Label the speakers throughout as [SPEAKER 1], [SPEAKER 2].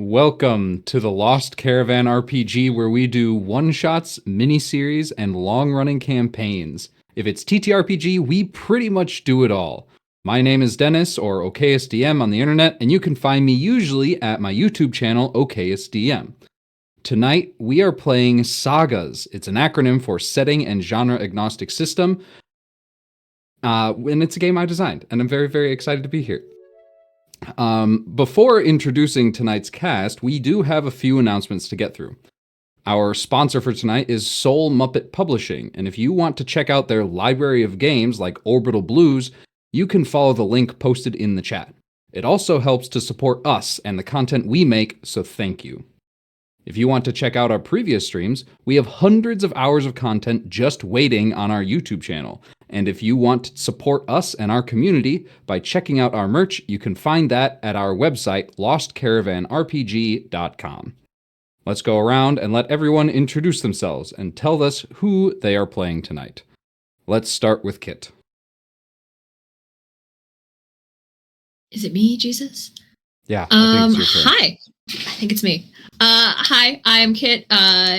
[SPEAKER 1] Welcome to the Lost Caravan RPG, where we do one-shots, miniseries, and long-running campaigns. If it's TTRPG, we pretty much do it all. My name is Dennis, or OKSDM on the internet, and you can find me usually at my YouTube channel, OKSDM. Tonight, we are playing SAGAs. It's an acronym for Setting and Genre Agnostic System, and it's a game I designed, and I'm very, very excited to be here. Before introducing tonight's cast, we do have a few announcements to get through. Our sponsor for tonight is Soul Muppet Publishing, and if you want to check out their library of games like Orbital Blues, you can follow the link posted in the chat. It also helps to support us and the content we make, so thank you. If you want to check out our previous streams, we have hundreds of hours of content just waiting on our YouTube channel. And if you want to support us and our community by checking out our merch, you can find that at our website, lostcaravanrpg.com. Let's go around and let everyone introduce themselves and tell us who they are playing tonight. Let's start with Kit.
[SPEAKER 2] Is it me, Jesus?
[SPEAKER 1] Yeah, I think it's your turn.
[SPEAKER 2] Hi. I think it's me. Hi, I am Kit.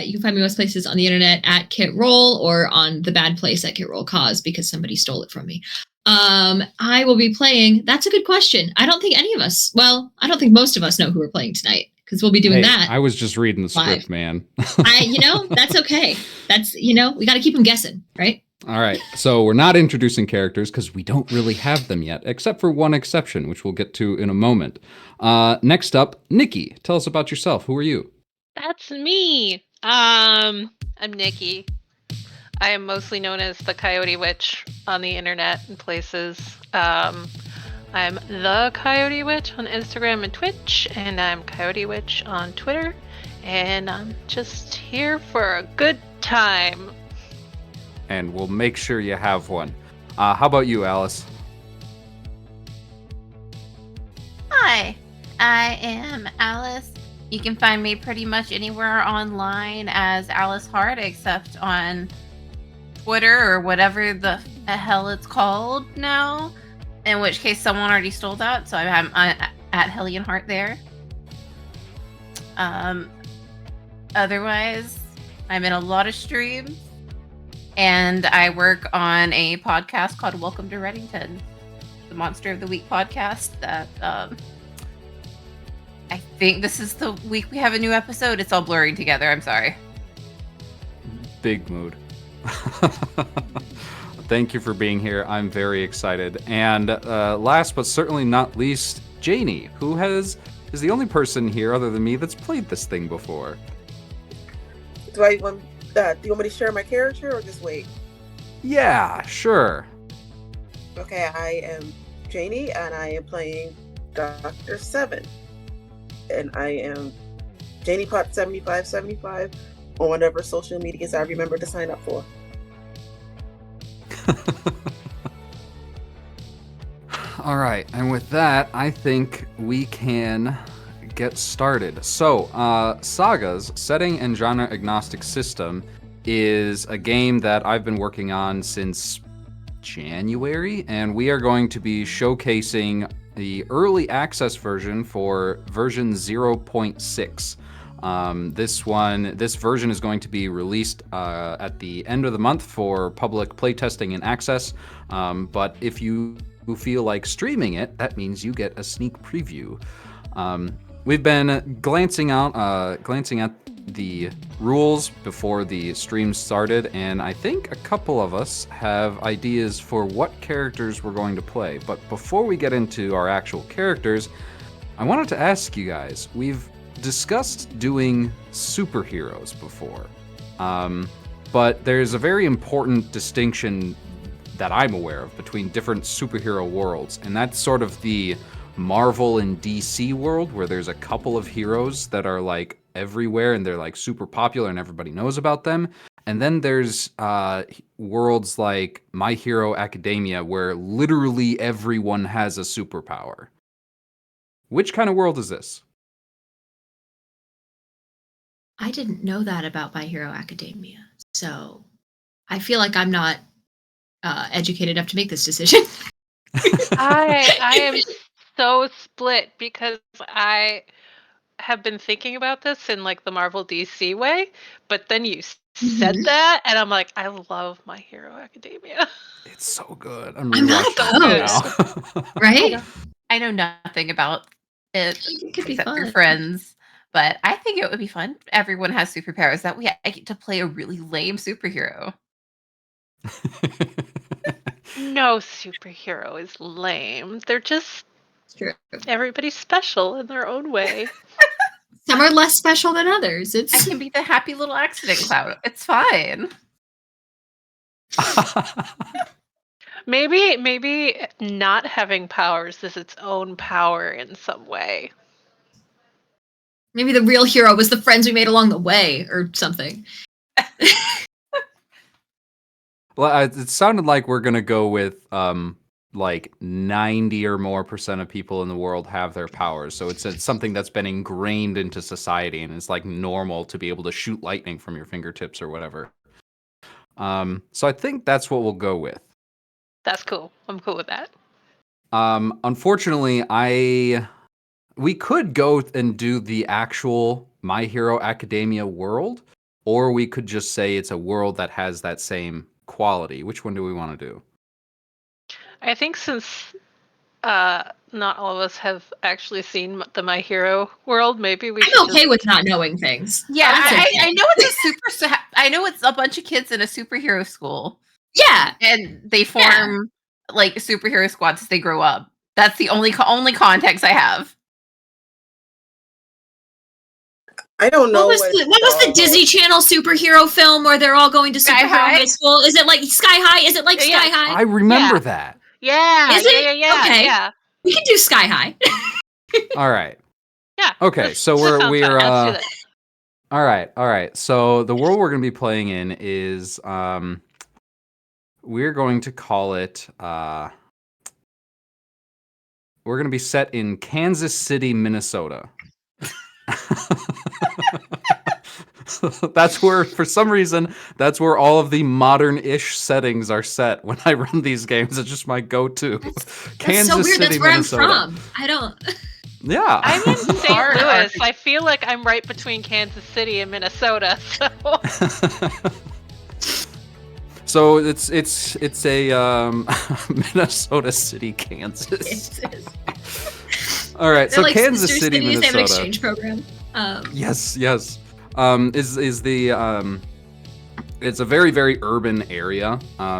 [SPEAKER 2] You can find me most places on the internet at Kit Roll or on the bad place at Kit Roll Cause because somebody stole it from me. I will be playing. That's a good question. I don't think any of us, I don't think most of us know who we're playing tonight because we'll be doing that.
[SPEAKER 1] I was just reading the script,
[SPEAKER 2] live.
[SPEAKER 1] Man.
[SPEAKER 2] That's okay. That's, we got to keep them guessing, right?
[SPEAKER 1] All right, so we're not introducing characters because we don't really have them yet, except for one exception, which we'll get to in a moment. Next up, Nikki. Tell us about yourself. Who are you?
[SPEAKER 3] That's me. I'm Nikki. I am mostly known as the Coyote Witch on the internet and places. I'm the Coyote Witch on Instagram and Twitch, and I'm Coyote Witch on Twitter, and I'm just here for a good time.
[SPEAKER 1] And we'll make sure you have one. How about you, Alice?
[SPEAKER 4] Hi, I am Alice. You can find me pretty much anywhere online as Alice Hart, except on Twitter or whatever the hell it's called now. In which case, someone already stole that, so I'm at Hellion Hart there. Otherwise, I'm in a lot of streams. And I work on a podcast called Welcome to Reddington, the Monster of the Week podcast that I think this is the week we have a new episode. It's all blurring together. I'm sorry.
[SPEAKER 1] Big mood. Thank you for being here. I'm very excited. And last but certainly not least, Janie, who is the only person here other than me that's played this thing before.
[SPEAKER 5] Do you want me to share my character or just wait?
[SPEAKER 1] Yeah, sure.
[SPEAKER 5] Okay, I am Janie and I am playing Dr. Seven. And I am Janie Pot 7575 on whatever social medias I remember to sign up for.
[SPEAKER 1] All right, and with that, I think we can get started. So, SAGA's Setting and Genre Agnostic System is a game that I've been working on since January, and we are going to be showcasing the early access version for version 0.6. This version is going to be released at the end of the month for public playtesting and access, but if you feel like streaming it, that means you get a sneak preview. We've been glancing at the rules before the stream started, and I think a couple of us have ideas for what characters we're going to play. But before we get into our actual characters, I wanted to ask you guys, we've discussed doing superheroes before, but there's a very important distinction that I'm aware of between different superhero worlds, and that's sort of the Marvel and DC world, where there's a couple of heroes that are like everywhere and they're like super popular and everybody knows about them. And then there's worlds like My Hero Academia, where literally everyone has a superpower. Which kind of world is this?
[SPEAKER 2] I didn't know that about My Hero Academia, so I feel like I'm not educated enough to make this decision.
[SPEAKER 3] I am so split because have been thinking about this in like the Marvel DC way, but then you said that, and I'm like, I love My Hero Academia.
[SPEAKER 1] It's so good. I'm
[SPEAKER 2] I'm not
[SPEAKER 1] rewatching it
[SPEAKER 2] opposed.
[SPEAKER 1] now.
[SPEAKER 2] Right?
[SPEAKER 4] I know nothing about it
[SPEAKER 2] It could be
[SPEAKER 4] except through
[SPEAKER 2] fun.
[SPEAKER 4] friends, but I think it would be fun. Everyone has superpowers. That way I get to play a really lame superhero.
[SPEAKER 3] No superhero is lame. They're just
[SPEAKER 2] It's true.
[SPEAKER 3] everybody's special in their own way.
[SPEAKER 2] Some are less special than others.
[SPEAKER 4] I
[SPEAKER 2] It's
[SPEAKER 4] can be the happy little accident cloud. It's fine.
[SPEAKER 3] Maybe not having powers is its own power in some way.
[SPEAKER 2] maybe the real hero was the friends we made along the way or something.
[SPEAKER 1] Well, it sounded like we're gonna go with like 90 or more % of people in the world have their powers. So it's something that's been ingrained into society, and it's like normal to be able to shoot lightning from your fingertips or whatever. So I think that's what we'll go with.
[SPEAKER 3] That's cool. I'm cool with that.
[SPEAKER 1] Unfortunately, we could go and do the actual My Hero Academia world, or we could just say it's a world that has that same quality. Which one do we want to do?
[SPEAKER 3] I think since not all of us have actually seen the My Hero world, maybe we should
[SPEAKER 2] I'm okay
[SPEAKER 3] just...
[SPEAKER 2] with not knowing things.
[SPEAKER 4] Yeah,
[SPEAKER 2] That's okay.
[SPEAKER 4] I know it's I know it's a bunch of kids in a superhero school,
[SPEAKER 2] Yeah.
[SPEAKER 4] and they form like superhero squads as they grow up. That's the only context I have.
[SPEAKER 5] I don't know.
[SPEAKER 2] What was the Disney Channel superhero film where they're all going to
[SPEAKER 4] Sky
[SPEAKER 2] superhero
[SPEAKER 4] High?
[SPEAKER 2] high school? Is it like Sky High? Is it like
[SPEAKER 3] Yeah.
[SPEAKER 2] Sky High?
[SPEAKER 1] I remember
[SPEAKER 3] Yeah.
[SPEAKER 1] that.
[SPEAKER 3] Yeah,
[SPEAKER 2] Is it?
[SPEAKER 3] yeah,
[SPEAKER 2] Okay.
[SPEAKER 3] yeah.
[SPEAKER 2] We can do Sky High.
[SPEAKER 1] All right.
[SPEAKER 3] Yeah.
[SPEAKER 1] Okay, so
[SPEAKER 3] That sounds
[SPEAKER 1] we're
[SPEAKER 3] fun. Let's do that.
[SPEAKER 1] all right. So the world we're going to be playing in is we're going to call it we're going to be set in Kansas City, Minnesota. That's where, for some reason, that's where all of the modern-ish settings are set when I run these games. It's just my go-to.
[SPEAKER 2] That's so weird. That's where
[SPEAKER 1] Minnesota.
[SPEAKER 2] I'm from. I don't.
[SPEAKER 1] Yeah.
[SPEAKER 3] I'm in St.
[SPEAKER 4] Hard.
[SPEAKER 3] Louis. I feel like I'm right between Kansas City and Minnesota.
[SPEAKER 1] So it's a Minnesota City, Kansas. All right,
[SPEAKER 2] They're
[SPEAKER 1] so
[SPEAKER 2] like
[SPEAKER 1] Kansas
[SPEAKER 2] sister
[SPEAKER 1] City,
[SPEAKER 2] cities. They have an
[SPEAKER 1] Minnesota.
[SPEAKER 2] exchange program.
[SPEAKER 1] Yes. Is the it's a very, very urban area.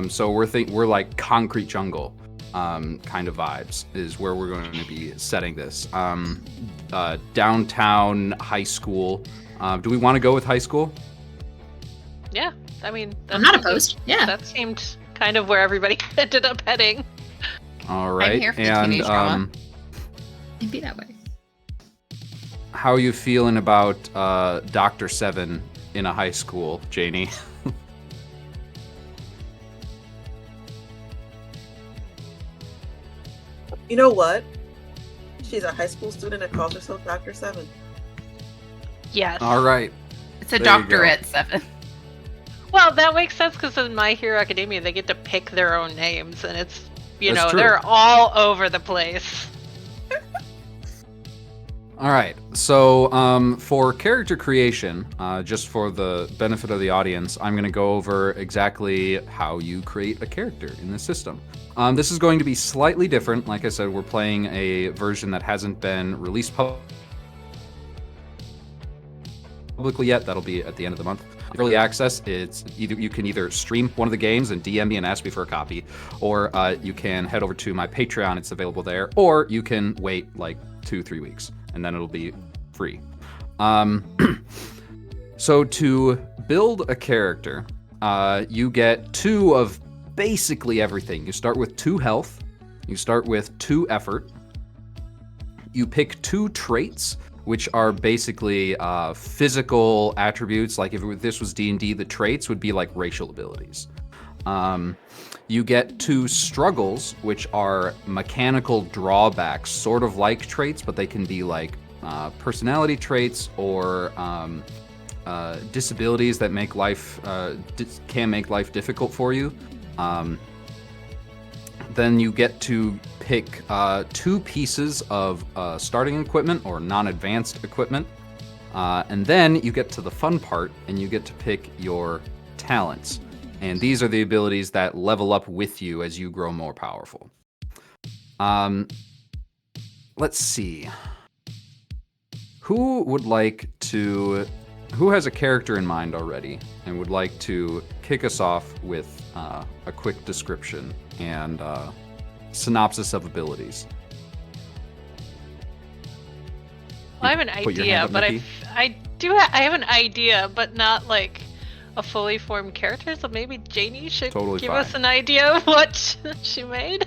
[SPEAKER 1] So we're like concrete jungle kind of vibes is where we're going to be setting this. Downtown high school. Do we want to go with high school?
[SPEAKER 3] Yeah, I mean,
[SPEAKER 2] I'm not opposed. Yeah.
[SPEAKER 3] That seemed kind of where everybody ended up heading.
[SPEAKER 1] All right.
[SPEAKER 4] here for the teenage drama.
[SPEAKER 2] It'd be that way.
[SPEAKER 1] How are you feeling about Dr. Seven in a high school, Janie?
[SPEAKER 5] You know what? She's a high school student that calls herself Dr. Seven.
[SPEAKER 3] Yes.
[SPEAKER 1] All right.
[SPEAKER 4] It's a
[SPEAKER 1] There you go.
[SPEAKER 4] doctorate 7.
[SPEAKER 3] Well, that makes sense because in My Hero Academia, they get to pick their own names, and it's,
[SPEAKER 1] That's
[SPEAKER 3] know,
[SPEAKER 1] true.
[SPEAKER 3] they're all over the place.
[SPEAKER 1] All right. So for character creation, just for the benefit of the audience, I'm going to go over exactly how you create a character in the system. This is going to be slightly different. Like I said, we're playing a version that hasn't been released publicly yet. That'll be at the end of the month. Early access, it's you can either stream one of the games and DM me and ask me for a copy, or you can head over to my Patreon. It's available there, or you can wait like 2-3 weeks and then it'll be free. So to build a character, you get 2 of basically everything. You start with 2 health, you start with 2 effort, you pick 2 traits, which are basically physical attributes. Like if this was D&D, the traits would be like racial abilities. You get 2 struggles, which are mechanical drawbacks, sort of like traits, but they can be like personality traits or disabilities that make life can make life difficult for you. then you get to pick 2 pieces of starting equipment or non-advanced equipment. And then you get to the fun part, and you get to pick your talents. And these are the abilities that level up with you as you grow more powerful. Let's see. Who has a character in mind already and would like to kick us off with a quick description and synopsis of abilities?
[SPEAKER 3] Well, I have an
[SPEAKER 1] Put your hand
[SPEAKER 3] idea,
[SPEAKER 1] up,
[SPEAKER 3] but
[SPEAKER 1] Nikki.
[SPEAKER 3] I have an idea, but not like a fully formed character. So maybe Janie should
[SPEAKER 1] Totally
[SPEAKER 3] give
[SPEAKER 1] fine.
[SPEAKER 3] us an idea of what she made.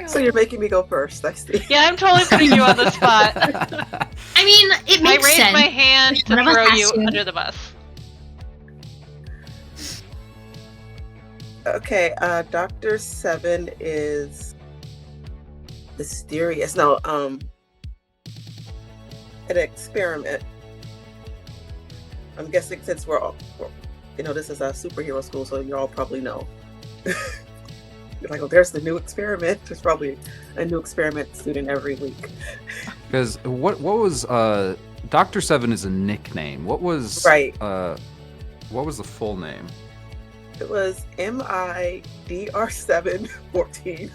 [SPEAKER 5] So you're making me go first, I see.
[SPEAKER 3] Yeah, I'm totally putting you on the spot.
[SPEAKER 2] I mean, it
[SPEAKER 3] I
[SPEAKER 2] makes
[SPEAKER 3] raised
[SPEAKER 2] sense.
[SPEAKER 3] my hand to
[SPEAKER 2] One of us
[SPEAKER 3] throw
[SPEAKER 2] has
[SPEAKER 3] you
[SPEAKER 2] to.
[SPEAKER 3] under the bus.
[SPEAKER 5] Okay, Dr. Seven is mysterious. No, an experiment. I'm guessing since we're this is a superhero school, so you all probably know. You're like, oh, there's the new experiment. There's probably a new experiment student every week.
[SPEAKER 1] Because what was Dr. Seven is a nickname. What was
[SPEAKER 5] Right.
[SPEAKER 1] What was the full name?
[SPEAKER 5] It was MIDR714.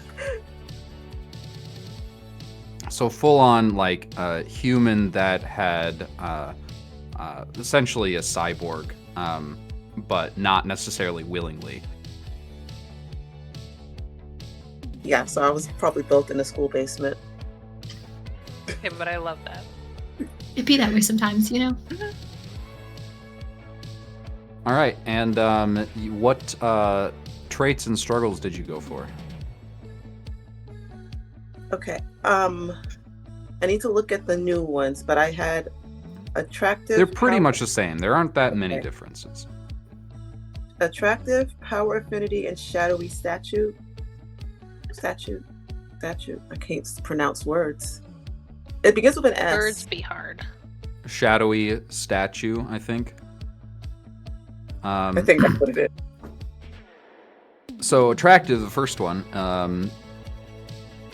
[SPEAKER 1] So full on like a human that had essentially a cyborg, but not necessarily willingly.
[SPEAKER 5] Yeah, so I was probably built in a school basement.
[SPEAKER 3] Okay, but I love that.
[SPEAKER 2] It'd be that way sometimes, you know?
[SPEAKER 1] All right, and what traits and struggles did you go for?
[SPEAKER 5] Okay. I need to look at the new ones, but I had attractive.
[SPEAKER 1] They're pretty
[SPEAKER 5] power-
[SPEAKER 1] much the same. There aren't that many
[SPEAKER 5] Okay.
[SPEAKER 1] differences.
[SPEAKER 5] Attractive, power affinity, and shadowy statute. Statute. I can't pronounce words. It begins with an S.
[SPEAKER 3] Birds be hard.
[SPEAKER 1] Shadowy statue, I think.
[SPEAKER 5] I think that's what it is.
[SPEAKER 1] So attractive, the first one.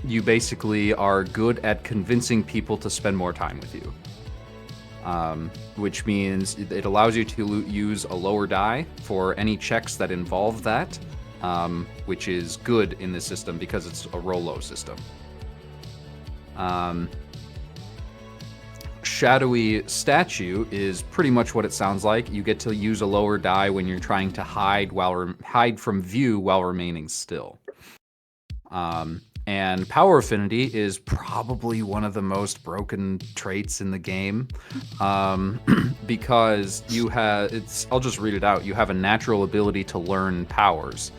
[SPEAKER 1] You basically are good at convincing people to spend more time with you. Which means it allows you to use a lower die for any checks that involve that, which is good in this system because it's a roll low system. Shadowy statue is pretty much what it sounds like. You get to use a lower die when you're trying to hide from view while remaining still. And power affinity is probably one of the most broken traits in the game, because I'll just read it out. You have a natural ability to learn powers,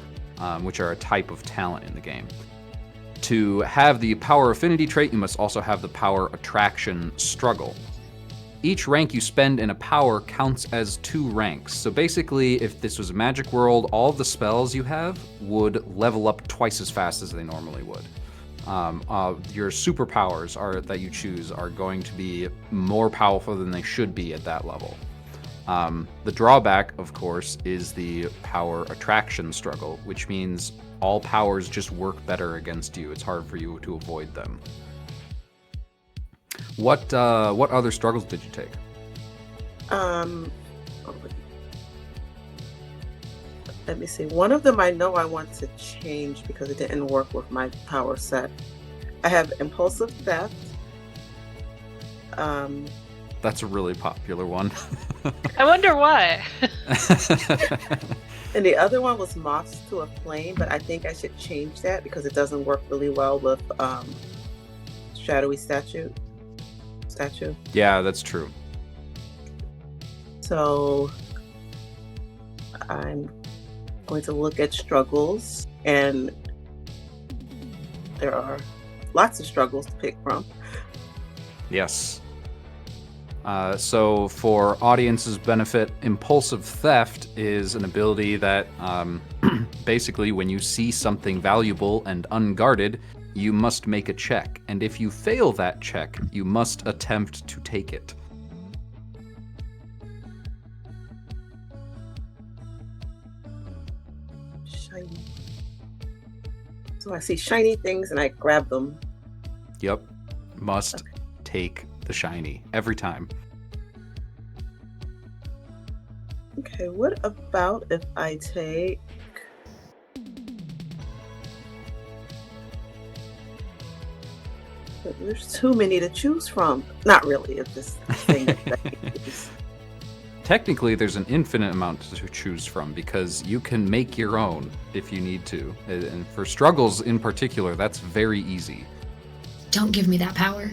[SPEAKER 1] which are a type of talent in the game. To have the power affinity trait, you must also have the power attraction struggle. Each rank you spend in a power counts as 2 ranks. So basically, if this was a magic world, all of the spells you have would level up twice as fast as they normally would. Your superpowers that you choose are going to be more powerful than they should be at that level. The drawback, of course, is the power attraction struggle, which means all powers just work better against you. It's hard for you to avoid them. What other struggles did you take?
[SPEAKER 5] Let me see. One of them I know I want to change because it didn't work with my power set. I have impulsive theft.
[SPEAKER 1] That's a really popular one.
[SPEAKER 3] I wonder why.
[SPEAKER 5] And the other one was moths to a flame, but I think I should change that because it doesn't work really well with shadowy statue.
[SPEAKER 1] Yeah, that's true.
[SPEAKER 5] So I'm going to look at struggles, and there are lots of struggles to pick from.
[SPEAKER 1] Yes. So for audience's benefit, impulsive theft is an ability that basically when you see something valuable and unguarded, you must make a check. And if you fail that check, you must attempt to take it.
[SPEAKER 5] Shiny. So I see shiny things and I grab them.
[SPEAKER 1] Yep. Must take the shiny every time.
[SPEAKER 5] Okay, what about if I take... There's too many to choose from. Not really, if this thing that I can use.
[SPEAKER 1] Technically, there's an infinite amount to choose from because you can make your own if you need to. And for struggles in particular, that's very easy.
[SPEAKER 2] Don't give me that power.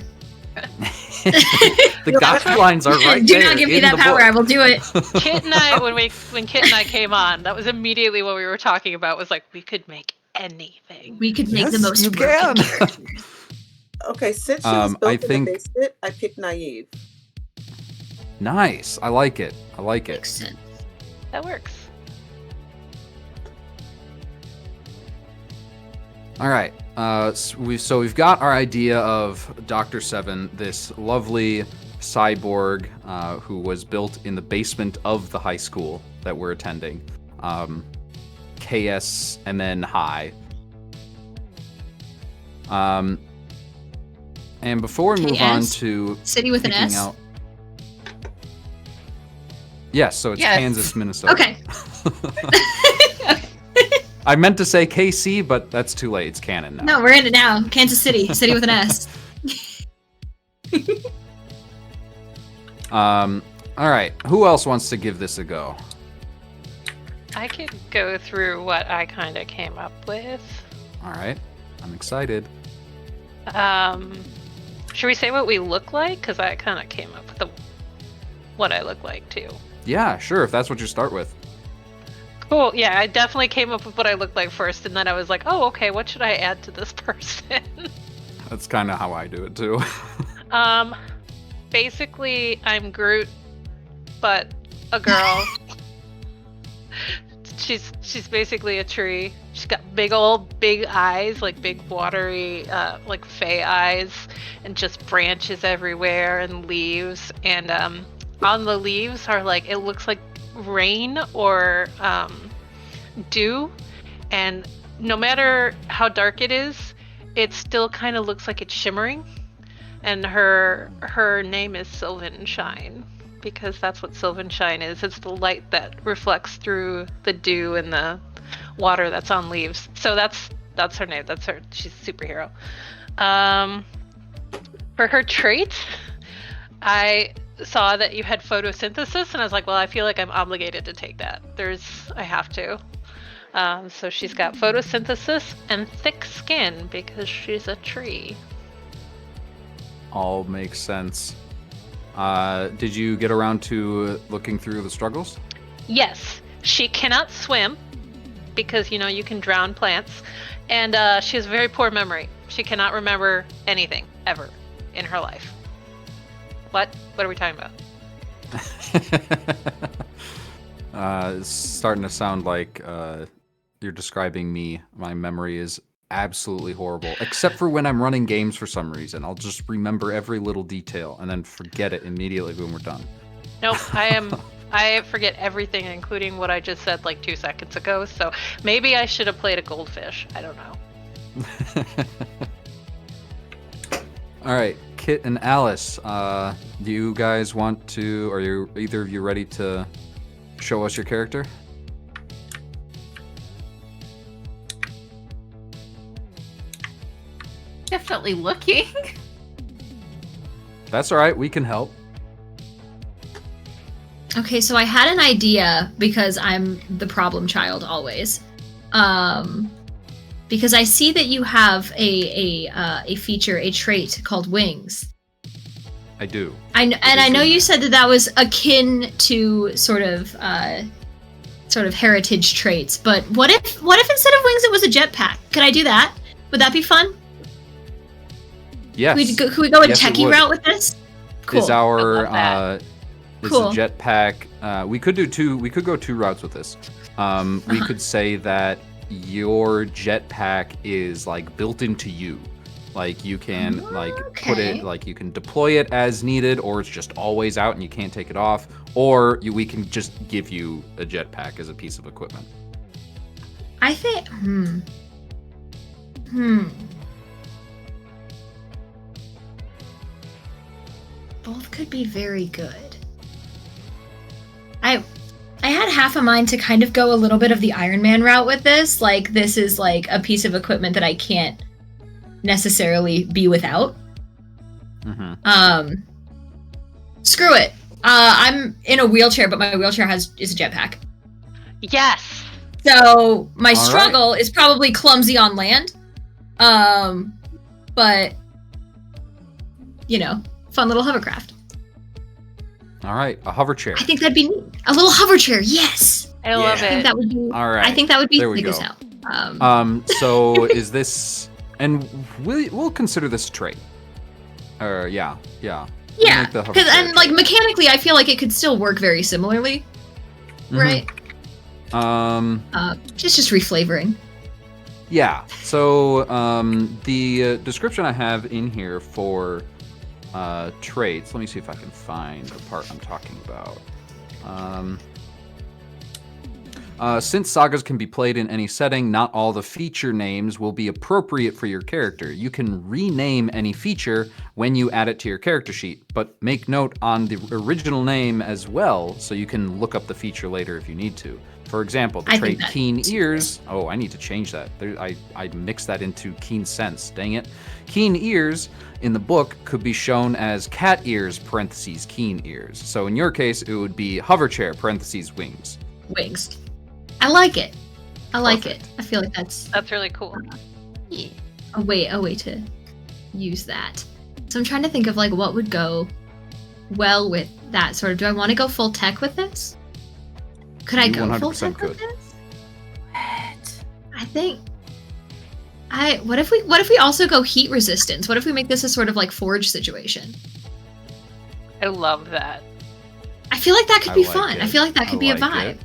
[SPEAKER 1] The guidelines are right
[SPEAKER 2] Do
[SPEAKER 1] there.
[SPEAKER 2] not give me
[SPEAKER 1] in
[SPEAKER 2] that
[SPEAKER 1] the
[SPEAKER 2] power.
[SPEAKER 1] book.
[SPEAKER 2] I will do it.
[SPEAKER 3] Kit and I, when Kit and I came on, that was immediately what we were talking about. Was like we could make anything.
[SPEAKER 2] We could make the
[SPEAKER 1] Yes,
[SPEAKER 2] most
[SPEAKER 1] you
[SPEAKER 2] broken
[SPEAKER 1] can.
[SPEAKER 2] characters.
[SPEAKER 5] Okay, since she was
[SPEAKER 1] I
[SPEAKER 5] built in
[SPEAKER 1] think-
[SPEAKER 5] the basement, I picked naive.
[SPEAKER 1] Nice. I like it. I like it.
[SPEAKER 2] Makes sense.
[SPEAKER 3] That works.
[SPEAKER 1] All right. So we've got our idea of Dr. Seven, this lovely cyborg who was built in the basement of the high school that we're attending. KS and then High. And before we move on
[SPEAKER 2] KS?
[SPEAKER 1] to
[SPEAKER 2] City with an
[SPEAKER 1] picking
[SPEAKER 2] S?
[SPEAKER 1] out... Yes, so it's
[SPEAKER 4] Yes.
[SPEAKER 1] Kansas, Minnesota.
[SPEAKER 2] Okay.
[SPEAKER 1] I meant to say KC, but that's too late. It's canon now.
[SPEAKER 2] No, we're in it now. Kansas City. City with an S.
[SPEAKER 1] All right. Who else wants to give this a go?
[SPEAKER 3] I could go through what I kind of came up with.
[SPEAKER 1] All right. I'm excited.
[SPEAKER 3] Should we say what we look like? Because I kind of came up with what I look like too.
[SPEAKER 1] Yeah, sure. If that's what you start with.
[SPEAKER 3] Cool. Yeah, I definitely came up with what I looked like first, and then I was like, oh, okay, what should I add to this person?
[SPEAKER 1] That's kind of how I do it too.
[SPEAKER 3] Basically, I'm Groot, but a girl. She's basically a tree. She's got big eyes, like big watery, like fey eyes, and just branches everywhere and leaves. And on the leaves are like, it looks like rain or dew, and no matter how dark it is, it still kind of looks like it's shimmering. And her name is Sylvan Shine, because that's what Sylvan Shine is. It's the light that reflects through the dew and the water that's on leaves. So that's her name. That's her. She's a superhero. For her traits, I saw that you had photosynthesis, and I was like, well, I feel like I'm obligated to take that. I have to. So she's got photosynthesis and thick skin because she's a tree.
[SPEAKER 1] All makes sense. Did you get around to looking through the struggles?
[SPEAKER 3] Yes, she cannot swim because, you can drown plants. And she has very poor memory. She cannot remember anything ever in her life. What are we talking about?
[SPEAKER 1] It's starting to sound like you're describing me. My memory is absolutely horrible, except for when I'm running games for some reason. I'll just remember every little detail and then forget it immediately when we're done.
[SPEAKER 3] Nope, I forget everything, including what I just said like 2 seconds ago. So maybe I should have played a goldfish. I don't know.
[SPEAKER 1] All right, Kit and Alice, do you guys want to, are you either of you ready to show us your character?
[SPEAKER 4] Definitely looking.
[SPEAKER 1] That's all right, we can help.
[SPEAKER 2] Okay, so I had an idea because I'm the problem child always. Because I see that you have a feature, a trait called wings.
[SPEAKER 1] I do.
[SPEAKER 2] I know you said that was akin to sort of heritage traits, but what if instead of wings it was a jetpack? Could I do that? Would that be fun?
[SPEAKER 1] Yes.
[SPEAKER 2] Could we go a
[SPEAKER 1] Yes, it
[SPEAKER 2] techie
[SPEAKER 1] would.
[SPEAKER 2] route with this? Cool.
[SPEAKER 1] Is our
[SPEAKER 3] I love
[SPEAKER 1] is
[SPEAKER 2] Cool.
[SPEAKER 1] a jetpack? We could go two routes with this. We could say that your jetpack is like built into you. Like you can put it,
[SPEAKER 2] Okay.
[SPEAKER 1] like you can deploy it as needed, or it's just always out and you can't take it off, or we can just give you a jetpack as a piece of equipment.
[SPEAKER 2] I think. Both could be very good. I had half a mind to kind of go a little bit of the Iron Man route with this. Like, this is like a piece of equipment that I can't necessarily be without. Screw it. I'm in a wheelchair, but my wheelchair is a jetpack.
[SPEAKER 3] Yes.
[SPEAKER 2] So my
[SPEAKER 1] All
[SPEAKER 2] struggle is probably clumsy on land. But you know, fun little hovercraft.
[SPEAKER 1] All right, a hover chair.
[SPEAKER 2] I think that'd be neat. A little hover chair. Yes.
[SPEAKER 3] I love
[SPEAKER 2] I think
[SPEAKER 3] it.
[SPEAKER 2] that would be.
[SPEAKER 1] All right.
[SPEAKER 2] I think that would be
[SPEAKER 1] There we
[SPEAKER 2] sick as
[SPEAKER 1] go.
[SPEAKER 2] hell.
[SPEAKER 1] So is this, and we'll consider this a trait. Yeah.
[SPEAKER 2] Yeah,
[SPEAKER 1] make the hover
[SPEAKER 2] because
[SPEAKER 1] chair
[SPEAKER 2] and like mechanically, I feel like it could still work very similarly, right? Just reflavoring.
[SPEAKER 1] Yeah. So the description I have in here for traits. Let me see if I can find the part I'm talking about. Since sagas can be played in any setting, not all the feature names will be appropriate for your character. You can rename any feature when you add it to your character sheet, but make note on the original name as well so you can look up the feature later if you need to. For example, the trait Keen Ears. Oh, I need to change that. I mixed that into Keen Sense. Dang it. Keen Ears in the book could be shown as cat ears, parentheses, keen ears. So in your case, it would be hover chair, parentheses, wings.
[SPEAKER 2] Wings. I like it. I like
[SPEAKER 1] Perfect.
[SPEAKER 2] it. I feel like that's
[SPEAKER 3] really cool.
[SPEAKER 2] yeah, a way to use that. So I'm trying to think of like what would go well with that sort of. Do I want to go full tech with this? Could I
[SPEAKER 1] You
[SPEAKER 2] go full
[SPEAKER 1] 100%
[SPEAKER 2] tech
[SPEAKER 1] could.
[SPEAKER 2] with this? I think. What if we also go heat resistance? What if we make this a sort of like forge situation?
[SPEAKER 3] I love that.
[SPEAKER 2] I feel like that could
[SPEAKER 1] I
[SPEAKER 2] be
[SPEAKER 1] like
[SPEAKER 2] fun.
[SPEAKER 1] it.
[SPEAKER 2] I feel like that
[SPEAKER 1] I
[SPEAKER 2] could be a
[SPEAKER 1] like
[SPEAKER 2] vibe.
[SPEAKER 1] it.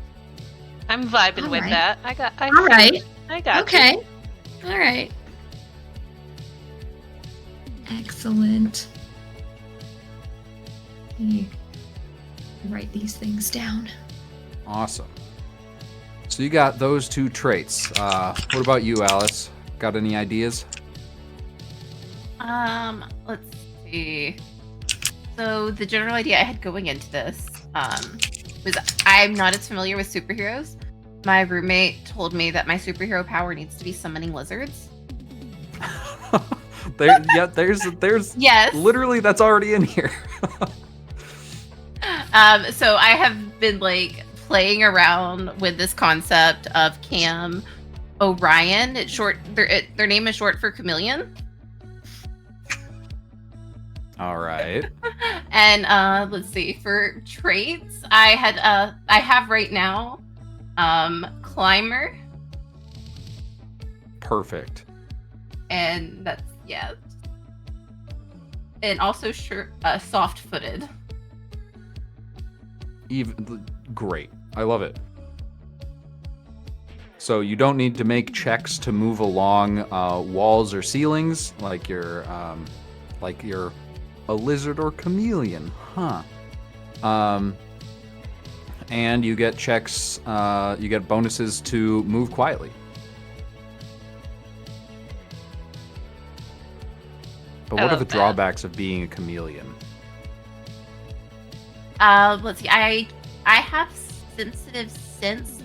[SPEAKER 3] I'm vibing
[SPEAKER 2] All
[SPEAKER 3] with
[SPEAKER 2] right.
[SPEAKER 3] that.
[SPEAKER 2] All right.
[SPEAKER 3] I got
[SPEAKER 2] Okay.
[SPEAKER 3] you.
[SPEAKER 2] All right. Excellent. Let me write these things down.
[SPEAKER 1] Awesome. So you got those two traits. What about you, Alice? Got any ideas?
[SPEAKER 4] Let's see. So the general idea I had going into this was I'm not as familiar with superheroes. My roommate told me that my superhero power needs to be summoning lizards.
[SPEAKER 1] There's
[SPEAKER 4] Yes.
[SPEAKER 1] literally that's already in here.
[SPEAKER 4] So I have been like playing around with this concept of Cam Orion. It's short. Their name is short for chameleon.
[SPEAKER 1] All right.
[SPEAKER 4] And let's see, for traits, I have right now climber,
[SPEAKER 1] Perfect.
[SPEAKER 4] and that's and also soft-footed.
[SPEAKER 1] Great. I love it. So you don't need to make checks to move along walls or ceilings like you're a lizard or chameleon, huh? And you get checks, you get bonuses to move quietly. But
[SPEAKER 3] I
[SPEAKER 1] what are
[SPEAKER 3] love
[SPEAKER 1] the
[SPEAKER 3] that.
[SPEAKER 1] drawbacks of being a chameleon?
[SPEAKER 4] Let's see. I have sensitive sense.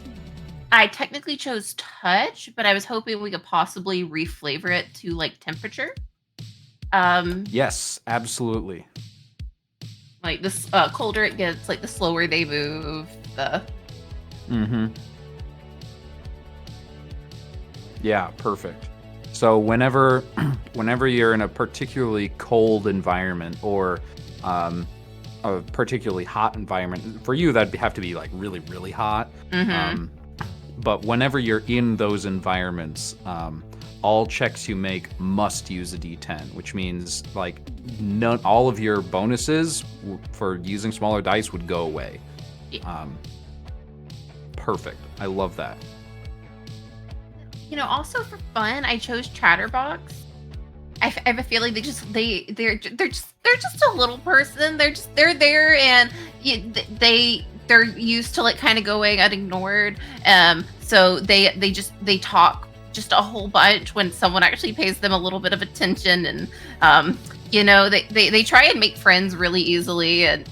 [SPEAKER 4] I technically chose touch, but I was hoping we could possibly reflavor it to like temperature.
[SPEAKER 1] Yes, absolutely.
[SPEAKER 4] Like this, colder it gets, like the slower they move.
[SPEAKER 1] Mm-hmm. Yeah, perfect. So whenever you're in a particularly cold environment or a particularly hot environment, for you that'd have to be like really, really hot.
[SPEAKER 4] Mhm.
[SPEAKER 1] But whenever you're in those environments, all checks you make must use a D10, which means like all of your bonuses for using smaller dice would go away.
[SPEAKER 4] Yeah.
[SPEAKER 1] Perfect. I love that.
[SPEAKER 4] You know, also for fun, I chose Chatterbox. I have a feeling they're just a little person. They're there, and they're used to like kind of going unignored. So they talk just a whole bunch when someone actually pays them a little bit of attention, and they try and make friends really easily, and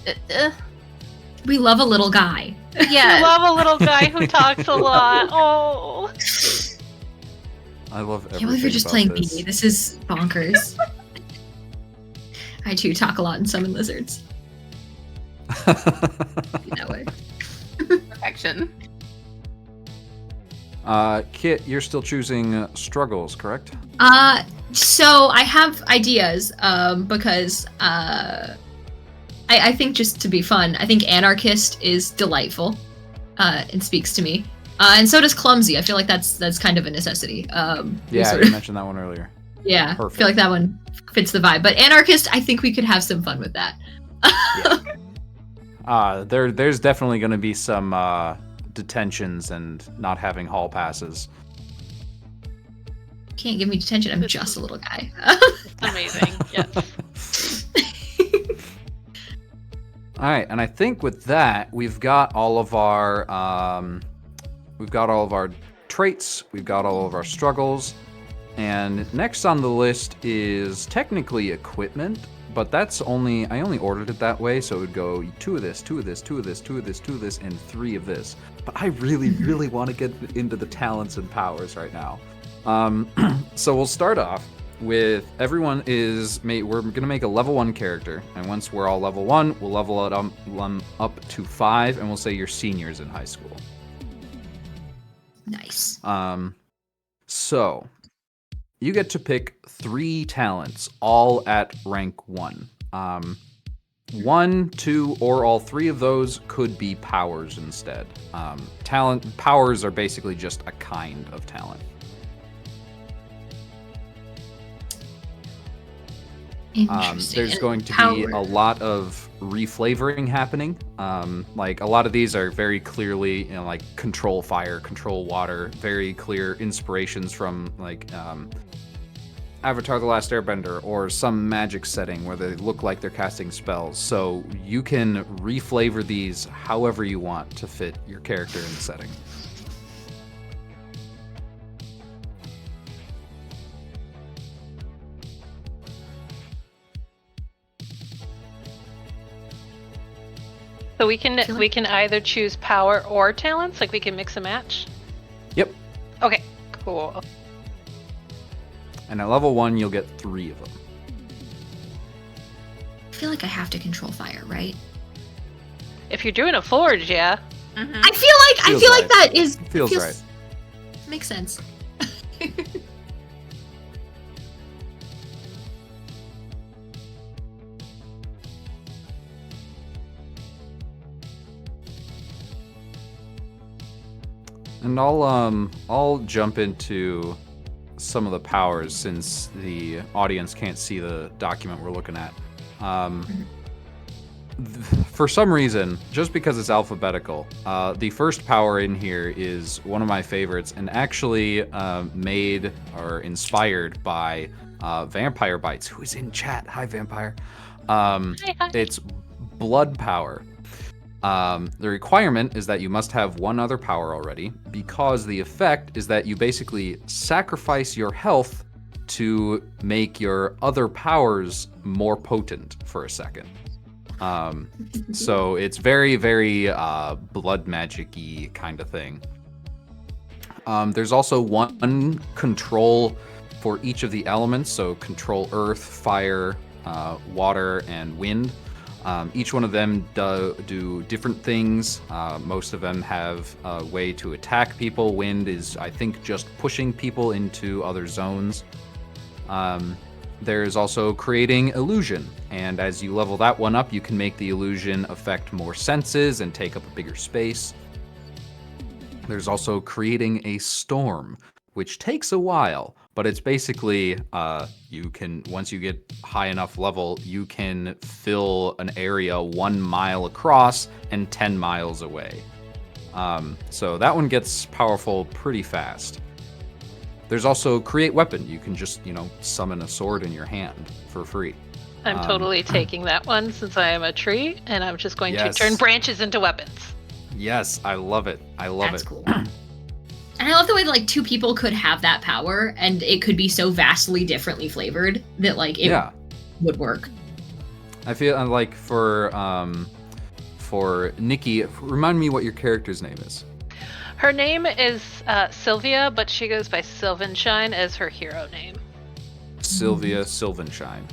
[SPEAKER 2] We love a little guy.
[SPEAKER 4] yeah.
[SPEAKER 3] I love a little guy who talks a lot. Oh.
[SPEAKER 1] I love
[SPEAKER 2] I can't
[SPEAKER 1] everything
[SPEAKER 2] believe you're just
[SPEAKER 1] about
[SPEAKER 2] playing
[SPEAKER 1] this.
[SPEAKER 2] me. This is bonkers. I too talk a lot and summon lizards. That way.
[SPEAKER 4] Perfection.
[SPEAKER 1] Kit, you're still choosing struggles, correct?
[SPEAKER 2] So I have ideas, because I think, just to be fun, I think anarchist is delightful, and speaks to me. And so does clumsy. I feel like that's kind of a necessity.
[SPEAKER 1] Yeah, you mentioned that one earlier.
[SPEAKER 2] Yeah,
[SPEAKER 1] Perfect.
[SPEAKER 2] I feel like that one fits the vibe. But anarchist, I think we could have some fun with that.
[SPEAKER 1] There's definitely going to be some detentions and not having hall passes.
[SPEAKER 2] Can't give me detention. I'm just a little guy.
[SPEAKER 3] It's amazing. Yes.
[SPEAKER 1] All right, and I think with that we've got all of our traits, we've got all of our struggles, and next on the list is technically equipment, but I only ordered it that way, so it would go 2 of this, 2 of this, 2 of this, 2 of this, 2 of this, and 3 of this. But I really, really want to get into the talents and powers right now. So we'll start off with we're gonna make a level 1 character, and once we're all level 1, we'll level it up to 5, and we'll say you're seniors in high school.
[SPEAKER 2] Nice.
[SPEAKER 1] So you get to pick 3 talents, all at rank 1. 1, 2, or all 3 of those could be powers instead. Powers are basically just a kind of talent.
[SPEAKER 2] Interesting.
[SPEAKER 1] There's
[SPEAKER 2] And
[SPEAKER 1] going to be
[SPEAKER 2] power.
[SPEAKER 1] a lot of reflavoring happening. Like a lot of these are very clearly, like control fire, control water, very clear inspirations from like Avatar: The Last Airbender or some magic setting where they look like they're casting spells. So you can reflavor these however you want to fit your character in the setting.
[SPEAKER 3] So we
[SPEAKER 2] feel like-
[SPEAKER 3] can either choose power or talents, like we can mix and match.
[SPEAKER 1] Yep.
[SPEAKER 3] Okay, cool.
[SPEAKER 1] And at level 1, you'll get 3 of them.
[SPEAKER 2] I feel like I have to control fire, right?
[SPEAKER 3] If you're doing a forge, yeah.
[SPEAKER 4] Mhm.
[SPEAKER 2] I feel
[SPEAKER 1] Feels
[SPEAKER 2] like
[SPEAKER 1] right.
[SPEAKER 2] that is
[SPEAKER 1] Feels right.
[SPEAKER 2] Makes sense.
[SPEAKER 1] And I'll jump into some of the powers since the audience can't see the document we're looking at. For some reason, just because it's alphabetical, the first power in here is one of my favorites, and actually made or inspired by Vampire Bites, who is in chat. Hi, Vampire.
[SPEAKER 3] Hi.
[SPEAKER 1] It's blood power. The requirement is that you must have one other power already, because the effect is that you basically sacrifice your health to make your other powers more potent for a second. So it's very, very blood magic-y kind of thing. There's also one control for each of the elements, so control earth, fire, water, and wind. Each one of them do different things. Most of them have a way to attack people. Wind is, I think, just pushing people into other zones. There's also creating illusion, and as you level that one up, you can make the illusion affect more senses and take up a bigger space. There's also creating a storm, which takes a while, but it's basically, once you get high enough level, you can fill an area 1 mile across and 10 miles away. So that one gets powerful pretty fast. There's also create weapon. You can just, summon a sword in your hand for free.
[SPEAKER 3] I'm totally taking that one since I am a tree, and I'm just going
[SPEAKER 1] Yes.
[SPEAKER 3] to turn branches into weapons.
[SPEAKER 1] Yes, I love it. I love
[SPEAKER 2] That's
[SPEAKER 1] it.
[SPEAKER 2] cool. And I love the way that like two people could have that power, and it could be so vastly differently flavored that like it would work.
[SPEAKER 1] I feel like for Nikki, remind me what your character's name is.
[SPEAKER 3] Her name is Sylvia, but she goes by Sylvanshine as her hero name.
[SPEAKER 1] Sylvia Sylvanshine.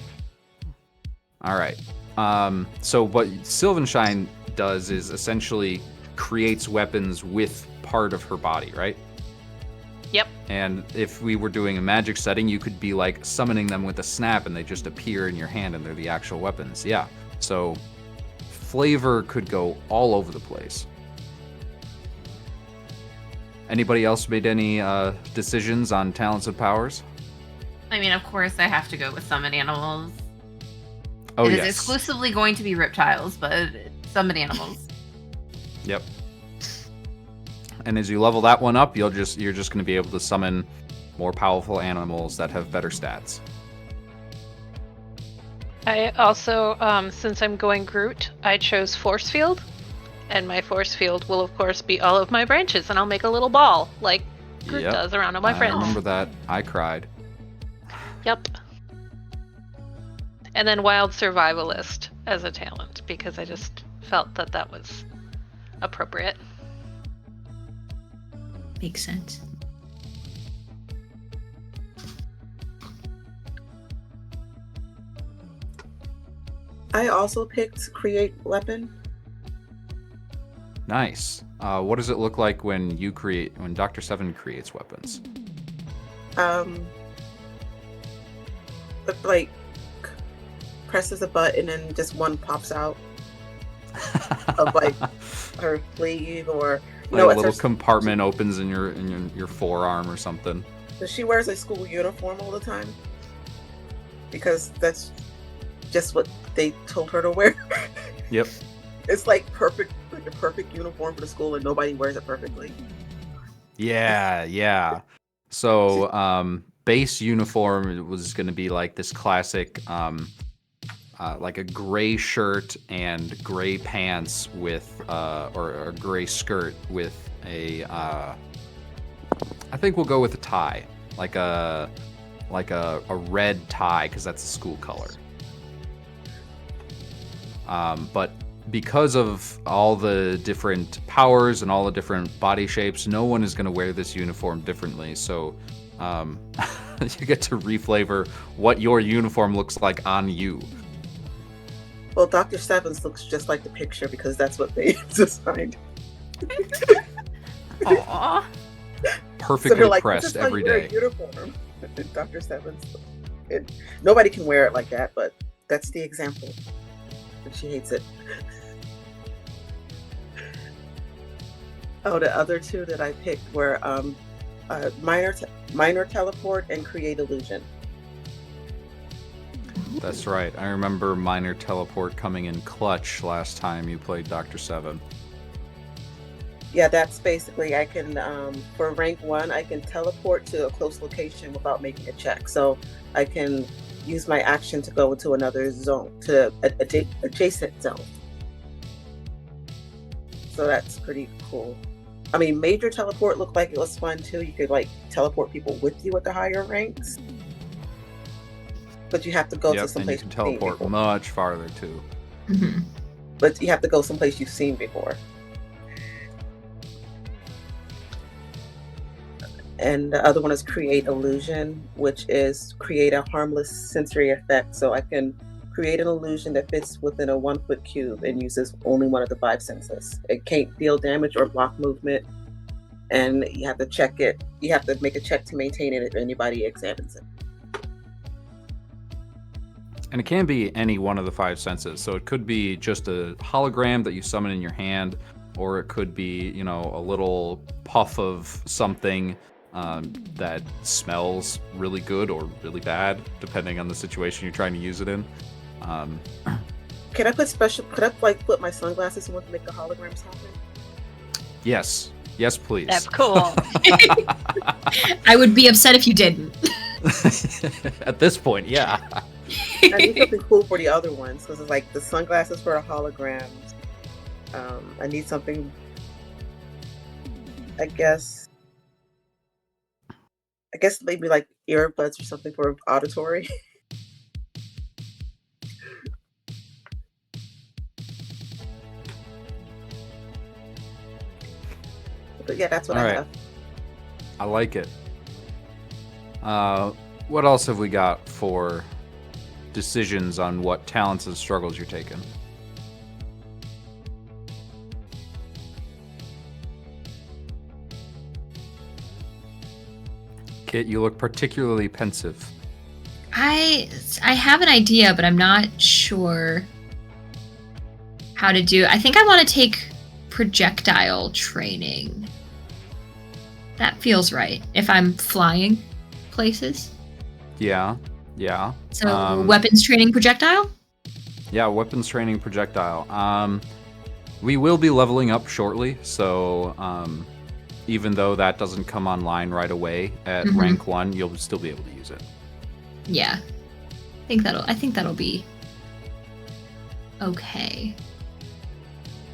[SPEAKER 1] All right. So what Sylvanshine does is essentially creates weapons with part of her body, right?
[SPEAKER 3] Yep.
[SPEAKER 1] And if we were doing a magic setting, you could be like summoning them with a snap and they just appear in your hand and they're the actual weapons. Yeah. So flavor could go all over the place. Anybody else made any decisions on talents and powers?
[SPEAKER 4] I mean, of course, I have to go with summon animals.
[SPEAKER 1] Oh,
[SPEAKER 4] It is
[SPEAKER 1] yes.
[SPEAKER 4] exclusively going to be reptiles, but summon animals.
[SPEAKER 1] Yep. And as you level that one up, you're just going to be able to summon more powerful animals that have better stats.
[SPEAKER 3] I also, since I'm going Groot, I chose Force Field. And my Force Field will, of course, be all of my branches, and I'll make a little ball, like Groot does around all my friends.
[SPEAKER 1] I remember that. I cried.
[SPEAKER 3] Yep. And then Wild Survivalist as a talent, because I just felt that that was appropriate.
[SPEAKER 2] Makes sense.
[SPEAKER 5] I also picked create weapon.
[SPEAKER 1] Nice. What does it look like when Dr. Seven creates weapons?
[SPEAKER 5] Like presses a button and just one pops out of like her sleeve, or
[SPEAKER 1] Like a little compartment opens in your forearm or something.
[SPEAKER 5] She wears a school uniform all the time because that's just what they told her to wear.
[SPEAKER 1] Yep.
[SPEAKER 5] It's like the perfect uniform for the school, and nobody wears it perfectly.
[SPEAKER 1] Yeah. So, base uniform was going to be like this classic, like a gray shirt and gray pants with, or a gray skirt with a, I think we'll go with a tie, like a red tie, because that's the school color. But because of all the different powers and all the different body shapes, no one is going to wear this uniform differently. So you get to reflavor what your uniform looks like on you.
[SPEAKER 5] Well, Dr. Seven's looks just like the picture because that's what they designed.
[SPEAKER 4] Aww.
[SPEAKER 1] Perfectly
[SPEAKER 5] so like,
[SPEAKER 1] pressed
[SPEAKER 5] just
[SPEAKER 1] every
[SPEAKER 5] wear
[SPEAKER 1] day.
[SPEAKER 5] a uniform. Dr. Seven's. Nobody can wear it like that, but that's the example. And she hates it. Oh, the other two that I picked were minor teleport and create illusion.
[SPEAKER 1] That's right. I remember minor teleport coming in clutch last time you played Dr. Seven.
[SPEAKER 5] Yeah, that's basically, I can, for rank 1, I can teleport to a close location without making a check. So I can use my action to go into another zone, to adjacent zone. So that's pretty cool. I mean, major teleport looked like it was fun too. You could like teleport people with you at the higher ranks. But you have to go to someplace.
[SPEAKER 1] And you can teleport much farther too.
[SPEAKER 2] Mm-hmm.
[SPEAKER 5] But you have to go someplace you've seen before. And the other one is create illusion, which is create a harmless sensory effect. So I can create an illusion that fits within a 1-foot cube and uses only one of the 5 senses. It can't deal damage or block movement. And you have to check it. You have to make a check to maintain it if anybody examines it.
[SPEAKER 1] And it can be any one of the 5 senses. So it could be just a hologram that you summon in your hand, or it could be, a little puff of something that smells really good or really bad, depending on the situation you're trying to use it in.
[SPEAKER 5] Could I put my sunglasses on to make the holograms happen?
[SPEAKER 1] Yes, please.
[SPEAKER 3] That's cool.
[SPEAKER 2] I would be upset if you didn't.
[SPEAKER 1] At this point, yeah.
[SPEAKER 5] I need something cool for the other ones, because it's like the sunglasses for the holograms. I need something, I guess, I guess maybe like earbuds or something for auditory. But yeah, that's what
[SPEAKER 1] All
[SPEAKER 5] I
[SPEAKER 1] right.
[SPEAKER 5] have.
[SPEAKER 1] I like it. What else have we got for decisions on what talents and struggles you're taking? Kit, you look particularly pensive.
[SPEAKER 2] I have an idea, but I'm not sure how to do. I think I want to take projectile training. That feels right. If I'm flying places.
[SPEAKER 1] Yeah.
[SPEAKER 2] So weapons training projectile?
[SPEAKER 1] Yeah, weapons training projectile. We will be leveling up shortly, so even though that doesn't come online right away at rank 1, you'll still be able to use it.
[SPEAKER 2] Yeah. I think that'll be okay.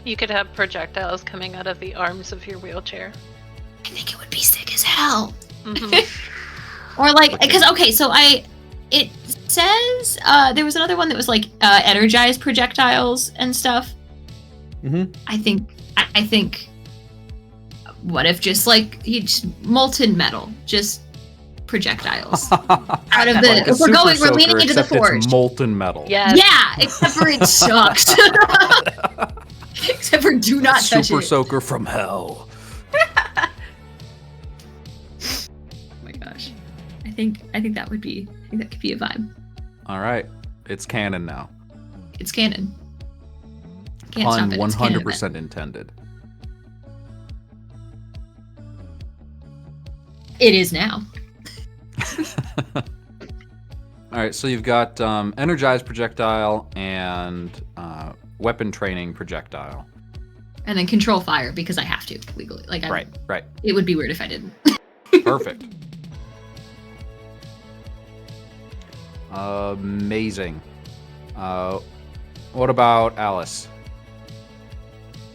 [SPEAKER 3] You could have projectiles coming out of the arms of your wheelchair.
[SPEAKER 2] I think it would be sick as hell.
[SPEAKER 3] Mm-hmm.
[SPEAKER 2] Or like, because it says there was another one that was like energized projectiles and stuff.
[SPEAKER 1] Mm-hmm.
[SPEAKER 2] I think what if just like molten metal, just projectiles out of the.
[SPEAKER 1] Like a
[SPEAKER 2] If we're
[SPEAKER 1] super
[SPEAKER 2] leaning
[SPEAKER 1] soaker,
[SPEAKER 2] into the
[SPEAKER 1] except it's
[SPEAKER 2] forge.
[SPEAKER 1] molten metal.
[SPEAKER 3] Yes.
[SPEAKER 2] Yeah, except for it sucks. Except for do not touch
[SPEAKER 1] Super
[SPEAKER 2] it.
[SPEAKER 1] soaker from hell.
[SPEAKER 2] Oh my gosh, I think that could be a vibe.
[SPEAKER 1] All right, it's canon now.
[SPEAKER 2] It's canon. Can't
[SPEAKER 1] Pun
[SPEAKER 2] stop it. It's canon,
[SPEAKER 1] 100% intended.
[SPEAKER 2] It is now.
[SPEAKER 1] All right, so you've got energized projectile and weapon training projectile.
[SPEAKER 2] And then control fire because I have to legally. Like,
[SPEAKER 1] Right.
[SPEAKER 2] It would be weird if I didn't.
[SPEAKER 1] Perfect. Amazing. What about Alice?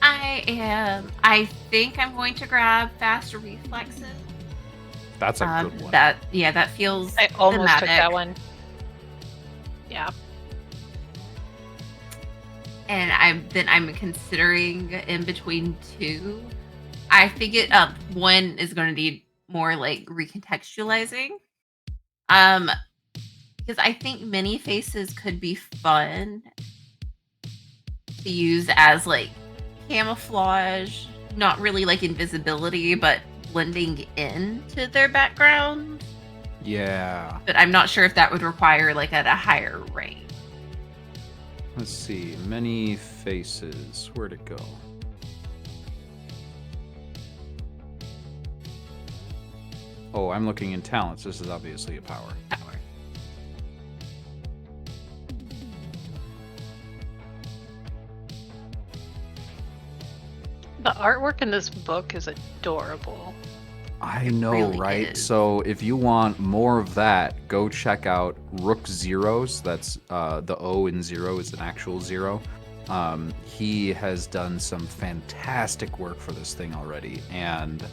[SPEAKER 4] I think I'm going to grab faster reflexes.
[SPEAKER 1] That's a good one.
[SPEAKER 4] That feels
[SPEAKER 3] I almost
[SPEAKER 4] thematic.
[SPEAKER 3] took that one. Yeah.
[SPEAKER 4] And I'm considering in between two. I think one is going to need more like recontextualizing. Because I think many faces could be fun to use as like camouflage, not really like invisibility, but blending into their background.
[SPEAKER 1] Yeah.
[SPEAKER 4] But I'm not sure if that would require like at a higher range.
[SPEAKER 1] Let's see. Many faces. Where'd it go? Oh, I'm looking in talents. This is obviously a power.
[SPEAKER 3] The artwork in this book is adorable.
[SPEAKER 1] I know,
[SPEAKER 4] really
[SPEAKER 1] right?
[SPEAKER 4] is.
[SPEAKER 1] So if you want more of that, go check out Rook Zeros. That's the O in zero is an actual zero. He has done some fantastic work for this thing already. And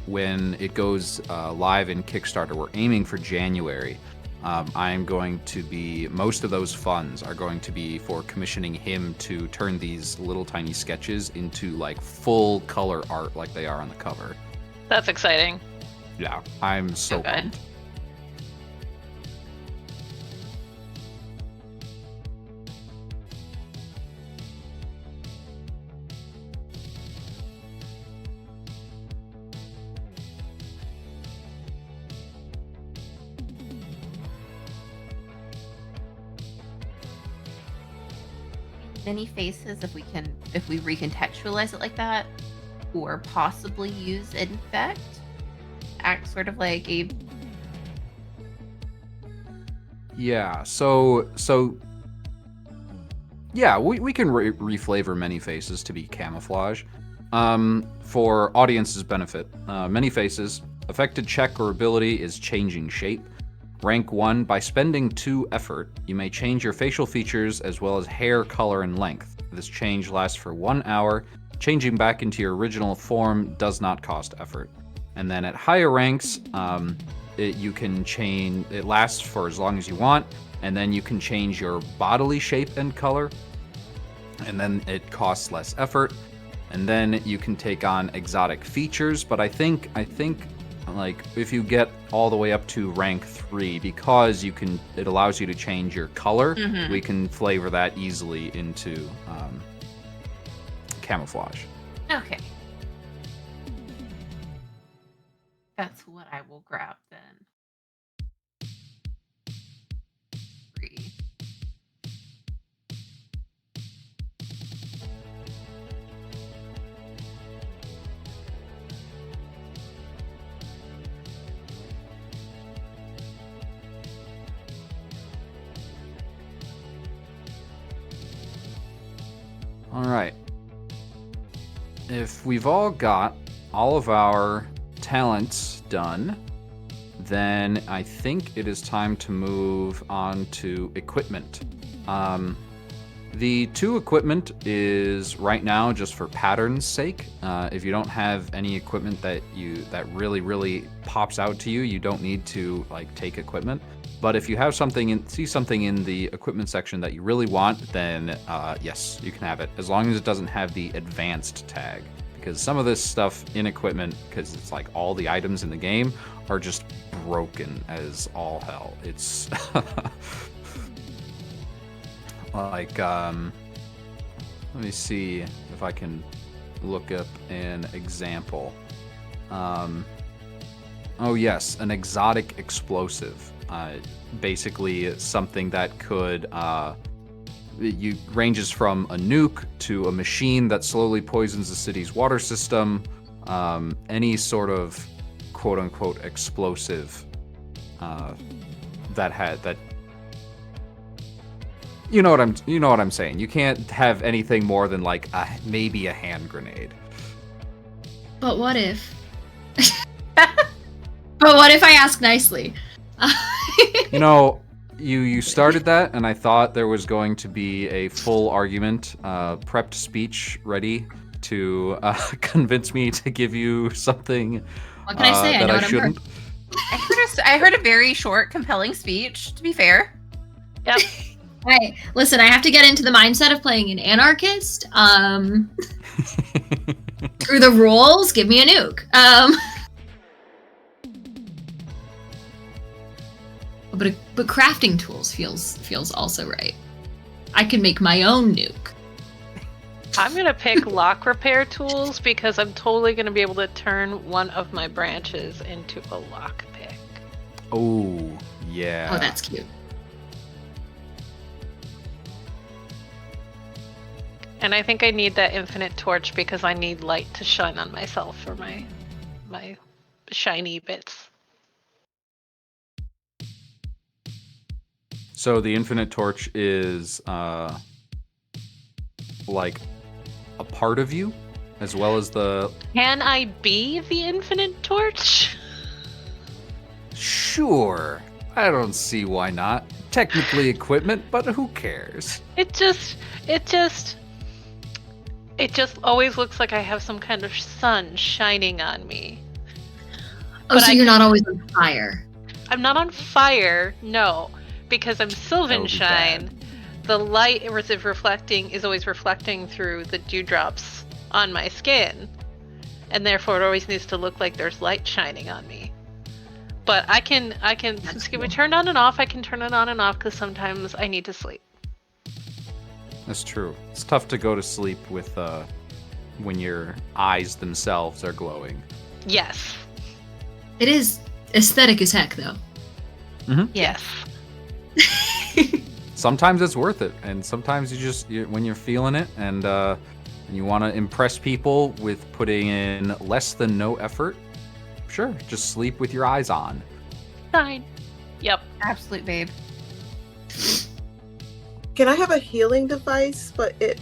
[SPEAKER 1] when it goes live in Kickstarter, we're aiming for January. I'm going to be, most of those funds are going to be for commissioning him to turn these little tiny sketches into like full color art like they are on the cover.
[SPEAKER 3] That's exciting.
[SPEAKER 1] Yeah, I'm so
[SPEAKER 4] good.
[SPEAKER 1] pumped.
[SPEAKER 4] Many faces, if we recontextualize it like that, or possibly use infect, act sort of like a
[SPEAKER 1] Yeah, so yeah, we can reflavor many faces to be camouflage. For audience's benefit, many faces affected check or ability is changing shape. Rank 1, by spending 2 effort, you may change your facial features as well as hair color and length. This change lasts for 1 hour. Changing back into your original form does not cost effort. And then at higher ranks, you can change. It lasts for as long as you want, and then you can change your bodily shape and color, and then it costs less effort, and then you can take on exotic features. But I think like if you get all the way up to rank 3, because it allows you to change your color, we can flavor that easily into camouflage.
[SPEAKER 4] Okay. That's what I will grab then. 3.
[SPEAKER 1] All right. If we've all got all of our talents done, then I think it is time to move on to equipment. The 2 equipment is right now just for pattern's sake. If you don't have any equipment that really pops out to you, you don't need to like take equipment. But if you have see something in the equipment section that you really want, then yes, you can have it, as long as it doesn't have the advanced tag. Because some of this stuff in equipment, because it's like all the items in the game are just broken as all hell. It's like, let me see if I can look up an example. Oh yes, an exotic explosive. Basically something that could ranges from a nuke to a machine that slowly poisons the city's water system. Any sort of quote unquote explosive that you know what I'm saying. You can't have anything more than like maybe a hand grenade.
[SPEAKER 2] But what if? But what if I ask nicely?
[SPEAKER 1] You know, you started that, and I thought there was going to be a full argument, prepped speech ready to convince me to give you something
[SPEAKER 2] What can I say? I
[SPEAKER 1] that
[SPEAKER 2] know
[SPEAKER 1] I
[SPEAKER 2] what I'm
[SPEAKER 1] shouldn't.
[SPEAKER 4] I heard a very short, compelling speech, to be fair.
[SPEAKER 3] Yep.
[SPEAKER 2] Hey, listen, I have to get into the mindset of playing an anarchist. Screw the rules, give me a nuke. But crafting tools feels also right. I can make my own nuke.
[SPEAKER 3] I'm gonna pick lock repair tools because I'm totally gonna be able to turn one of my branches into a lock pick.
[SPEAKER 1] Oh, yeah.
[SPEAKER 2] Oh, that's cute.
[SPEAKER 3] And I think I need that infinite torch because I need light to shine on myself for my shiny bits.
[SPEAKER 1] So the infinite torch is like a part of you, as well as the...
[SPEAKER 3] Can I be the infinite torch?
[SPEAKER 1] Sure. I don't see why not. Technically equipment, but who cares?
[SPEAKER 3] It just always looks like I have some kind of sun shining on me.
[SPEAKER 2] Oh,
[SPEAKER 3] But
[SPEAKER 2] so
[SPEAKER 3] I
[SPEAKER 2] you're
[SPEAKER 3] can-
[SPEAKER 2] not always on fire.
[SPEAKER 3] I'm not on fire, no, because I'm
[SPEAKER 1] That
[SPEAKER 3] Sylvan
[SPEAKER 1] would be
[SPEAKER 3] Shine.
[SPEAKER 1] bad.
[SPEAKER 3] The light is always reflecting through the dewdrops on my skin, and therefore it always needs to look like there's light shining on me. But I can since it can be turned on and off. I can turn it on and off because sometimes I need to sleep.
[SPEAKER 1] That's true. It's tough to go to sleep with when your eyes themselves are glowing.
[SPEAKER 3] Yes.
[SPEAKER 2] It is aesthetic as heck, though.
[SPEAKER 3] Yes.
[SPEAKER 1] Sometimes it's worth it, and sometimes when you're feeling it and you want to impress people with putting in less than no effort, sure, just sleep with your eyes on.
[SPEAKER 3] Fine. Yep.
[SPEAKER 4] Absolute babe.
[SPEAKER 5] Can I have a healing device, but it...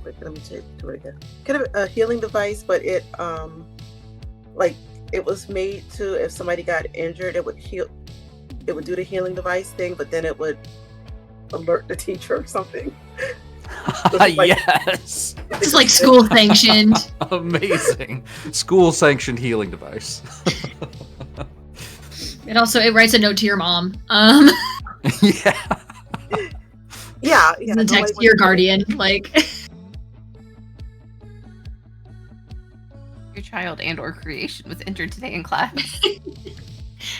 [SPEAKER 5] Wait, let me do it again. Can I have a healing device, but it, like, it was made to, if somebody got injured, it would heal... It would do the healing device thing, but then it would alert the teacher or something.
[SPEAKER 1] Yes!
[SPEAKER 2] It's like school sanctioned.
[SPEAKER 1] Amazing. School sanctioned healing device.
[SPEAKER 2] It writes a note to your mom.
[SPEAKER 1] Yeah.
[SPEAKER 5] Yeah.
[SPEAKER 2] The text to your guardian, like.
[SPEAKER 4] Your child and/or creation was entered today in class.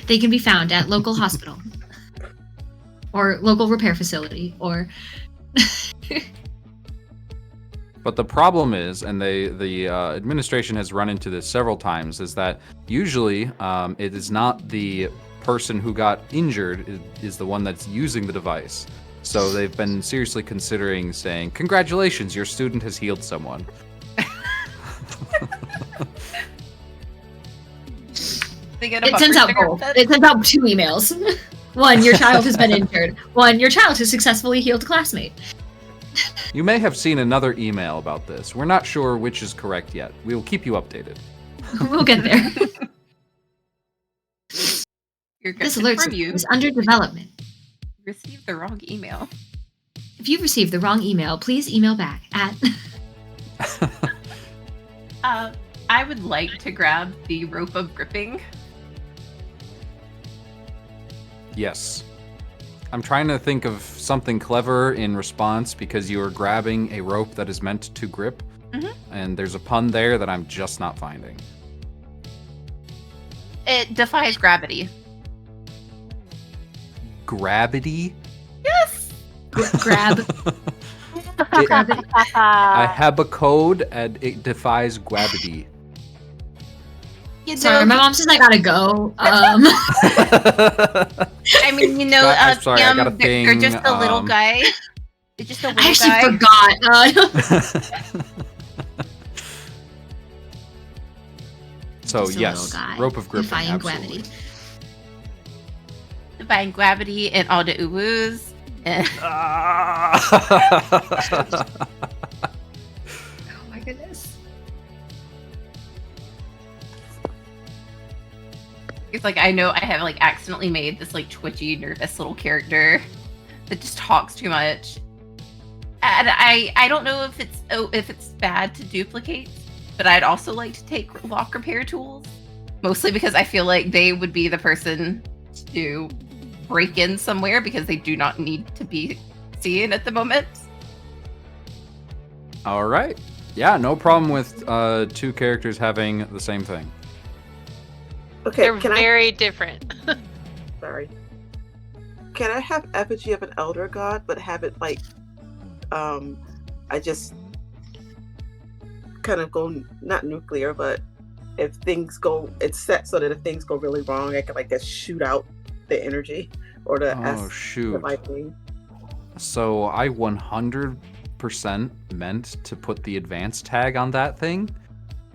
[SPEAKER 2] They can be found at local hospital or local repair facility or.
[SPEAKER 1] But the problem is, and the administration has run into this several times, is that usually it is not the person who got injured is the one that's using the device. So they've been seriously considering saying, "Congratulations, your student has healed someone."
[SPEAKER 2] It sends out both. It sends out 2 emails. 1, your child has been injured. 1, your child has successfully healed a classmate.
[SPEAKER 1] You may have seen another email about this. We're not sure which is correct yet. We will keep you updated.
[SPEAKER 2] We'll get there.
[SPEAKER 4] This
[SPEAKER 2] alert
[SPEAKER 4] from you.
[SPEAKER 2] is under development.
[SPEAKER 4] Received the wrong email.
[SPEAKER 2] If you've received the wrong email, please email back at...
[SPEAKER 4] I would like to grab the rope of gripping.
[SPEAKER 1] Yes. I'm trying to think of something clever in response because you are grabbing a rope that is meant to grip.
[SPEAKER 4] Mhm.
[SPEAKER 1] And there's a pun there that I'm just not finding.
[SPEAKER 4] It defies gravity.
[SPEAKER 1] Gravity?
[SPEAKER 4] Yes!
[SPEAKER 2] grab. Gravity.
[SPEAKER 1] I have a code and it defies gravity.
[SPEAKER 2] Sorry, my mom says I gotta go.
[SPEAKER 4] I mean,
[SPEAKER 1] I'm sorry, I got a
[SPEAKER 4] they're
[SPEAKER 1] thing,
[SPEAKER 4] just a little guy. They're just a little
[SPEAKER 2] I actually
[SPEAKER 4] guy.
[SPEAKER 2] forgot.
[SPEAKER 1] So
[SPEAKER 2] Just a
[SPEAKER 1] yes,
[SPEAKER 2] little guy.
[SPEAKER 1] rope of gripping,
[SPEAKER 2] Defying
[SPEAKER 1] absolutely.
[SPEAKER 2] gravity.
[SPEAKER 4] Defying gravity and all the uwus.
[SPEAKER 2] Oh my goodness.
[SPEAKER 4] It's like I know I have like accidentally made this like twitchy, nervous little character that just talks too much, and I don't know if it's bad to duplicate, but I'd also like to take lock repair tools, mostly because I feel like they would be the person to break in somewhere because they do not need to be seen at the moment.
[SPEAKER 1] All right. Yeah, no problem with 2 characters having the same thing.
[SPEAKER 5] Okay,
[SPEAKER 3] They're
[SPEAKER 5] can
[SPEAKER 3] very different.
[SPEAKER 5] Sorry. Can I have effigy of an elder god, but have it like, I just kind of go not nuclear, but if things go, it's set so that if things go really wrong, I can like just shoot out the energy or the
[SPEAKER 1] Oh shoot.
[SPEAKER 5] lightning.
[SPEAKER 1] So I 100% meant to put the advanced tag on that thing.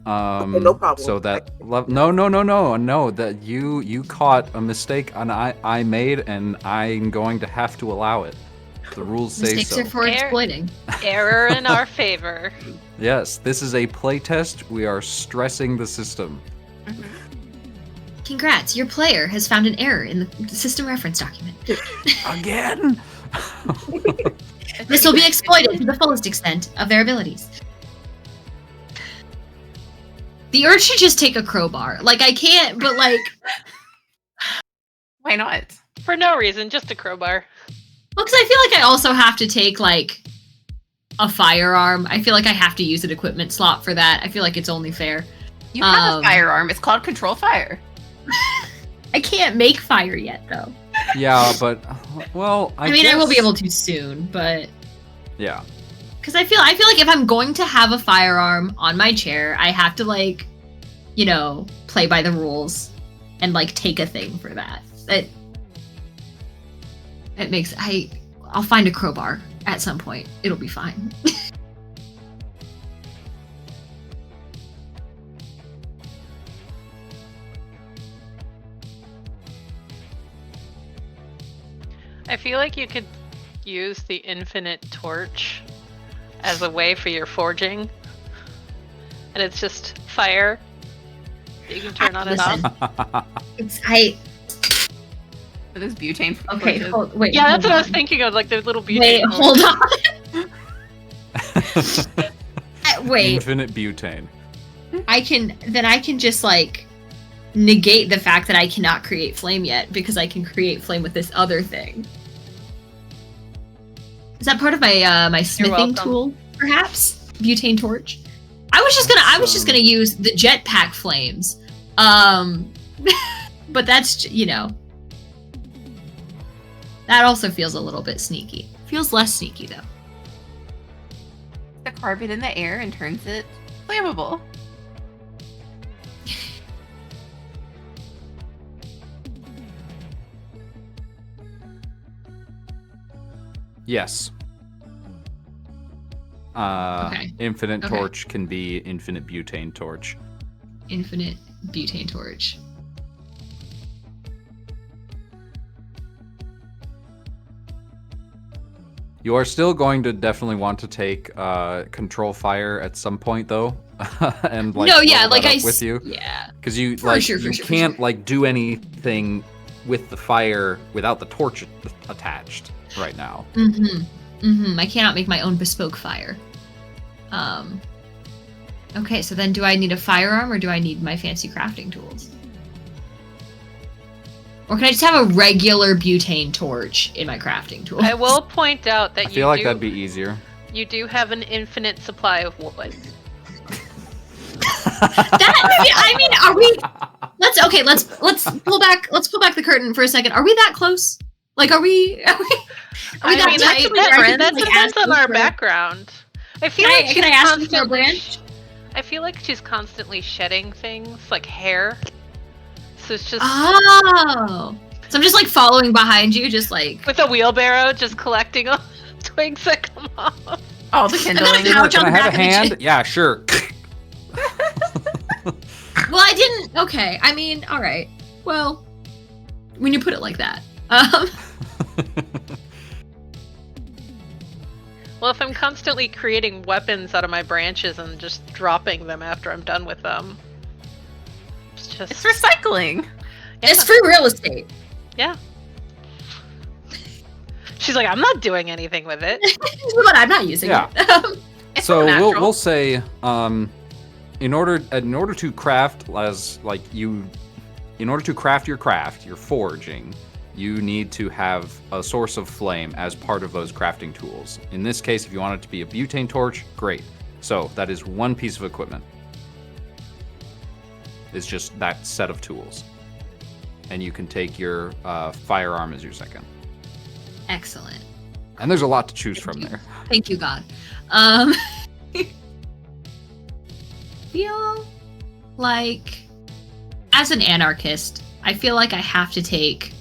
[SPEAKER 5] Okay, no problem.
[SPEAKER 1] So that no, that you caught a mistake and I made, and I'm going to have to allow it. The rules say
[SPEAKER 2] Mistakes
[SPEAKER 1] so.
[SPEAKER 2] are for exploiting.
[SPEAKER 3] Error in our favor.
[SPEAKER 1] Yes, this is a playtest. We are stressing the system.
[SPEAKER 2] Congrats, your player has found an error in the system reference document.
[SPEAKER 1] Again.
[SPEAKER 2] This will be exploited to the fullest extent of their abilities. The urge to just take a crowbar. Like, I can't, but like...
[SPEAKER 4] Why not?
[SPEAKER 3] For no reason, just a crowbar.
[SPEAKER 2] Well, because I feel like I also have to take, like, a firearm. I feel like I have to use an equipment slot for that. I feel like it's only fair.
[SPEAKER 4] You have a firearm. It's called Control Fire.
[SPEAKER 2] I can't make fire yet, though.
[SPEAKER 1] Yeah, but well, I
[SPEAKER 2] mean,
[SPEAKER 1] guess...
[SPEAKER 2] I will be able to soon, but
[SPEAKER 1] Yeah.
[SPEAKER 2] because I feel like if I'm going to have a firearm on my chair, I have to like, you know, play by the rules and like take a thing for that. It makes I'll find a crowbar at some point. It'll be fine.
[SPEAKER 3] I feel like you could use the infinite torch as a way for your forging. And it's just fire that you can turn on and off.
[SPEAKER 4] For those butane.
[SPEAKER 2] Okay, wait.
[SPEAKER 3] Yeah, that's
[SPEAKER 2] hold
[SPEAKER 3] what I was
[SPEAKER 2] on.
[SPEAKER 3] thinking of, like the little butane.
[SPEAKER 2] Wait, hold on. Wait,
[SPEAKER 1] Infinite butane.
[SPEAKER 2] I can just like negate the fact that I cannot create flame yet because I can create flame with this other thing. Is that part of my my smithing
[SPEAKER 3] welcome.
[SPEAKER 2] tool, perhaps? Butane torch. I was just gonna use the jetpack flames. But that's, you know, that also feels a little bit sneaky. Feels less sneaky though.
[SPEAKER 4] The carbon in the air and turns it flammable.
[SPEAKER 1] Yes.
[SPEAKER 2] Okay.
[SPEAKER 1] Infinite
[SPEAKER 2] Okay.
[SPEAKER 1] torch can be infinite butane torch.
[SPEAKER 2] Infinite butane torch.
[SPEAKER 1] You are still going to definitely want to take control fire at some point, though, and like
[SPEAKER 2] No, yeah,
[SPEAKER 1] level
[SPEAKER 2] like
[SPEAKER 1] that
[SPEAKER 2] I
[SPEAKER 1] up with you,
[SPEAKER 2] yeah.
[SPEAKER 1] because you
[SPEAKER 2] For
[SPEAKER 1] like
[SPEAKER 2] sure, for
[SPEAKER 1] you
[SPEAKER 2] sure, for
[SPEAKER 1] can't
[SPEAKER 2] sure.
[SPEAKER 1] like do anything with the fire without the torch attached right now.
[SPEAKER 2] I cannot make my own bespoke fire. Okay, so then do I need a firearm or do I need my fancy crafting tools? Or can I just have a regular butane torch in my crafting tools?
[SPEAKER 3] I will point out that
[SPEAKER 1] I feel like that'd be easier.
[SPEAKER 3] you do have an infinite supply of wood.
[SPEAKER 2] I mean, are we? Let's pull back the curtain for a second. Are we that close? Like, are we
[SPEAKER 3] I
[SPEAKER 2] that
[SPEAKER 3] mean,
[SPEAKER 2] tight?
[SPEAKER 3] that
[SPEAKER 2] Like,
[SPEAKER 3] depends
[SPEAKER 2] ask
[SPEAKER 3] on
[SPEAKER 2] you
[SPEAKER 3] our
[SPEAKER 2] for-
[SPEAKER 3] background. I feel
[SPEAKER 2] Can
[SPEAKER 3] like
[SPEAKER 2] I
[SPEAKER 3] she's
[SPEAKER 2] ask you for a
[SPEAKER 3] constantly.
[SPEAKER 2] branch?
[SPEAKER 3] I feel like she's constantly shedding things, like hair. So it's just
[SPEAKER 2] Oh, so I'm just like following behind you, just like.
[SPEAKER 3] with a wheelbarrow, just collecting all the twigs that come off.
[SPEAKER 4] All the
[SPEAKER 2] then
[SPEAKER 4] kindling.
[SPEAKER 2] a couch
[SPEAKER 1] Can
[SPEAKER 2] on
[SPEAKER 1] I
[SPEAKER 2] the
[SPEAKER 1] have
[SPEAKER 2] back
[SPEAKER 1] a
[SPEAKER 2] of the
[SPEAKER 1] hand? Yeah, sure.
[SPEAKER 2] Well, I didn't. Okay, I mean, all right. Well, when you put it like that.
[SPEAKER 3] Well, if I'm constantly creating weapons out of my branches and just dropping them after I'm done with them, it's just
[SPEAKER 4] It's recycling.
[SPEAKER 2] It's free real estate.
[SPEAKER 3] yeah. She's like, I'm not doing anything with it.
[SPEAKER 2] But I'm not using
[SPEAKER 1] Yeah.
[SPEAKER 2] it.
[SPEAKER 4] It's
[SPEAKER 1] So
[SPEAKER 4] all natural.
[SPEAKER 1] we'll say, in order to craft in order to craft your forging, you need to have a source of flame as part of those crafting tools. In this case, if you want it to be a butane torch, great. So that is one piece of equipment. It's just that set of tools, and you can take your firearm as your second.
[SPEAKER 2] Excellent.
[SPEAKER 1] And there's a lot to choose from there.
[SPEAKER 2] Thank you, God. Feel like, as an anarchist, I feel like I have to take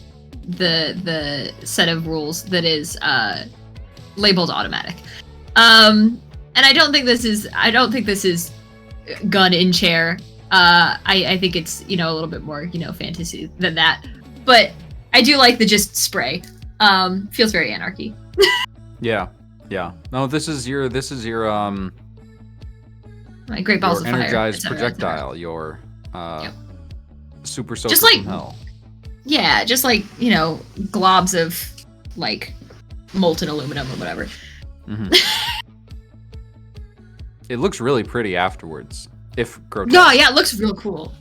[SPEAKER 2] the set of rules that is labeled automatic. And I don't think this is gun in chair. I think it's, you know, a little bit more, you know, fantasy than that. But I do like the just spray. Feels very anarchy.
[SPEAKER 1] Yeah. No, this is your
[SPEAKER 2] My great balls
[SPEAKER 1] your
[SPEAKER 2] of fire.
[SPEAKER 1] energized
[SPEAKER 2] et cetera, et cetera.
[SPEAKER 1] projectile, your
[SPEAKER 2] Yep.
[SPEAKER 1] super soaker
[SPEAKER 2] Just like-
[SPEAKER 1] from hell.
[SPEAKER 2] Yeah, just like, you know, globs of like molten aluminum or whatever.
[SPEAKER 1] Mhm. It looks really pretty afterwards, if grotesque.
[SPEAKER 2] No, yeah, it looks real cool.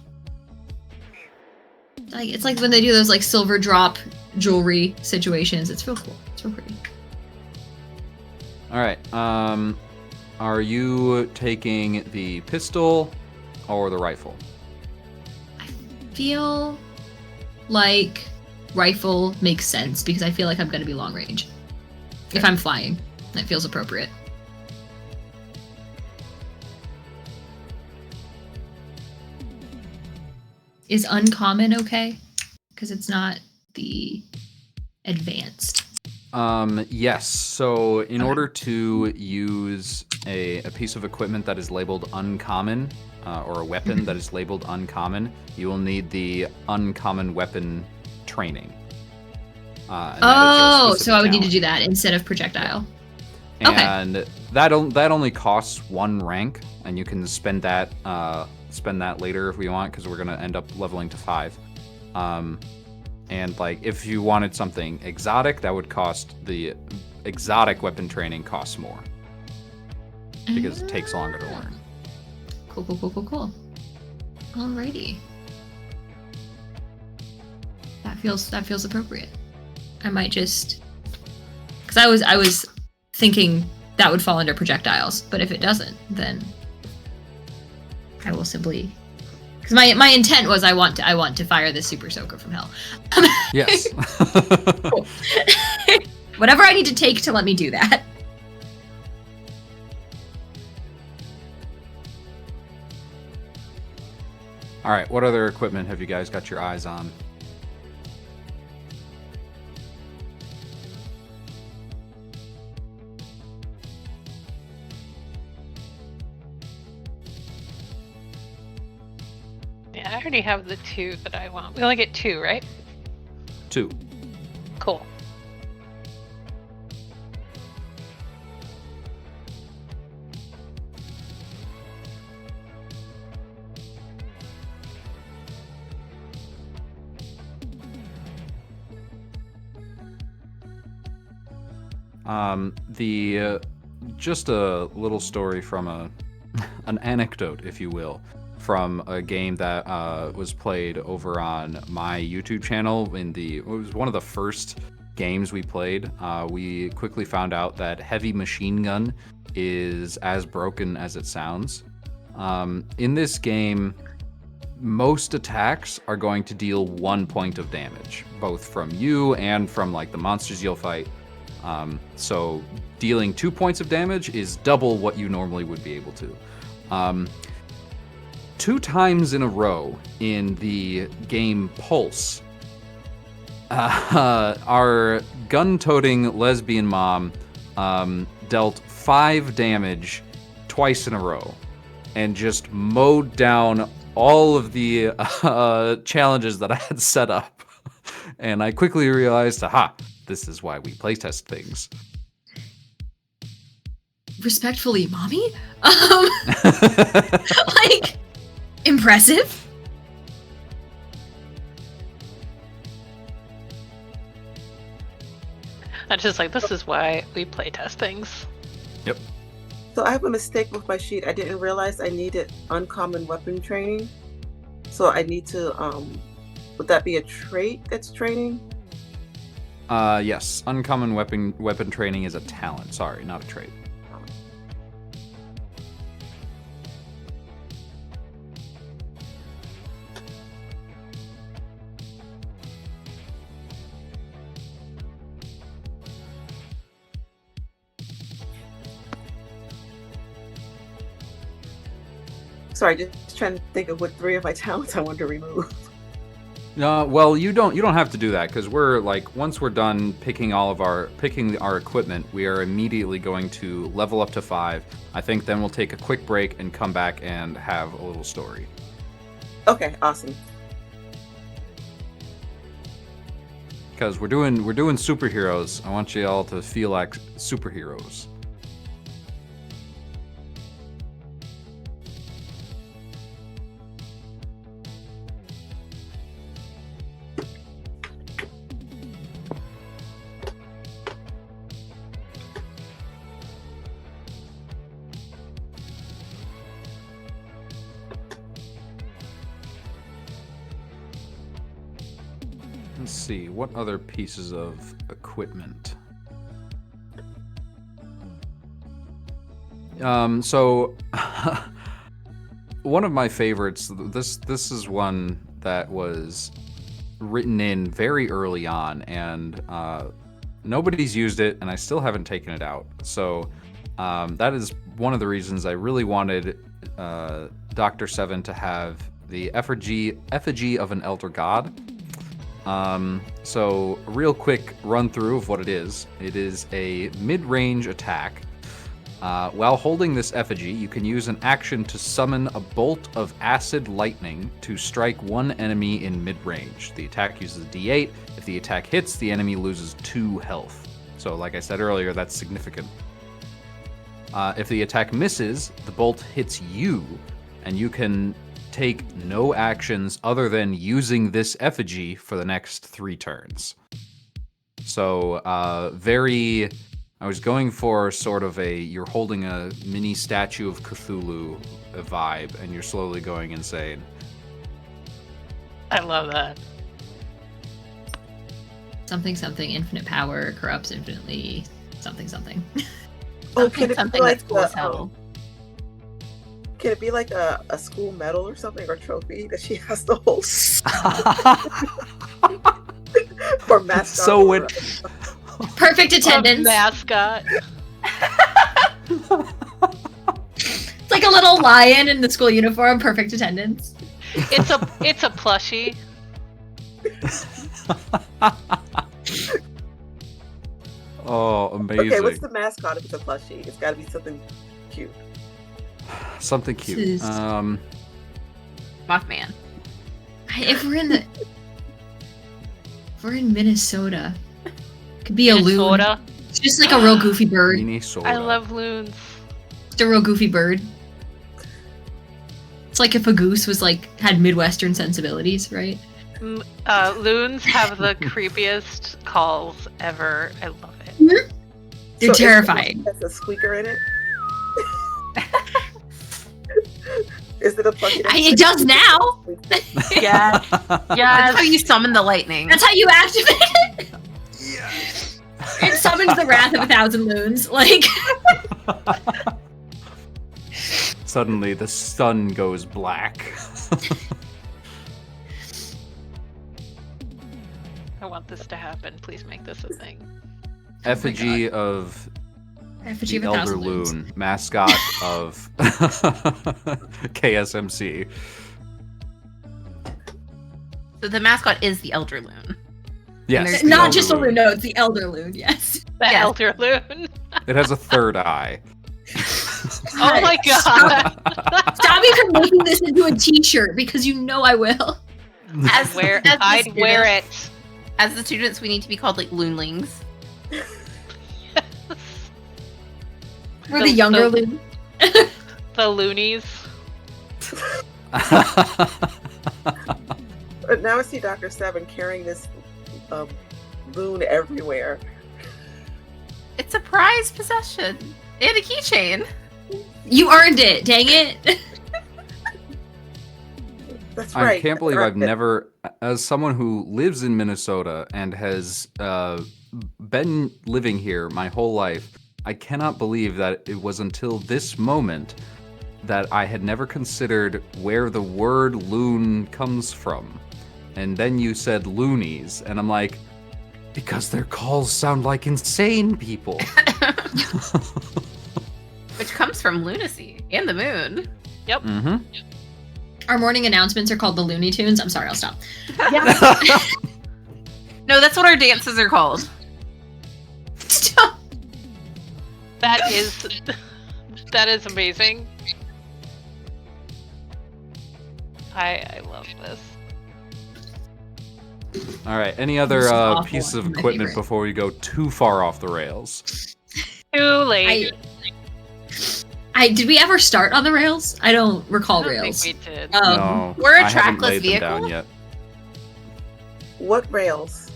[SPEAKER 2] Like, it's like when they do those like silver drop jewelry situations. It's real cool. It's real pretty.
[SPEAKER 1] All right. Are you taking the pistol or the rifle?
[SPEAKER 2] Feel like rifle makes sense because I feel like I'm going to be long range. If I'm flying, that feels appropriate. Is uncommon okay? Because it's not the advanced.
[SPEAKER 1] Yes. So in
[SPEAKER 2] Okay.
[SPEAKER 1] order to use a piece of equipment that is labeled uncommon, or a weapon that is labeled uncommon, you will need the uncommon weapon training. And that is your
[SPEAKER 2] Oh, so
[SPEAKER 1] specific
[SPEAKER 2] I would need to
[SPEAKER 1] talent.
[SPEAKER 2] do that instead of projectile. Okay.
[SPEAKER 1] And that only costs 1 rank, and you can spend that later if we want, because we're gonna end up leveling to 5. And like if you wanted something exotic, that would cost the exotic weapon training costs more because it takes longer to learn.
[SPEAKER 2] Cool. Alrighty. feels appropriate. I might just, because I was thinking that would fall under projectiles, but if it doesn't, then I will simply, because my intent was I want to fire this super soaker from hell.
[SPEAKER 1] Yes.
[SPEAKER 2] Cool. Whatever I need to take to let me do that.
[SPEAKER 1] All right, what other equipment have you guys got your eyes on?
[SPEAKER 3] Yeah, I already have the 2 that I want. We only get 2, right?
[SPEAKER 1] 2.
[SPEAKER 3] Cool.
[SPEAKER 1] Just a little story from an anecdote, if you will, from a game that was played over on my YouTube channel. It was one of the first games we played. We quickly found out that heavy machine gun is as broken as it sounds. In this game, most attacks are going to deal 1 point of damage, both from you and from like the monsters you'll fight. So dealing 2 points of damage is double what you normally would be able to. 2 times in a row in the game Pulse, our gun-toting lesbian mom dealt 5 damage twice in a row and just mowed down all of the challenges that I had set up. And I quickly realized, aha, this is why we playtest things.
[SPEAKER 2] Respectfully, mommy? Like, impressive?
[SPEAKER 3] I'm just like, this is why we playtest things.
[SPEAKER 1] Yep.
[SPEAKER 5] So I have a mistake with my sheet. I didn't realize I needed uncommon weapon training. So I need to, would that be a trait that's training?
[SPEAKER 1] Yes. Uncommon weapon training is a talent. Sorry, not a trait.
[SPEAKER 5] Sorry, just trying to think of what 3 of my talents I want to remove.
[SPEAKER 1] Well, you don't have to do that, because we're like, once we're done picking our equipment, we are immediately going to level up to 5. I think then we'll take a quick break and come back and have a little story.
[SPEAKER 5] Okay, awesome.
[SPEAKER 1] Because we're doing superheroes. I want you all to feel like superheroes. Let's see, what other pieces of equipment? So one of my favorites, this is one that was written in very early on, and nobody's used it, and I still haven't taken it out. So that is one of the reasons I really wanted Dr. Seven to have the effigy of an elder god. So a real quick run through of what it is. It is a mid-range attack. While holding this effigy, you can use an action to summon a bolt of acid lightning to strike one enemy in mid-range. The attack uses a D8. If the attack hits, the enemy loses 2 health. So like I said earlier, that's significant. If the attack misses, the bolt hits you, and you can take no actions other than using this effigy for the next 3 turns. So, I was going for sort of you're holding a mini statue of Cthulhu vibe, and you're slowly going insane.
[SPEAKER 3] I love that.
[SPEAKER 2] something something infinite power corrupts infinitely something.
[SPEAKER 5] Oh, can it be
[SPEAKER 4] something
[SPEAKER 5] like
[SPEAKER 4] that's cool as hell.
[SPEAKER 5] Can it be like a school medal or something, or trophy that she has to hold? Or mascot?
[SPEAKER 1] So
[SPEAKER 5] or,
[SPEAKER 1] it-
[SPEAKER 2] Perfect
[SPEAKER 3] A
[SPEAKER 2] attendance.
[SPEAKER 3] mascot.
[SPEAKER 2] It's like a little lion in the school uniform. Perfect attendance.
[SPEAKER 3] It's a plushie.
[SPEAKER 1] Oh, amazing.
[SPEAKER 5] Okay, what's the mascot if it's a plushie? It's got to be something cute.
[SPEAKER 1] Something cute.
[SPEAKER 2] This is-
[SPEAKER 4] Mothman.
[SPEAKER 2] If we're in Minnesota, it could be a loon.
[SPEAKER 3] Minnesota.
[SPEAKER 2] It's just like a real goofy bird.
[SPEAKER 1] Minnesota.
[SPEAKER 3] I love loons.
[SPEAKER 2] Just a real goofy bird. It's like if a goose was like had Midwestern sensibilities, right?
[SPEAKER 3] Loons have the creepiest calls ever. I love it.
[SPEAKER 2] They're
[SPEAKER 5] So
[SPEAKER 2] terrifying.
[SPEAKER 5] Has a squeaker in it. Is it a plushie? that
[SPEAKER 2] It does now.
[SPEAKER 3] Yes.
[SPEAKER 4] That's
[SPEAKER 3] Yes.
[SPEAKER 4] how you summon the lightning.
[SPEAKER 2] That's how you activate it. It summons the wrath of 1,000 loons. Like
[SPEAKER 1] Suddenly the sun goes black.
[SPEAKER 3] I want this to happen. Please make this a thing.
[SPEAKER 1] Effigy of
[SPEAKER 2] effigy
[SPEAKER 1] the
[SPEAKER 2] of
[SPEAKER 1] Elder
[SPEAKER 2] 1,000 loons.
[SPEAKER 1] Loon, mascot of KSMC.
[SPEAKER 4] So the mascot is the Elder Loon.
[SPEAKER 1] Yes.
[SPEAKER 4] there's
[SPEAKER 1] the
[SPEAKER 2] Not
[SPEAKER 1] Elder
[SPEAKER 2] just a
[SPEAKER 1] Loon.
[SPEAKER 2] loon, no, it's the elder loon, yes.
[SPEAKER 3] The
[SPEAKER 4] Yes.
[SPEAKER 3] elder loon.
[SPEAKER 1] It has a third eye.
[SPEAKER 3] Oh my god.
[SPEAKER 2] Stop me from making this into a t-shirt because you know I will.
[SPEAKER 4] As,
[SPEAKER 3] Where
[SPEAKER 4] as the
[SPEAKER 3] I'd wear
[SPEAKER 4] students-
[SPEAKER 3] it.
[SPEAKER 4] As the students, we need to be called like loonlings.
[SPEAKER 2] We're the younger loon.
[SPEAKER 3] The loonies.
[SPEAKER 5] But now I see Dr. Seven carrying this loon everywhere.
[SPEAKER 4] It's a prized possession and a keychain.
[SPEAKER 2] You earned it, dang it.
[SPEAKER 5] That's
[SPEAKER 1] I
[SPEAKER 5] right.
[SPEAKER 1] can't believe
[SPEAKER 5] That's
[SPEAKER 1] I've
[SPEAKER 5] right.
[SPEAKER 1] never, as someone who lives in Minnesota and has been living here my whole life, I cannot believe that it was until this moment that I had never considered where the word loon comes from. And then you said loonies, and I'm like, because their calls sound like insane people.
[SPEAKER 4] Which comes from lunacy and the moon.
[SPEAKER 1] Mm-hmm.
[SPEAKER 2] Our morning announcements are called the Looney Tunes. I'm sorry, I'll stop.
[SPEAKER 4] No, that's what our dances are called.
[SPEAKER 2] Stop.
[SPEAKER 3] That is amazing. I love this.
[SPEAKER 1] All right. Any
[SPEAKER 2] This
[SPEAKER 1] other
[SPEAKER 2] is awful.
[SPEAKER 1] pieces of
[SPEAKER 2] My
[SPEAKER 1] equipment
[SPEAKER 2] favorite.
[SPEAKER 1] before we go too far off the rails?
[SPEAKER 3] Too late.
[SPEAKER 2] Did we ever start on the rails? I don't recall
[SPEAKER 3] I don't
[SPEAKER 2] rails.
[SPEAKER 3] think we did.
[SPEAKER 1] No,
[SPEAKER 4] we're a
[SPEAKER 1] I haven't
[SPEAKER 4] trackless
[SPEAKER 1] laid them
[SPEAKER 4] vehicle?
[SPEAKER 1] down yet.
[SPEAKER 5] What rails?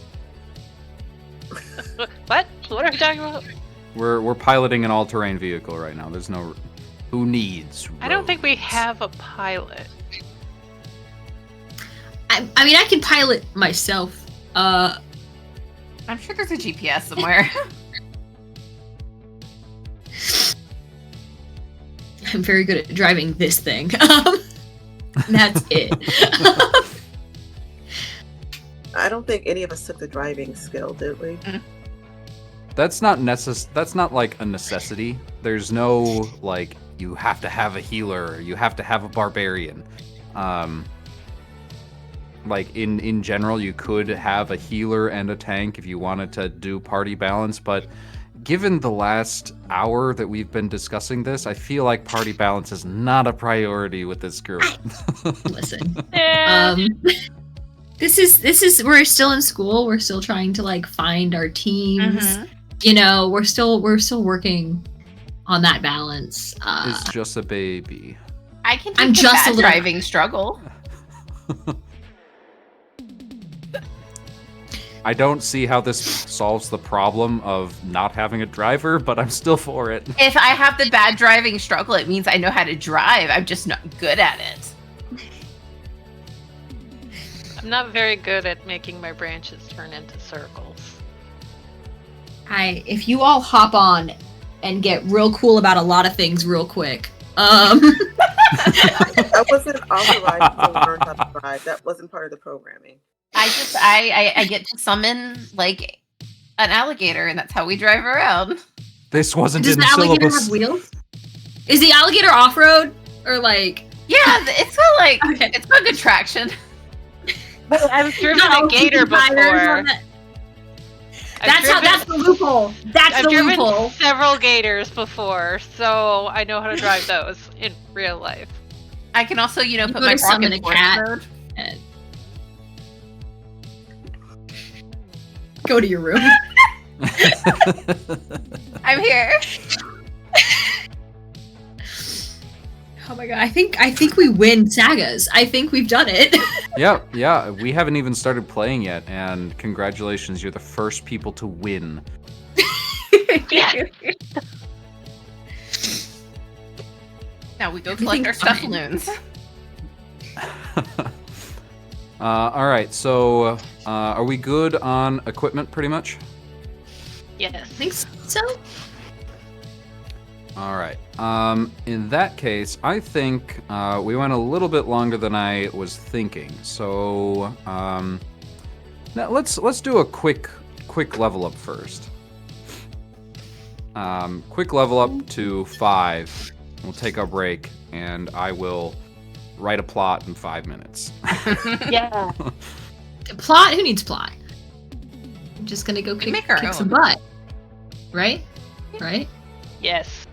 [SPEAKER 3] What? What are we talking about?
[SPEAKER 1] We're piloting an all-terrain vehicle right now. There's no. Who needs?
[SPEAKER 3] I don't think we
[SPEAKER 1] roads?
[SPEAKER 3] have a pilot.
[SPEAKER 2] I mean, I can pilot myself.
[SPEAKER 4] I'm sure there's a GPS somewhere.
[SPEAKER 2] I'm very good at driving this thing. That's it.
[SPEAKER 5] I don't think any of us took the driving skill, did we?
[SPEAKER 1] That's not That's not like a necessity. There's no like you have to have a healer. You have to have a barbarian. Like in general, you could have a healer and a tank if you wanted to do party balance, but given the last hour that we've been discussing this, I feel like party balance is not a priority with this group.
[SPEAKER 2] Listen.
[SPEAKER 3] Yeah.
[SPEAKER 2] This is we're still in school. We're still trying to like find our teams.
[SPEAKER 4] Mhm.
[SPEAKER 2] You know, we're still working on that balance.
[SPEAKER 1] It's just a baby.
[SPEAKER 4] I can
[SPEAKER 2] I'm
[SPEAKER 4] take the
[SPEAKER 2] just a
[SPEAKER 4] bad
[SPEAKER 2] little-
[SPEAKER 4] driving struggle.
[SPEAKER 1] I don't see how this solves the problem of not having a driver, but I'm still for it.
[SPEAKER 4] If I have the bad driving struggle, it means I know how to drive. I'm just not good at it.
[SPEAKER 3] I'm not very good at making my branches turn into circles.
[SPEAKER 2] If you all hop on and get real cool about a lot of things real quick.
[SPEAKER 5] I wasn't authorized to learn how to drive. That wasn't part of the programming.
[SPEAKER 4] I get to summon like an alligator, and that's how we drive around.
[SPEAKER 1] This wasn't
[SPEAKER 2] Does
[SPEAKER 1] in
[SPEAKER 2] the
[SPEAKER 1] the
[SPEAKER 2] alligator
[SPEAKER 1] syllabus.
[SPEAKER 2] have wheels? Is the alligator off-road? Or like...
[SPEAKER 4] Yeah, it's got like
[SPEAKER 2] Okay.
[SPEAKER 4] it's got good traction.
[SPEAKER 3] I've driven
[SPEAKER 2] No,
[SPEAKER 3] a gator
[SPEAKER 2] tires on
[SPEAKER 3] before.
[SPEAKER 2] that- That's the loophole. That's
[SPEAKER 3] I've
[SPEAKER 2] the
[SPEAKER 3] driven
[SPEAKER 2] loophole.
[SPEAKER 3] several gators before, so I know how to drive those in real life.
[SPEAKER 4] I can also,
[SPEAKER 2] You
[SPEAKER 4] put
[SPEAKER 2] go
[SPEAKER 4] my
[SPEAKER 2] to
[SPEAKER 4] rock
[SPEAKER 2] summon
[SPEAKER 4] in
[SPEAKER 2] a
[SPEAKER 4] force
[SPEAKER 2] cat.
[SPEAKER 4] mode.
[SPEAKER 2] And go to your room.
[SPEAKER 4] I'm here.
[SPEAKER 2] Oh my god! I think we win sagas. I think we've done it.
[SPEAKER 1] Yeah, we haven't even started playing yet, and congratulations, you're the first people to win.
[SPEAKER 3] Yeah.
[SPEAKER 4] Now we go collect our stuff
[SPEAKER 2] fine.
[SPEAKER 4] balloons.
[SPEAKER 1] All right, so are we good on equipment pretty much?
[SPEAKER 3] Yes.
[SPEAKER 2] I think so.
[SPEAKER 1] All right. In that case, I think we went a little bit longer than I was thinking. So now let's do a quick level up first. Quick level up to 5. We'll take our break, and I will write a plot in 5 minutes.
[SPEAKER 3] Yeah.
[SPEAKER 2] Plot? Who needs plot? I'm just gonna go
[SPEAKER 4] make our
[SPEAKER 2] kick some
[SPEAKER 4] own.
[SPEAKER 2] butt. Right? Right?
[SPEAKER 3] Yes.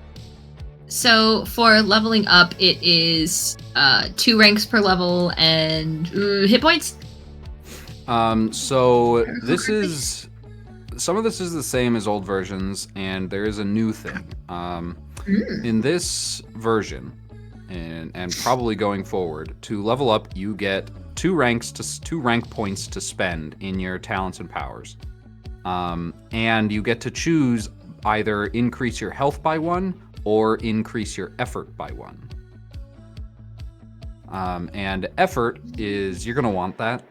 [SPEAKER 2] So for leveling up, it is 2 ranks per level and hit points.
[SPEAKER 1] So this is some of this is the same as old versions, and there is a new thing. In this version, and probably going forward, to level up, you get 2 rank points to spend in your talents and powers, and you get to choose either increase your health by 1 or increase your effort by 1. And effort is, you're gonna want that.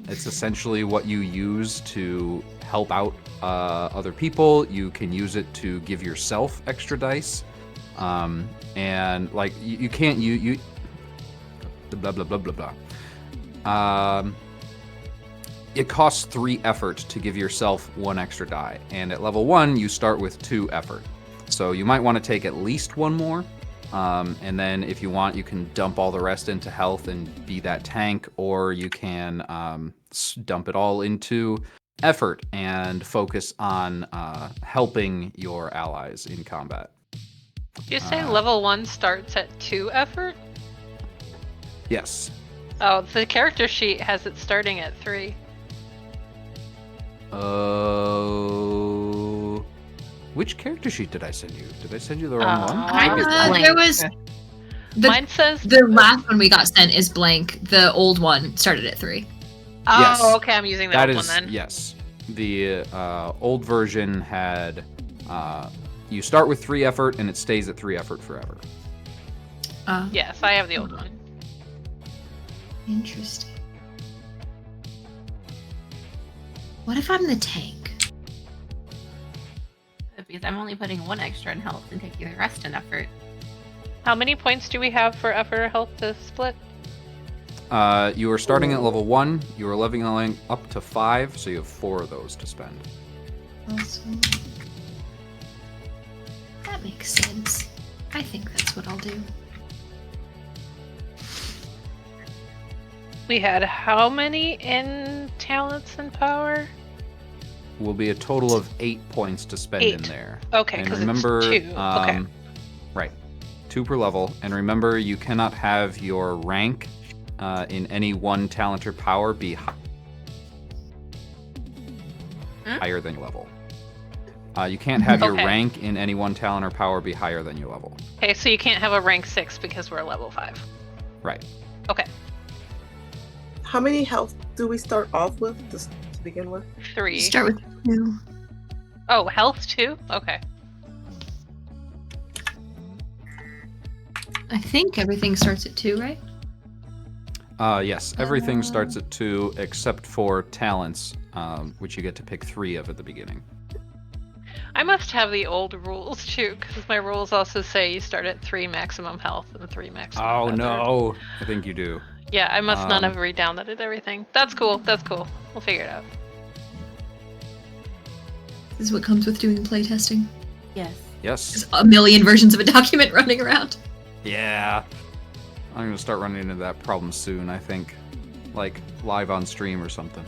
[SPEAKER 1] It's essentially what you use to help out other people. You can use it to give yourself extra dice. And like you can't you blah blah blah blah blah. It costs 3 effort to give yourself 1 extra die, and at level 1 you start with 2 effort. So you might want to take at least 1 more, and then if you want, you can dump all the rest into health and be that tank, or you can dump it all into effort and focus on helping your allies in combat.
[SPEAKER 3] You say level 1 starts at 2 effort?
[SPEAKER 1] Yes.
[SPEAKER 3] Oh, the character sheet has it starting at 3.
[SPEAKER 1] Which character sheet did I send you? Did I send you the wrong one?
[SPEAKER 4] Mine is blank.
[SPEAKER 2] There was
[SPEAKER 3] Mine says
[SPEAKER 2] the last one we got sent is blank. The old one started at 3.
[SPEAKER 3] Oh,
[SPEAKER 1] Yes.
[SPEAKER 3] okay, I'm using
[SPEAKER 1] That
[SPEAKER 3] that
[SPEAKER 1] is
[SPEAKER 3] one then.
[SPEAKER 1] yes. The old version had you start with 3 effort and it stays at 3 effort forever.
[SPEAKER 3] Yes, I have the old one.
[SPEAKER 2] Interesting. What if I'm the tank?
[SPEAKER 4] Because I'm only putting 1 extra in health and taking the rest in effort.
[SPEAKER 3] How many points do we have for effort or health to split?
[SPEAKER 1] You are starting at level 1. You are leveling up to 5, so you have 4 of those to spend.
[SPEAKER 2] Awesome. That makes sense. I think that's what I'll do.
[SPEAKER 3] We had how many in talents and power?
[SPEAKER 1] Will be a total of 8 points to spend in
[SPEAKER 3] 8.
[SPEAKER 1] there.
[SPEAKER 3] Okay,
[SPEAKER 1] And
[SPEAKER 3] because
[SPEAKER 1] remember,
[SPEAKER 3] it's 2. Okay.
[SPEAKER 1] Right, 2 per level. And remember, you cannot have your rank in any one talent or power be higher than your level. You can't have your
[SPEAKER 3] Okay.
[SPEAKER 1] rank in any one talent or power be higher than your level.
[SPEAKER 3] Okay, so you can't have a rank 6 because we're level 5.
[SPEAKER 1] Right.
[SPEAKER 3] Okay,
[SPEAKER 5] How many health do we start off with to begin with?
[SPEAKER 3] 3.
[SPEAKER 2] Start with 2.
[SPEAKER 3] Oh, health 2? Okay.
[SPEAKER 2] I think everything starts at 2, right?
[SPEAKER 1] Yes, everything starts at 2 except for talents, which you get to pick 3 of at the beginning.
[SPEAKER 3] I must have the old rules too, because my rules also say you start at 3 maximum health and 3 maximum.
[SPEAKER 1] Oh
[SPEAKER 3] feather.
[SPEAKER 1] no, I think you do.
[SPEAKER 3] Yeah, I must not have redownloaded everything. That's cool. That's cool. We'll figure it out.
[SPEAKER 2] This is what comes with doing playtesting.
[SPEAKER 4] Yes.
[SPEAKER 1] Yes.
[SPEAKER 2] There's a million versions of a document running around.
[SPEAKER 1] Yeah. I'm gonna start running into that problem soon, I think. Like live on stream or something.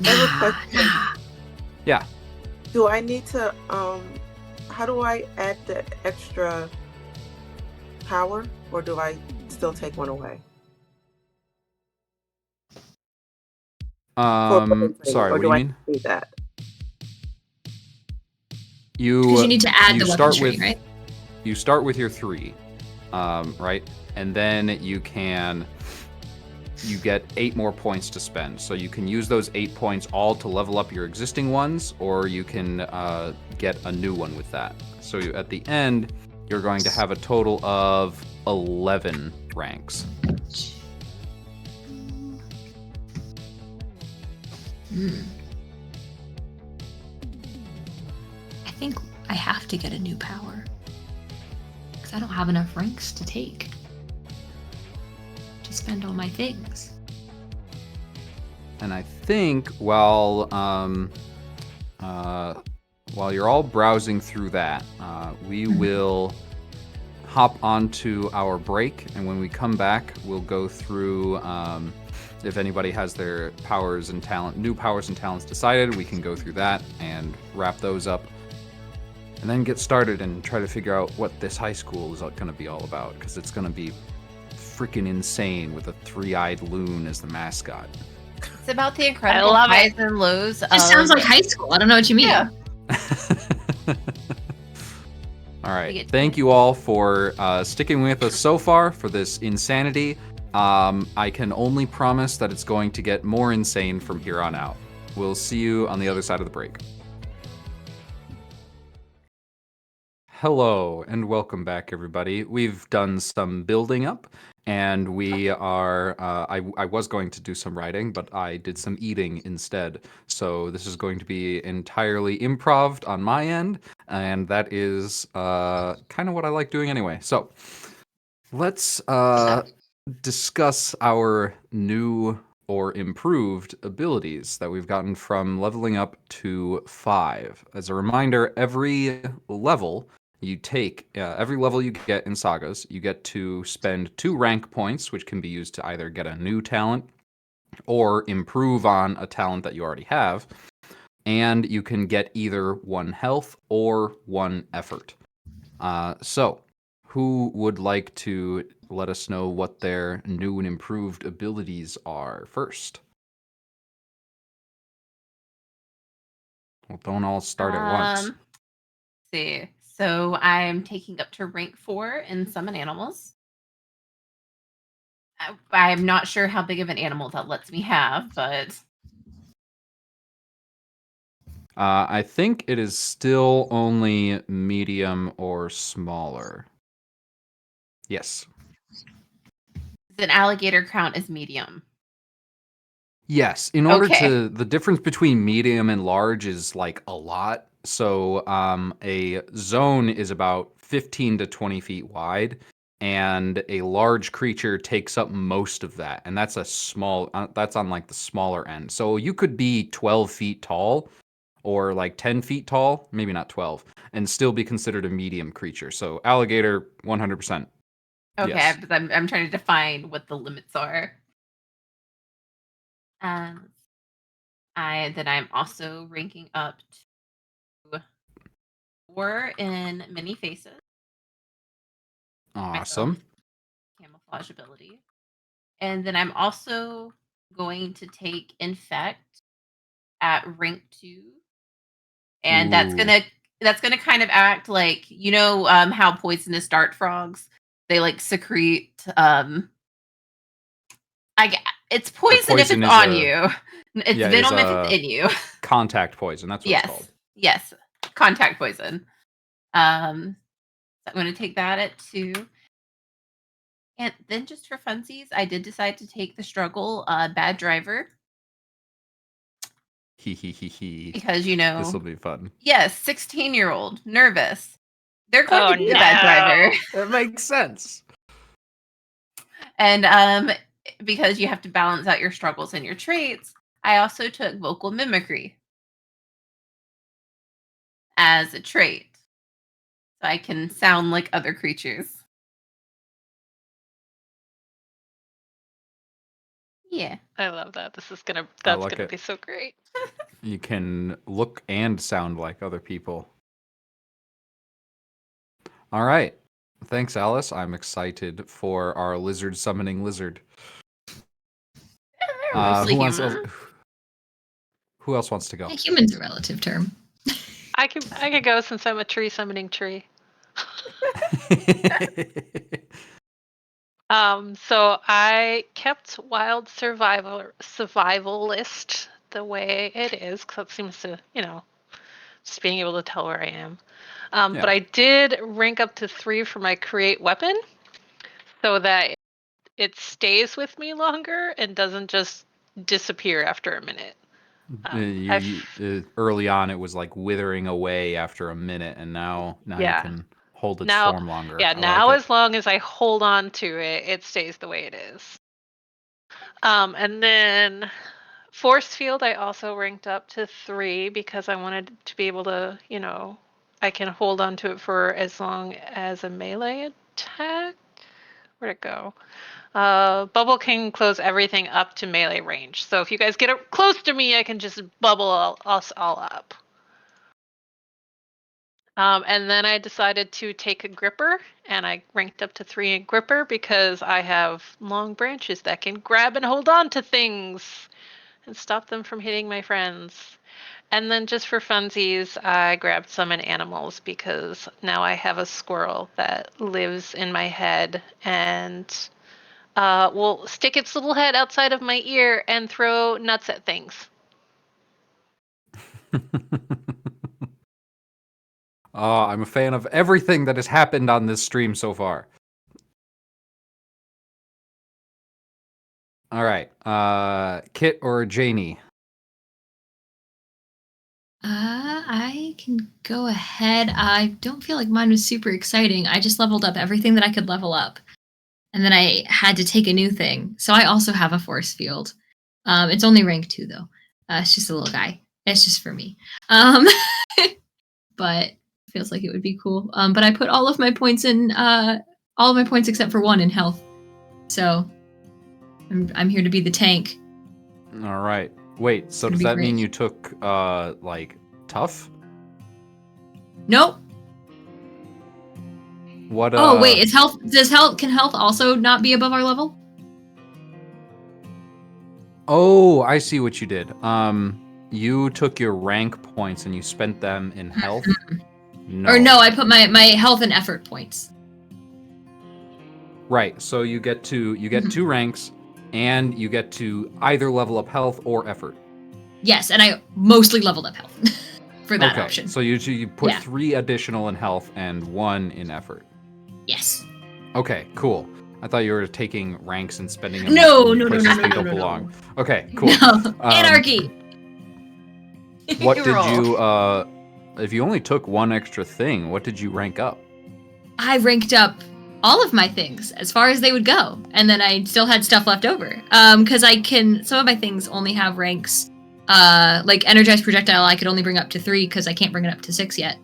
[SPEAKER 5] I have a question.
[SPEAKER 1] Yeah.
[SPEAKER 5] Do I need to how do I add the extra power, or do I still take one away?
[SPEAKER 1] Sorry,
[SPEAKER 5] or
[SPEAKER 1] what do
[SPEAKER 5] do
[SPEAKER 1] you
[SPEAKER 5] I
[SPEAKER 1] mean?
[SPEAKER 5] need that?
[SPEAKER 2] Because you need to add the weapon
[SPEAKER 1] start
[SPEAKER 2] tree,
[SPEAKER 1] with,
[SPEAKER 2] right?
[SPEAKER 1] You start with your 3, right? And then you get 8 more points to spend. So you can use those 8 points all to level up your existing ones, or you can get a new one with that. So at the end, you're going to have a total of 11 ranks.
[SPEAKER 2] I think I have to get a new power. Because I don't have enough ranks to take. To spend all my things.
[SPEAKER 1] And I think while you're all browsing through that, we will hop onto our break, and when we come back, we'll go through if anybody has their powers and new powers and talents decided, we can go through that and wrap those up, and then get started and try to figure out what this high school is going to be all about, because it's going to be freaking insane with a 3-eyed loon as the mascot.
[SPEAKER 4] It's about the incredible highs and lows.
[SPEAKER 2] It just sounds like high school. I don't know what you mean.
[SPEAKER 4] Yeah.
[SPEAKER 1] All right. Thank you all for sticking with us so far for this insanity. I can only promise that it's going to get more insane from here on out. We'll see you on the other side of the break. Hello, and welcome back, everybody. We've done some building up, and we are, I was going to do some writing, but I did some eating instead. So this is going to be entirely improv on my end, and that is kind of what I like doing anyway. So let's discuss our new or improved abilities that we've gotten from leveling up to 5. As a reminder, every level you take, every level you get in Sagas, you get to spend 2 rank points, which can be used to either get a new talent or improve on a talent that you already have. And you can get either 1 health or 1 effort. So, who would like to let us know what their new and improved abilities are first? Well, don't all start at once.
[SPEAKER 4] Let's see. So I'm taking up to rank 4 in summon animals. I'm not sure how big of an animal that lets me have, but
[SPEAKER 1] I think it is still only medium or smaller. Yes.
[SPEAKER 4] does an alligator count as medium?
[SPEAKER 1] Yes. In order
[SPEAKER 4] Okay.
[SPEAKER 1] to, the difference between medium and large is like a lot. So a zone is about 15 to 20 feet wide, and a large creature takes up most of that. And that's a small, that's on like the smaller end. So you could be 12 feet tall or like 10 feet tall, maybe not 12, and still be considered a medium creature. So alligator, 100%.
[SPEAKER 4] Okay,
[SPEAKER 1] Yes.
[SPEAKER 4] I'm trying to define what the limits are. I'm also ranking up to 4 in many faces.
[SPEAKER 1] Awesome.
[SPEAKER 4] Camouflage ability. And then I'm also going to take infect at rank 2. And that's gonna kind of act like, how poisonous dart frogs, they like secrete it's poison if
[SPEAKER 1] poison
[SPEAKER 4] it's
[SPEAKER 1] is
[SPEAKER 4] on
[SPEAKER 1] a-
[SPEAKER 4] you. It's
[SPEAKER 1] yeah, it is
[SPEAKER 4] venom if it's in you.
[SPEAKER 1] Contact poison, that's what it's called.
[SPEAKER 4] Yes. Contact poison. So I'm gonna take that at 2. And then just for funsies, I did decide to take the struggle bad driver.
[SPEAKER 1] Hee hee hee hee.
[SPEAKER 4] Because,
[SPEAKER 1] This will be fun.
[SPEAKER 4] yes, 16-year-old, nervous. They're going
[SPEAKER 3] Oh,
[SPEAKER 4] to be a bad driver.
[SPEAKER 1] That makes sense.
[SPEAKER 4] And because you have to balance out your struggles and your traits, I also took vocal mimicry as a trait. So I can sound like other creatures. Yeah.
[SPEAKER 3] I love that. That's
[SPEAKER 1] like
[SPEAKER 3] gonna
[SPEAKER 1] it.
[SPEAKER 3] be so great.
[SPEAKER 1] You can look and sound like other people. All right. Thanks, Alice. I'm excited for our lizard summoning lizard.
[SPEAKER 4] They're mostly human.
[SPEAKER 1] Who else wants to go?
[SPEAKER 2] Yeah, human's a relative term.
[SPEAKER 3] I could go since I'm a tree summoning tree. So I kept wild survivalist the way it is, because that seems to, just being able to tell where I am.
[SPEAKER 1] Yeah.
[SPEAKER 3] But I did rank up to 3 for my create weapon, so that it stays with me longer and doesn't just disappear after a minute.
[SPEAKER 1] Early on, it was like withering away after a minute, and now you
[SPEAKER 3] Yeah.
[SPEAKER 1] can hold its
[SPEAKER 3] Now-
[SPEAKER 1] form longer.
[SPEAKER 3] Yeah,
[SPEAKER 1] I
[SPEAKER 3] now
[SPEAKER 1] like it.
[SPEAKER 3] as long as I hold on to it, it stays the way it is. And then force field, I also ranked up to 3 because I wanted to be able to, I can hold on to it for as long as a melee attack. Where'd it go? Bubble can close everything up to melee range. So if you guys get close to me, I can just bubble us all up. And then I decided to take a gripper, and I ranked up to 3 in gripper because I have long branches that can grab and hold on to things and stop them from hitting my friends. And then just for funsies, I grabbed summon animals because now I have a squirrel that lives in my head and will stick its little head outside of my ear and throw nuts at things.
[SPEAKER 1] I'm a fan of everything that has happened on this stream so far. All right, Kit or Janie?
[SPEAKER 2] I can go ahead. I don't feel like mine was super exciting. I just leveled up everything that I could level up. And then I had to take a new thing. So I also have a force field. It's only rank 2 though. It's just a little guy. It's just for me. But it feels like it would be cool. But I put all of my points in all of my points except for 1 in health. So I'm here to be the tank.
[SPEAKER 1] All right. Wait, so does that mean you took like tough?
[SPEAKER 2] Nope.
[SPEAKER 1] What
[SPEAKER 2] Oh wait, can health also not be above our level?
[SPEAKER 1] Oh, I see what you did. You took your rank points and you spent them in health? No.
[SPEAKER 2] Or no, I put my health and effort points.
[SPEAKER 1] Right. So you get 2 ranks, and you get to either level up health or effort.
[SPEAKER 2] Yes, and I mostly leveled up health for that option.
[SPEAKER 1] So you put 3 additional in health and 1 in effort.
[SPEAKER 2] Yes.
[SPEAKER 1] Okay, cool. I thought you were taking ranks and spending them
[SPEAKER 2] No.
[SPEAKER 1] they don't belong. Okay, cool.
[SPEAKER 2] No. Anarchy.
[SPEAKER 1] What did you if you only took 1 extra thing, what did you rank up?
[SPEAKER 2] I ranked up all of my things as far as they would go, and then I still had stuff left over. Because some of my things only have ranks. Like energized projectile, I could only bring up to 3 because I can't bring it up to 6 yet.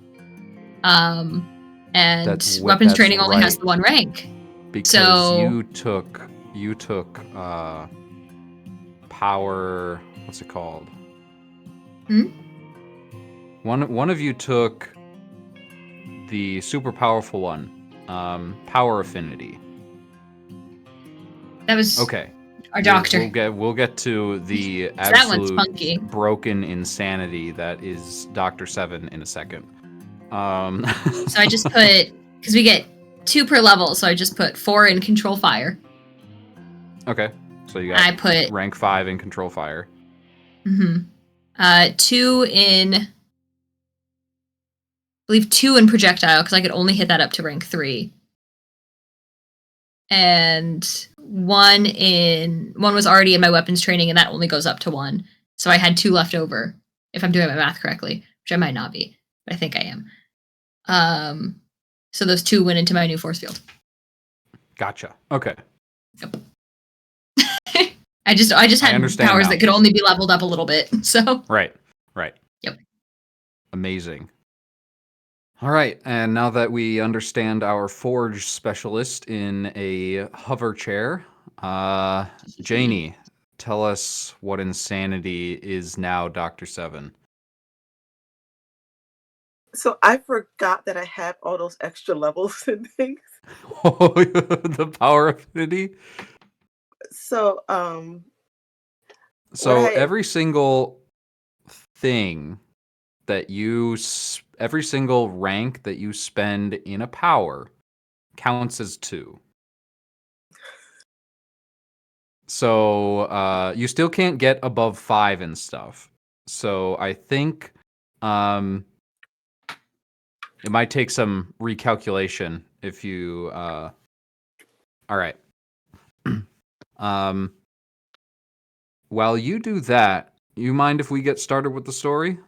[SPEAKER 2] And weapons training only has the 1 rank.
[SPEAKER 1] Because you took power. What's it called? One of you took the super powerful one, power affinity.
[SPEAKER 2] That was
[SPEAKER 1] okay.
[SPEAKER 2] Our doctor.
[SPEAKER 1] We'll get to the absolute broken insanity that is Dr. 7 in a second.
[SPEAKER 2] So I just put, because we get 2 per level, so I just put 4 in control fire.
[SPEAKER 1] Okay, so you got
[SPEAKER 2] I put
[SPEAKER 1] rank 5 in control fire.
[SPEAKER 2] 2 in, I believe 2 in projectile, because I could only hit that up to rank 3. And 1 was already in my weapons training, and that only goes up to 1. So I had 2 left over if I'm doing my math correctly, which I might not be, but I think I am. So those 2 went into my new force field.
[SPEAKER 1] Gotcha. Okay.
[SPEAKER 2] Yep. I just
[SPEAKER 1] I
[SPEAKER 2] had
[SPEAKER 1] understand
[SPEAKER 2] powers
[SPEAKER 1] now.
[SPEAKER 2] that could only be leveled up a little bit. So
[SPEAKER 1] Right.
[SPEAKER 2] Yep.
[SPEAKER 1] Amazing. All right, and now that we understand our forge specialist in a hover chair, Janie, tell us what insanity is now Dr. Seven.
[SPEAKER 5] So I forgot that I have all those extra levels and things.
[SPEAKER 1] The power affinity.
[SPEAKER 5] So
[SPEAKER 1] So
[SPEAKER 5] I
[SPEAKER 1] every single thing that every single rank that you spend in a power counts as 2. So you still can't get above 5 and stuff. So I think it might take some recalculation if you all right. While you do that, you mind if we get started with the story?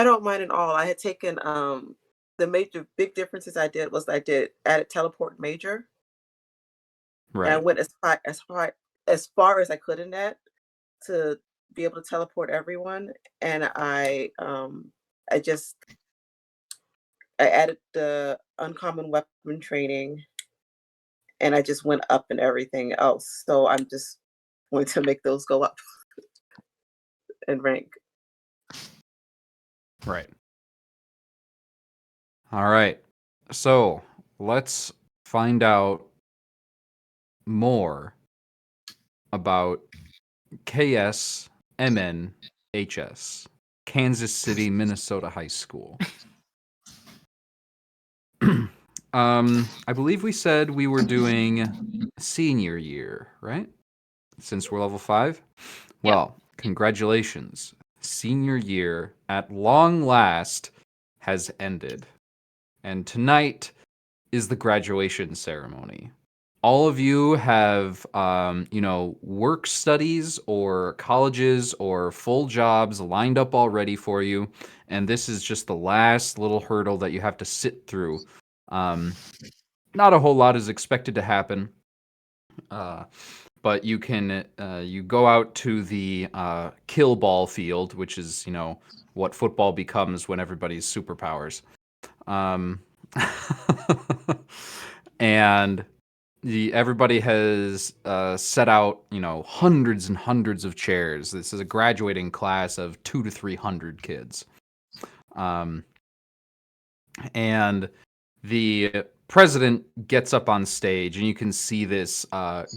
[SPEAKER 5] don't mind at all. I had taken the major big differences I did was I did added teleport major. And I
[SPEAKER 1] Right.
[SPEAKER 5] went as far as I could in that to be able to teleport everyone. And I added the uncommon weapon training, and I just went up in everything else. So I'm just going to make those go up in rank.
[SPEAKER 1] Right. All right. So let's find out more about KSMNHS, Kansas City, Minnesota High School. I believe we said we were doing senior year, right? Since we're level 5? Well, congratulations. Senior year, at long last, has ended. And tonight is the graduation ceremony. All of you have, work studies or colleges or full jobs lined up already for you. And this is just the last little hurdle that you have to sit through. Not a whole lot is expected to happen. But you can you go out to the kill ball field, which is what football becomes when everybody's superpowers, and everybody has set out hundreds and hundreds of chairs. This is a graduating class of 200 to 300 kids, and the president gets up on stage, and you can see this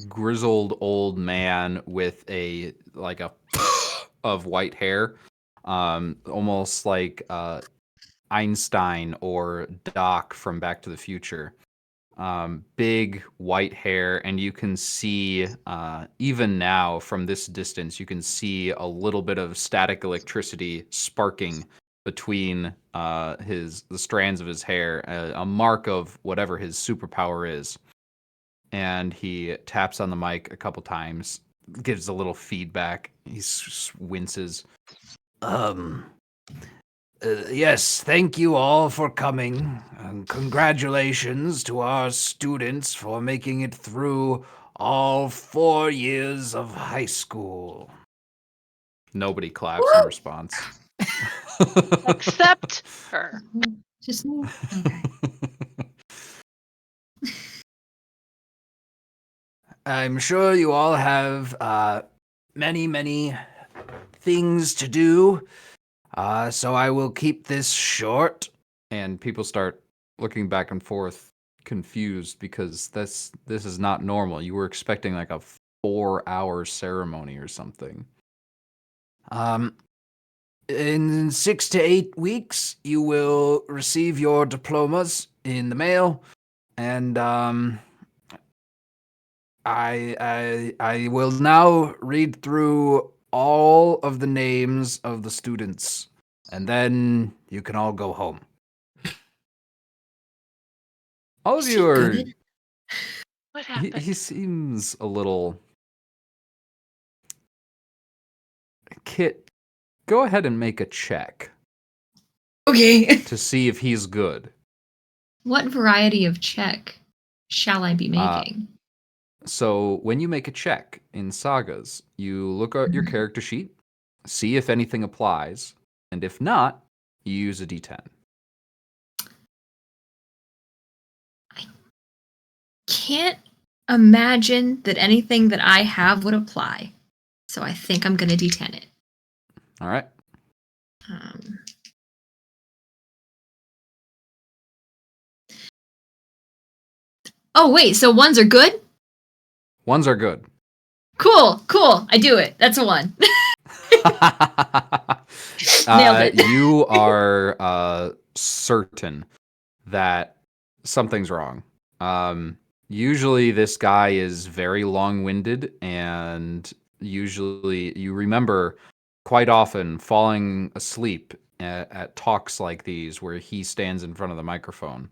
[SPEAKER 1] grizzled old man with a of white hair, almost like Einstein or Doc from Back to the Future. Big white hair, and you can see even now from this distance, you can see a little bit of static electricity sparking between the strands of his hair, a mark of whatever his superpower is. And he taps on the mic a couple times, gives a little feedback. He winces. Yes, thank you all for coming. And congratulations to our students for making it through all 4 years of high school. Nobody claps in response.
[SPEAKER 3] Except her.
[SPEAKER 2] Just okay.
[SPEAKER 1] I'm sure you all have many, many things to do. So I will keep this short. And people start looking back and forth, confused, because this is not normal. You were expecting like a 4-hour ceremony or something. In 6 to 8 weeks, you will receive your diplomas in the mail, and I will now read through all of the names of the students, and then you can all go home. All of
[SPEAKER 2] Is
[SPEAKER 1] you
[SPEAKER 2] he
[SPEAKER 1] are.
[SPEAKER 2] good?
[SPEAKER 3] What
[SPEAKER 1] He
[SPEAKER 3] happened?
[SPEAKER 1] seems a little Kit, go ahead and make a check
[SPEAKER 2] Okay.
[SPEAKER 1] to see if he's good.
[SPEAKER 2] What variety of check shall I be making?
[SPEAKER 1] So when you make a check in Sagas, you look at your character sheet, see if anything applies, and if not, you use a d10.
[SPEAKER 2] Can't imagine that anything that I have would apply. So I think I'm going to D10 it.
[SPEAKER 1] All right.
[SPEAKER 2] Oh, wait. So ones are good?
[SPEAKER 1] Ones are good.
[SPEAKER 2] Cool. I do it. That's a 1. Nailed it.
[SPEAKER 1] You are certain that something's wrong. Usually this guy is very long-winded, and usually you remember quite often falling asleep at talks like these where he stands in front of the microphone.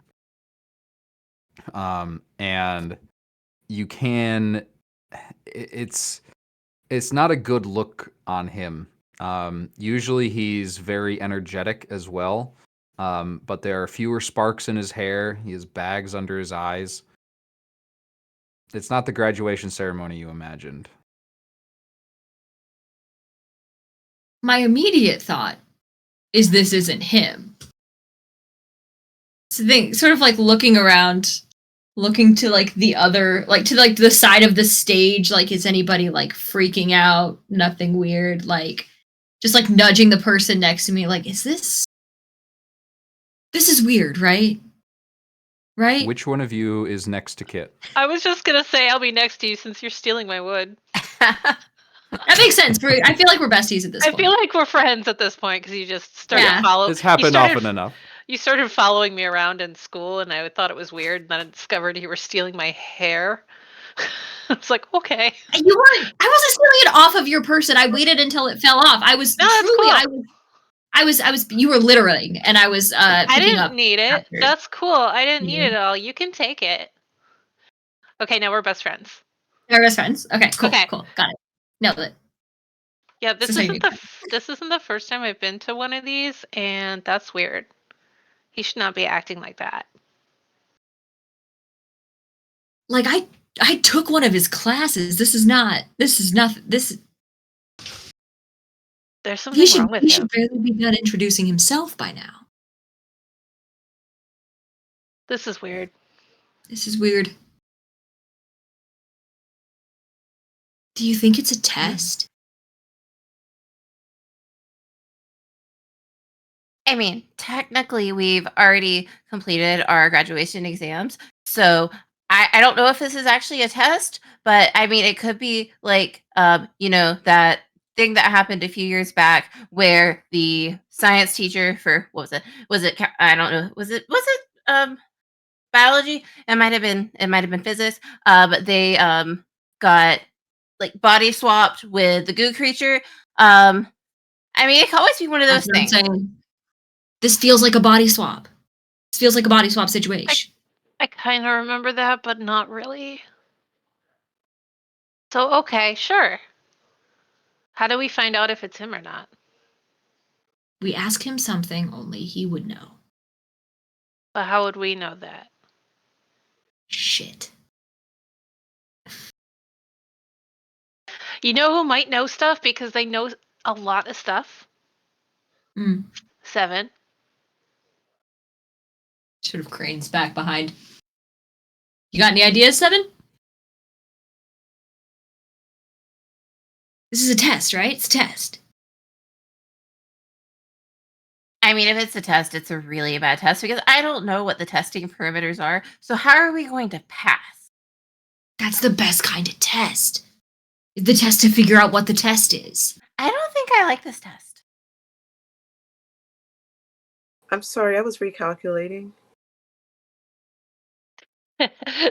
[SPEAKER 1] And you can... It's not a good look on him. Usually he's very energetic as well, but there are fewer sparks in his hair. He has bags under his eyes. It's not the graduation ceremony you imagined.
[SPEAKER 2] My immediate thought is this isn't him. So the thing, sort of like looking around, looking to like the other, like to like the side of the stage, like is anybody like freaking out? Nothing weird, like just like nudging the person next to me, like, is this is weird, right? Right?
[SPEAKER 1] Which one of you is next to Kit?
[SPEAKER 3] I was just gonna say I'll be next to you since you're stealing my wood.
[SPEAKER 2] That makes sense. I feel like we're besties at this point.
[SPEAKER 3] I feel like we're friends at this point because you just started following.
[SPEAKER 1] It's happened often enough.
[SPEAKER 3] You started following me around in school, and I thought it was weird. And then I discovered you were stealing my hair. I was like, okay.
[SPEAKER 2] You weren't. I wasn't stealing it off of your person. I waited until it fell off. I was truly. Cool. I was. You were littering, and I was.
[SPEAKER 3] I didn't
[SPEAKER 2] up
[SPEAKER 3] need it.
[SPEAKER 2] after.
[SPEAKER 3] That's cool. I didn't need it at all. You can take it. Okay, now we're best friends.
[SPEAKER 2] We're best friends. Okay, cool. Cool. Got it. Nailed it.
[SPEAKER 3] Yeah, this isn't the first time I've been to one of these, and that's weird. He should not be acting like that.
[SPEAKER 2] Like I took one of his classes. This is nothing. There's something wrong with him. He should barely be done introducing himself by now.
[SPEAKER 3] This is weird.
[SPEAKER 2] Do you think it's a test?
[SPEAKER 4] I mean, technically, we've already completed our graduation exams. So I don't know if this is actually a test, but I mean, it could be like, that thing that happened a few years back where the science teacher for, what was it? I don't know. Was it biology? It might have been physics. But they got like body swapped with the goo creature. I mean, it could always be one of those things.
[SPEAKER 2] This feels like a body swap. This feels like a body swap situation.
[SPEAKER 3] I kind of remember that, but not really. So, okay, sure. How do we find out if it's him or not?
[SPEAKER 2] We ask him something only he would know.
[SPEAKER 3] But how would we know that?
[SPEAKER 2] Shit.
[SPEAKER 3] You know who might know stuff because they know a lot of stuff? 7.
[SPEAKER 2] Sort of cranes back behind. You got any ideas, 7? This is a test, right? It's a test.
[SPEAKER 4] I mean, if it's a test, it's a really bad test because I don't know what the testing parameters are. So how are we going to pass?
[SPEAKER 2] That's the best kind of test. The test to figure out what the test is.
[SPEAKER 4] I don't think I like this test.
[SPEAKER 5] I'm sorry, I was recalculating.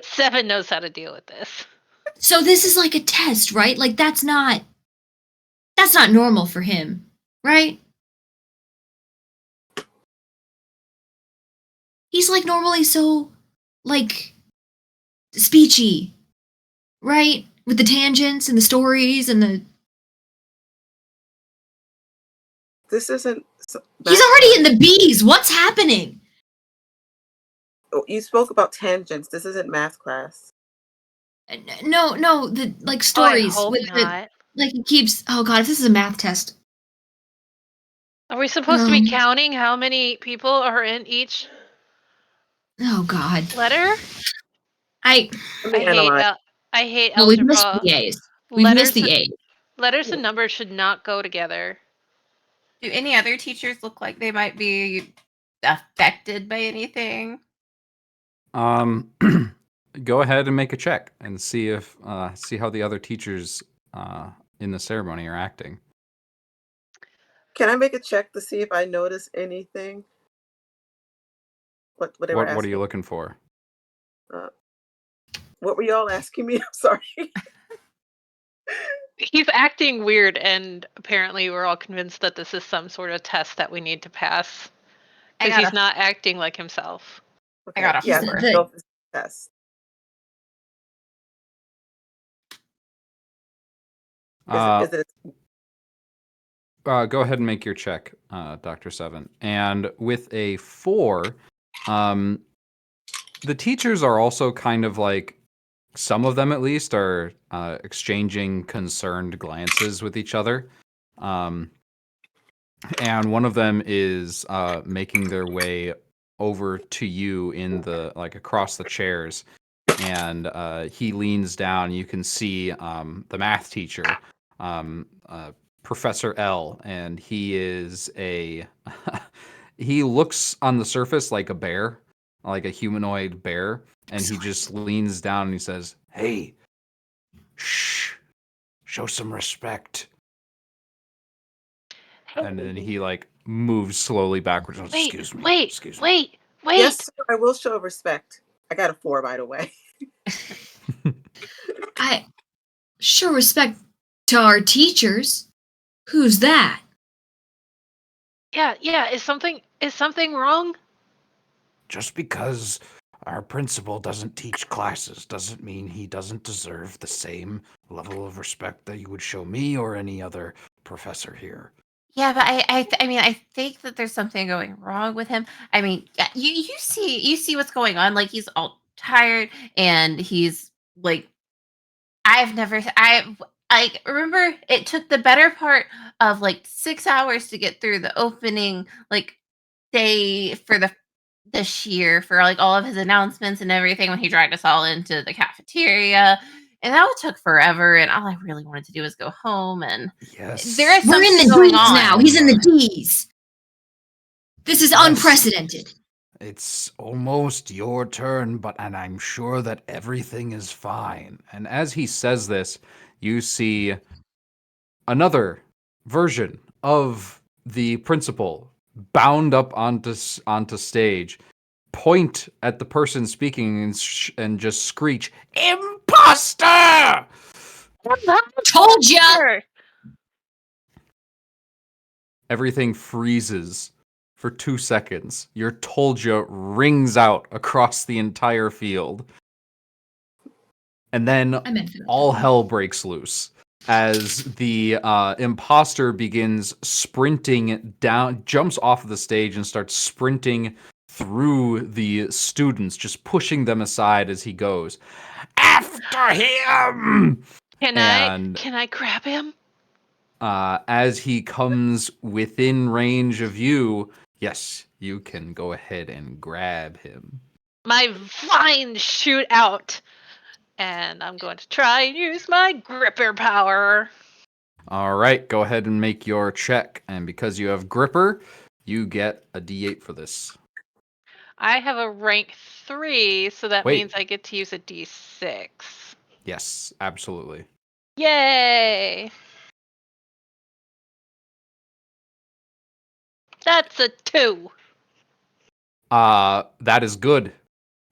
[SPEAKER 3] 7 knows how to deal with this.
[SPEAKER 2] So this is like a test, right? Like that's not normal for him, right? He's like normally so like speechy, right? With the tangents and the stories and the
[SPEAKER 5] This isn't.
[SPEAKER 2] He's already in the B's. What's happening?
[SPEAKER 5] You spoke about tangents. This isn't math class.
[SPEAKER 2] No, the like
[SPEAKER 3] Oh, I
[SPEAKER 2] stories
[SPEAKER 3] hope
[SPEAKER 2] with the
[SPEAKER 3] not.
[SPEAKER 2] like he keeps. Oh God, if this is a math test.
[SPEAKER 3] Are we supposed to be
[SPEAKER 2] Um,
[SPEAKER 3] counting how many people are in each
[SPEAKER 2] Oh God,
[SPEAKER 3] letter?
[SPEAKER 2] I.
[SPEAKER 5] Let
[SPEAKER 3] I
[SPEAKER 5] me
[SPEAKER 3] hate
[SPEAKER 5] analyze.
[SPEAKER 3] I hate
[SPEAKER 2] Well, we've missed
[SPEAKER 3] algebra.
[SPEAKER 2] the A's. We've missed
[SPEAKER 3] Letters
[SPEAKER 2] the A's.
[SPEAKER 3] letters and numbers should not go together.
[SPEAKER 4] Do any other teachers look like they might be affected by anything?
[SPEAKER 1] Go ahead and make a check and see if see how the other teachers in the ceremony are acting.
[SPEAKER 5] Can I make a check to see if I notice anything? What they were
[SPEAKER 1] What are you
[SPEAKER 5] asking?
[SPEAKER 1] looking for?
[SPEAKER 5] Uh, what were y'all asking me? I'm sorry.
[SPEAKER 3] He's acting weird, and apparently we're all convinced that this is some sort of test that we need to pass
[SPEAKER 4] I
[SPEAKER 3] because
[SPEAKER 4] got
[SPEAKER 3] he's
[SPEAKER 4] a
[SPEAKER 3] not acting like himself.
[SPEAKER 4] I got a
[SPEAKER 5] Yes,
[SPEAKER 2] He's
[SPEAKER 4] four.
[SPEAKER 2] the-
[SPEAKER 5] self test.
[SPEAKER 1] Uh,
[SPEAKER 5] Is it?
[SPEAKER 1] Go ahead and make your check, Dr. Seven. And with a 4, the teachers are also kind of like, some of them at least are exchanging concerned glances with each other. And one of them is making their way over to you in the, like, across the chairs. And he leans down. You can see the math teacher, um, Professor L, and he is a he looks on the surface like a bear, like a humanoid bear, and he just leans down and he says, "Hey, shh, show some respect." And then he like moves slowly backwards. Oh,
[SPEAKER 3] Wait,
[SPEAKER 1] excuse me.
[SPEAKER 3] wait,
[SPEAKER 1] Excuse me.
[SPEAKER 3] wait, wait.
[SPEAKER 5] Yes, sir, I will show respect. I got a 4, by the way.
[SPEAKER 2] I show respect to our teachers. Who's that?
[SPEAKER 3] Yeah. Is something wrong?
[SPEAKER 1] Just because our principal doesn't teach classes doesn't mean he doesn't deserve the same level of respect that you would show me or any other professor here.
[SPEAKER 4] Yeah, but I mean, I think that there's something going wrong with him. I mean, yeah, you see what's going on. Like he's all tired and he's like, I like remember it took the better part of like 6 hours to get through the opening like day for this year for like all of his announcements and everything when he dragged us all into the cafeteria. And that took forever. And all I really wanted to do was go home. And
[SPEAKER 1] Yes.
[SPEAKER 4] there is
[SPEAKER 2] We're in
[SPEAKER 4] something
[SPEAKER 2] the
[SPEAKER 4] going
[SPEAKER 2] D's
[SPEAKER 4] on.
[SPEAKER 2] now. He's in the D's. This is
[SPEAKER 1] Yes.
[SPEAKER 2] unprecedented.
[SPEAKER 1] It's almost your turn, and I'm sure that everything is fine. And as he says this, you see another version of the principal bound up onto stage, point at the person speaking and just screech, "Imposter!"
[SPEAKER 2] Told ya!
[SPEAKER 3] Sure.
[SPEAKER 1] Everything freezes for 2 seconds. Your Tolja rings out across the entire field. And then
[SPEAKER 2] I meant for that.
[SPEAKER 1] all hell breaks loose as the imposter begins sprinting down, jumps off of the stage and starts sprinting through the students, just pushing them aside as he goes. After him!
[SPEAKER 3] Can
[SPEAKER 1] And
[SPEAKER 3] I grab him?
[SPEAKER 1] as he comes within range of you, yes, you can go ahead and grab him.
[SPEAKER 3] My vines shoot out, and I'm going to try and use my gripper power.
[SPEAKER 1] All right, go ahead and make your check. And because you have Gripper, you get a D8 for this.
[SPEAKER 3] I have a rank 3, so that
[SPEAKER 1] Wait.
[SPEAKER 3] means I get to use a D6.
[SPEAKER 1] Yes, absolutely.
[SPEAKER 3] Yay! That's a 2.
[SPEAKER 1] That is good.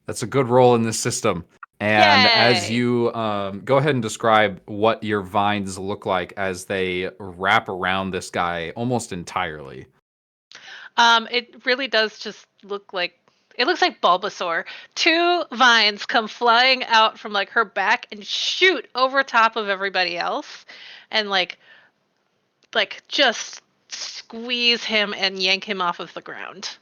[SPEAKER 1] That's a good roll in this system. And as
[SPEAKER 3] Yay!
[SPEAKER 1] you go ahead and describe what your vines look like as they wrap around this guy almost entirely.
[SPEAKER 3] It really does just look like it looks like Bulbasaur. 2 vines come flying out from like her back and shoot over top of everybody else, and like just squeeze him and yank him off of the ground.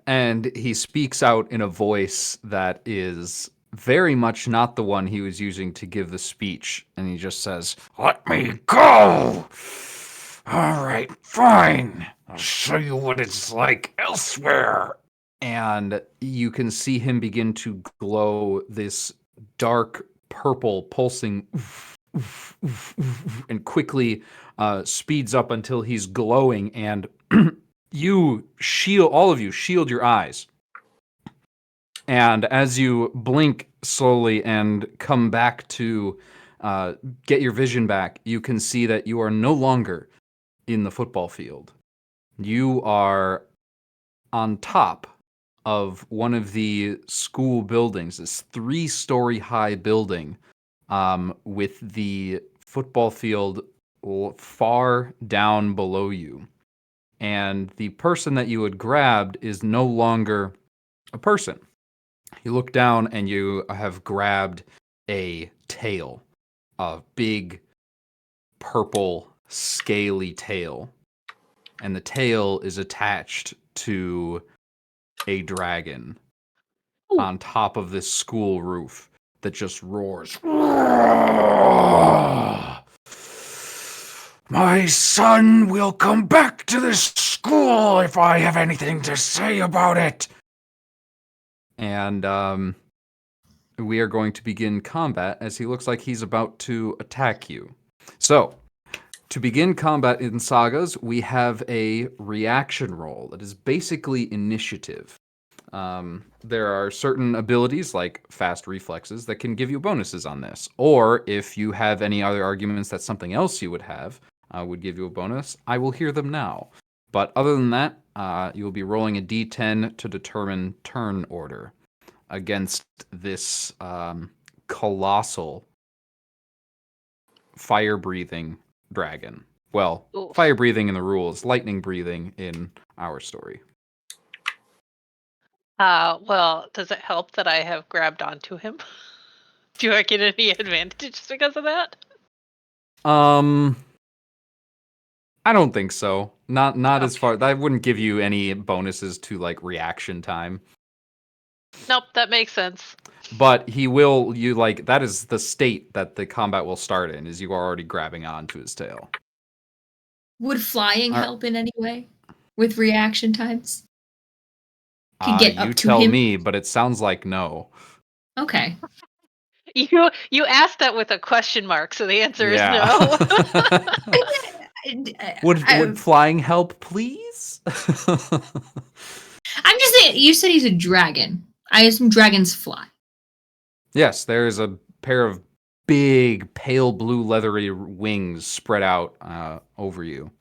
[SPEAKER 1] And he speaks out in a voice that is very much not the one he was using to give the speech. And he just says, "Let me go! All right, fine. I'll show you what it's like elsewhere." And you can see him begin to glow this dark purple pulsing and quickly speeds up until he's glowing, and all of you shield your eyes. And as you blink slowly and come back to get your vision back, you can see that you are no longer in the football field. You are on top of one of the school buildings, this 3-story high building, with the football field far down below you. And the person that you had grabbed is no longer a person. You look down and you have grabbed a tail, a big purple scaly tail. And the tail is attached to a dragon on top of this school roof that just roars. My son will come back to this school if I have anything to say about it. And we are going to begin combat as he looks like he's about to attack you. So, to begin combat in sagas, we have a reaction roll that is basically initiative. There are certain abilities like fast reflexes that can give you bonuses on this. Or if you have any other arguments that something else you would have would give you a bonus, I will hear them now. But other than that, you will be rolling a d10 to determine turn order against this colossal fire-breathing dragon. Well,
[SPEAKER 3] Oof.
[SPEAKER 1] fire-breathing in the rules, lightning-breathing in our story.
[SPEAKER 3] Well, does it help that I have grabbed onto him? Do I get any advantages because of that?
[SPEAKER 1] I don't think so. Not as
[SPEAKER 3] Okay.
[SPEAKER 1] far. That wouldn't give you any bonuses to like reaction time.
[SPEAKER 3] Nope, that makes sense.
[SPEAKER 1] But he will. You like that is the state that the combat will start in. Is you are already grabbing onto his tail.
[SPEAKER 2] Would flying
[SPEAKER 1] Alright.
[SPEAKER 2] help in any way with reaction times? Could get
[SPEAKER 1] You
[SPEAKER 2] up to
[SPEAKER 1] tell
[SPEAKER 2] him.
[SPEAKER 1] me, but it sounds like no.
[SPEAKER 2] Okay.
[SPEAKER 3] You asked that with a question mark, so the answer is no.
[SPEAKER 1] Would flying help, please?
[SPEAKER 2] I'm just saying. You said he's a dragon. I assume dragons fly.
[SPEAKER 1] Yes, there is a pair of big, pale blue, leathery wings spread out over you.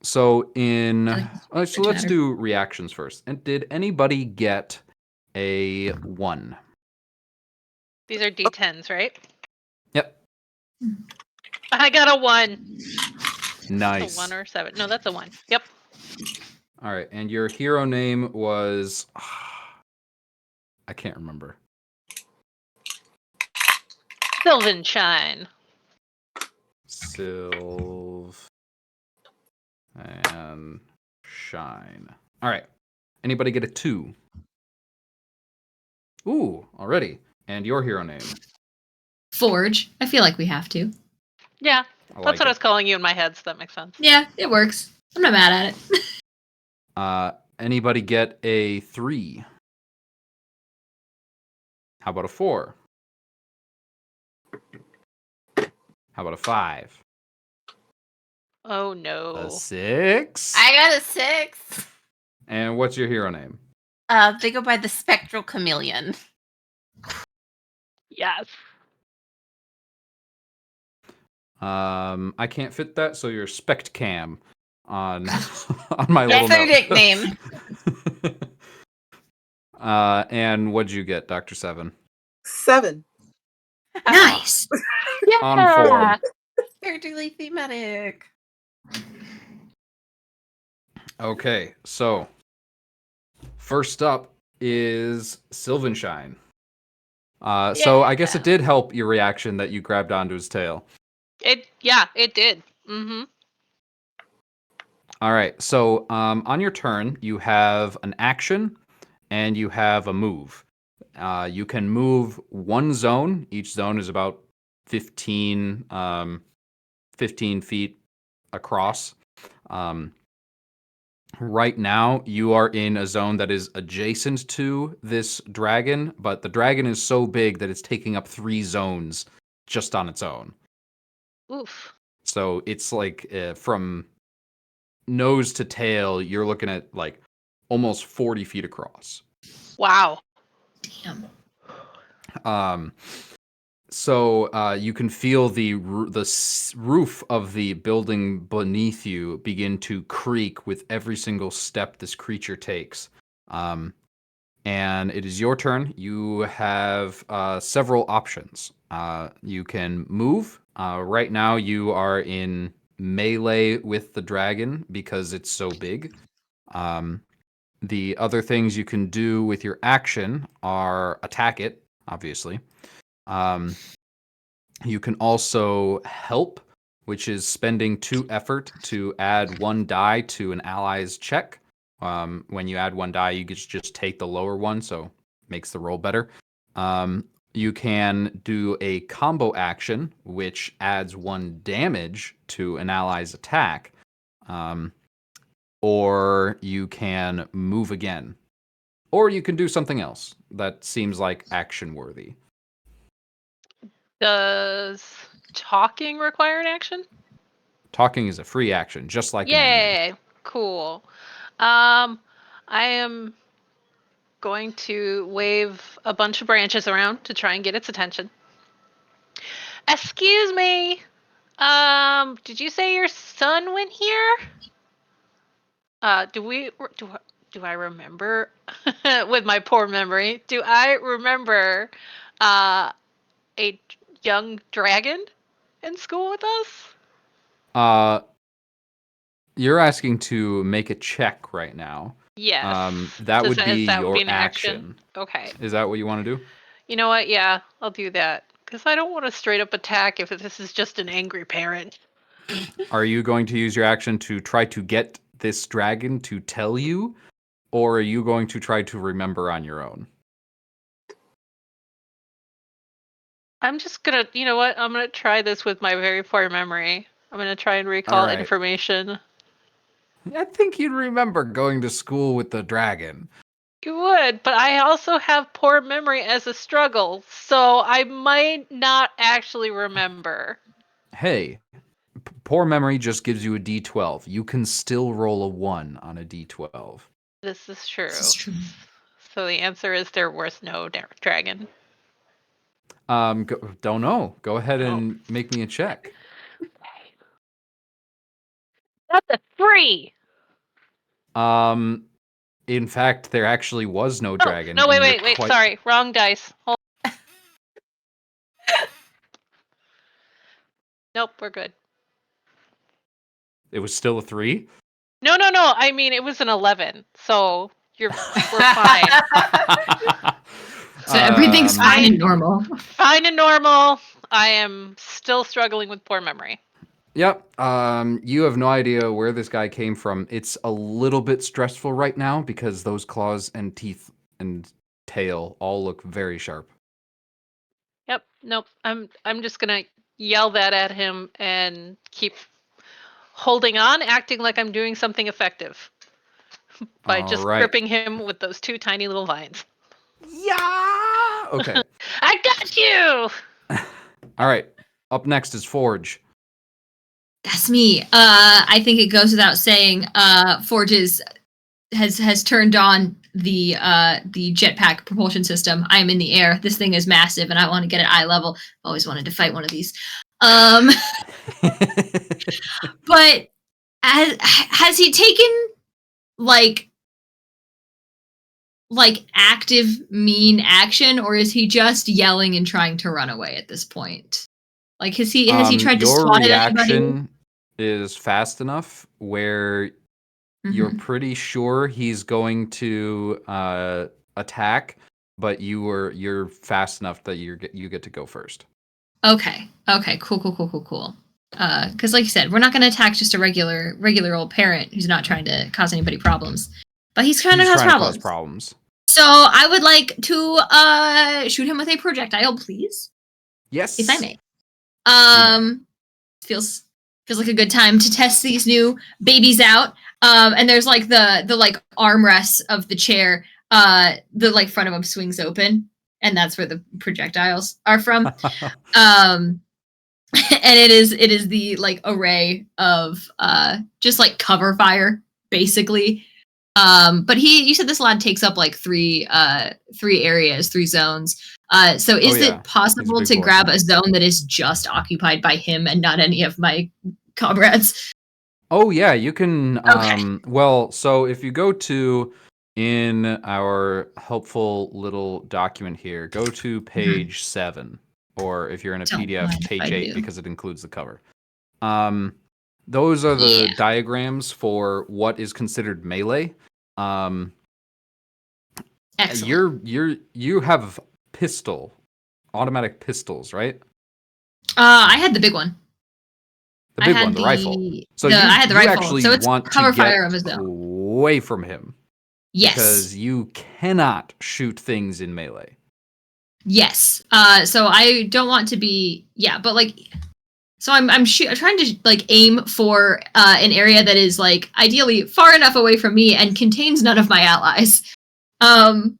[SPEAKER 1] So let's
[SPEAKER 2] matter.
[SPEAKER 1] do reactions first. And did anybody get a 1?
[SPEAKER 3] These are D10s, right?
[SPEAKER 1] Yep.
[SPEAKER 3] I got a 1.
[SPEAKER 1] Nice.
[SPEAKER 3] A 1 or 7. No, that's a 1. Yep.
[SPEAKER 1] All right, and your hero name was I can't remember.
[SPEAKER 3] Sylvanshine.
[SPEAKER 1] Sylv and Shine. All right. Anybody get a 2? Ooh, already. And your hero name?
[SPEAKER 2] Forge. I feel like we have to.
[SPEAKER 3] Yeah,
[SPEAKER 1] I
[SPEAKER 3] that's what I was calling you in my head, so that makes sense.
[SPEAKER 2] Yeah, it works. I'm not mad at it.
[SPEAKER 1] Anybody get a 3? How about a 4? How about a 5?
[SPEAKER 3] Oh no.
[SPEAKER 1] A 6?
[SPEAKER 4] I got a 6.
[SPEAKER 1] And what's your hero name?
[SPEAKER 4] They go by the Spectral Chameleon.
[SPEAKER 3] Yes.
[SPEAKER 1] I can't fit that, so you're Spect Cam on on my
[SPEAKER 4] That's
[SPEAKER 1] little
[SPEAKER 4] their
[SPEAKER 1] note.
[SPEAKER 4] nickname.
[SPEAKER 1] And what'd you get, Dr. 7?
[SPEAKER 5] 7.
[SPEAKER 2] Nice.
[SPEAKER 1] On 4.
[SPEAKER 4] Spiritually thematic.
[SPEAKER 1] Okay, so first up is Sylvanshine. So I guess
[SPEAKER 3] Yeah.
[SPEAKER 1] it did help your reaction that you grabbed onto his tail.
[SPEAKER 3] It did. Mm-hmm.
[SPEAKER 1] All right. So on your turn, you have an action and you have a move. You can move one zone. Each zone is about 15, 15 feet across. Um, right now, you are in a zone that is adjacent to this dragon, but the dragon is so big that it's taking up 3 zones just on its own.
[SPEAKER 3] Oof.
[SPEAKER 1] So it's like from nose to tail, you're looking at like almost 40 feet across.
[SPEAKER 3] Wow.
[SPEAKER 2] Damn.
[SPEAKER 1] Um, so you can feel the roof of the building beneath you begin to creak with every single step this creature takes. And it is your turn. You have several options. You can move. Right now, you are in melee with the dragon because it's so big. The other things you can do with your action are attack it, obviously. You can also help, which is spending 2 effort to add 1 die to an ally's check. When you add 1 die, you just take the lower one, so makes the roll better. You can do a combo action, which adds 1 damage to an ally's attack. Or you can move again. Or you can do something else that seems like action worthy.
[SPEAKER 3] Does talking require an action?
[SPEAKER 1] Talking is a free action, just like an enemy.
[SPEAKER 3] Yay! Cool. I am going to wave a bunch of branches around to try and get its attention. Excuse me. Did you say your son went here? Do I remember with my poor memory? Do I remember a young dragon in school with us?
[SPEAKER 1] Uh, you're asking to make a check right now.
[SPEAKER 3] Yes.
[SPEAKER 1] That would be
[SPEAKER 3] That would be
[SPEAKER 1] your
[SPEAKER 3] an
[SPEAKER 1] action.
[SPEAKER 3] Okay.
[SPEAKER 1] Is that what you want to do?
[SPEAKER 3] You know what? Yeah, I'll do that. Because I don't want to straight up attack if this is just an angry parent.
[SPEAKER 1] Are you going to use your action to try to get this dragon to tell you, or are you going to try to remember on your own?
[SPEAKER 3] I'm just gonna, you know what? I'm gonna try this with my very poor memory. I'm gonna try and recall
[SPEAKER 1] right.
[SPEAKER 3] information.
[SPEAKER 1] I think you'd remember going to school with the dragon.
[SPEAKER 3] You would, but I also have poor memory as a struggle, so I might not actually remember.
[SPEAKER 1] Hey, poor memory just gives you a d12. You can still roll a 1 on a d12.
[SPEAKER 3] This is true.
[SPEAKER 2] This is true.
[SPEAKER 3] So the answer is there was no dragon.
[SPEAKER 1] Don't know. Go ahead and make me a check.
[SPEAKER 3] That's a 3.
[SPEAKER 1] In fact, there actually was no
[SPEAKER 3] Oh,
[SPEAKER 1] dragon.
[SPEAKER 3] no,
[SPEAKER 1] and
[SPEAKER 3] wait. Sorry, wrong dice. Nope, we're good.
[SPEAKER 1] It was still a 3?
[SPEAKER 3] No. I mean, it was an 11, so we're fine.
[SPEAKER 2] So everything's fine and normal.
[SPEAKER 3] Fine and normal. I am still struggling with poor memory.
[SPEAKER 1] Yep. You have no idea where this guy came from. It's a little bit stressful right now because those claws and teeth and tail all look very sharp.
[SPEAKER 3] Yep. Nope. I'm just gonna yell that at him and keep holding on, acting like I'm doing something effective by
[SPEAKER 1] All
[SPEAKER 3] just
[SPEAKER 1] right.
[SPEAKER 3] gripping him with those 2 tiny little vines.
[SPEAKER 1] Yeah. Okay.
[SPEAKER 3] I got you.
[SPEAKER 1] All right. Up next is Forge.
[SPEAKER 2] That's me. I think it goes without saying. Forge has turned on the jetpack propulsion system. I am in the air. This thing is massive, and I want to get at eye level. I've always wanted to fight one of these. But has he taken like active mean action, or is he just yelling and trying to run away at this point? Like has he tried to swat at anybody?
[SPEAKER 1] Your reaction is fast enough where you're pretty sure he's going to attack, but you're fast enough that you get to go first.
[SPEAKER 2] Okay. Cool. Because like you said, we're not going to attack just a regular old parent who's not trying to cause anybody problems, but he's trying to
[SPEAKER 1] He's
[SPEAKER 2] cause
[SPEAKER 1] trying to
[SPEAKER 2] problems.
[SPEAKER 1] cause problems.
[SPEAKER 2] So I would like to shoot him with a projectile, please,
[SPEAKER 1] Yes.
[SPEAKER 2] if I may. Feels like a good time to test these new babies out. And there's like the like armrests of the chair. The like front of them swings open, and that's where the projectiles are from. And it is the like array of just like cover fire basically. But you said this lad takes up like three areas, 3 zones. So is it possible to grab a zone that is just occupied by him and not any of my comrades?
[SPEAKER 1] Oh yeah, you can.
[SPEAKER 2] Okay.
[SPEAKER 1] Well, so if you go to in our helpful little document here, go to page 7, or if you're in a
[SPEAKER 2] Don't
[SPEAKER 1] PDF,
[SPEAKER 2] mind if I
[SPEAKER 1] page 8
[SPEAKER 2] do.
[SPEAKER 1] because it includes the cover. Those are the diagrams for what is considered melee.
[SPEAKER 2] Excellent.
[SPEAKER 1] You have automatic pistols, right?
[SPEAKER 2] I had the big one.
[SPEAKER 1] The big one, the rifle. So
[SPEAKER 2] I had the rifle.
[SPEAKER 1] actually
[SPEAKER 2] So it's
[SPEAKER 1] want
[SPEAKER 2] cover
[SPEAKER 1] to get
[SPEAKER 2] fire of his zone.
[SPEAKER 1] away from him.
[SPEAKER 2] Yes.
[SPEAKER 1] Because you cannot shoot things in melee.
[SPEAKER 2] Yes. So I don't want to be. Yeah, but like. So I'm trying to like aim for an area that is like ideally far enough away from me and contains none of my allies. So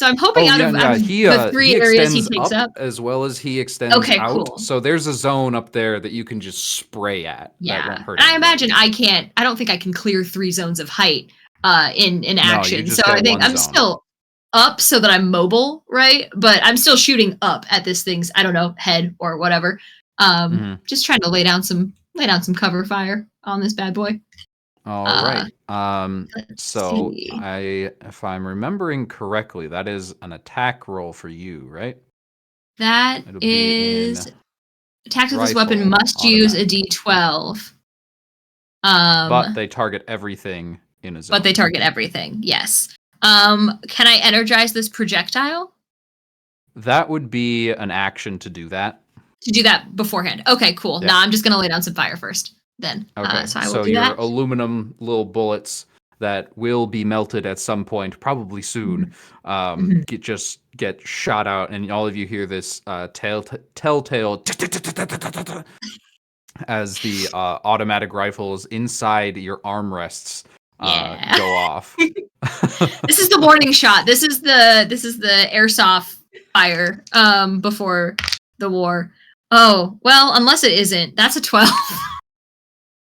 [SPEAKER 2] I'm hoping out of the 3 areas he takes up,
[SPEAKER 1] as well as he extends out.
[SPEAKER 2] Cool.
[SPEAKER 1] So there's a zone up there that you can just spray at.
[SPEAKER 2] Yeah,
[SPEAKER 1] that won't hurt
[SPEAKER 2] I imagine I don't think I can clear 3 zones of height in action. So I think I'm still up so that I'm mobile, right? But I'm still shooting up at this thing's, I don't know, head or whatever. Just trying to lay down some cover fire on this bad boy.
[SPEAKER 1] All right. So if I'm remembering correctly, that is an attack roll for you, right?
[SPEAKER 2] That is attack with this weapon must use a D12.
[SPEAKER 1] But they target everything in a zone.
[SPEAKER 2] But they target everything, yes. Can I energize this projectile?
[SPEAKER 1] That would be an action to do that.
[SPEAKER 2] To do that beforehand. Okay, cool. Yeah. Nah, I'm just gonna lay down some fire first. Then.
[SPEAKER 1] Okay.
[SPEAKER 2] So I will do
[SPEAKER 1] your
[SPEAKER 2] that.
[SPEAKER 1] aluminum little bullets that will be melted at some point, probably soon, get shot out, and all of you hear this telltale as the automatic rifles inside your armrests go off.
[SPEAKER 2] This is the warning shot. This is the airsoft fire before the war. Oh, well, unless it isn't. That's a 12.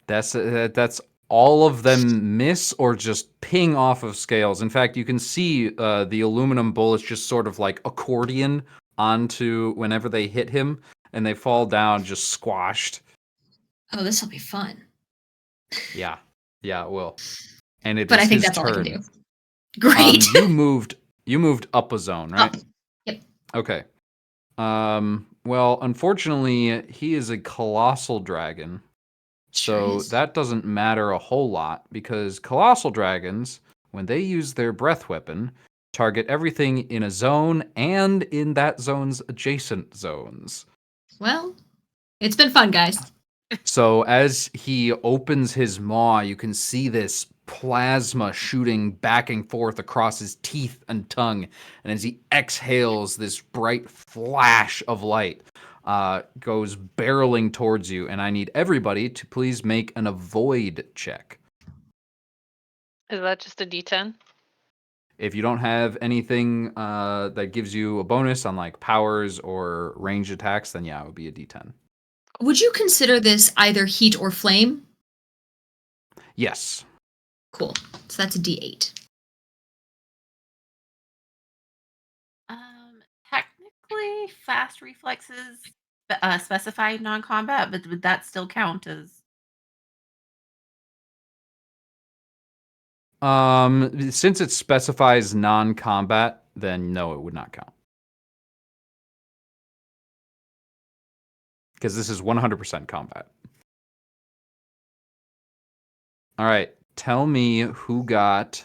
[SPEAKER 1] That's all of them miss or just ping off of scales. In fact, you can see the aluminum bullets just sort of like accordion onto whenever they hit him, and they fall down just squashed.
[SPEAKER 2] Oh, this will be fun.
[SPEAKER 1] Yeah, it will. And
[SPEAKER 2] but I think that's all I can do.
[SPEAKER 1] Great. You moved up a zone, right?
[SPEAKER 2] Up. Yep.
[SPEAKER 1] Okay. Well, unfortunately, he is a colossal dragon. So that doesn't matter a whole lot, because colossal dragons, when they use their breath weapon, target everything in a zone and in that zone's adjacent zones.
[SPEAKER 2] Well, it's been fun, guys.
[SPEAKER 1] So as he opens his maw, you can see this plasma shooting back and forth across his teeth and tongue. And as he exhales, this bright flash of light goes barreling towards you. And I need everybody to please make an avoid check.
[SPEAKER 3] Is that just a D10?
[SPEAKER 1] If you don't have anything that gives you a bonus on like powers or ranged attacks, then yeah, it would be a D10.
[SPEAKER 2] Would you consider this either heat or flame?
[SPEAKER 1] Yes.
[SPEAKER 2] Cool. So that's a D8.
[SPEAKER 4] Technically, fast reflexes specify non-combat, but would that still count as?
[SPEAKER 1] Since it specifies non-combat, then no, it would not count. Because this is 100% combat. All right, tell me who got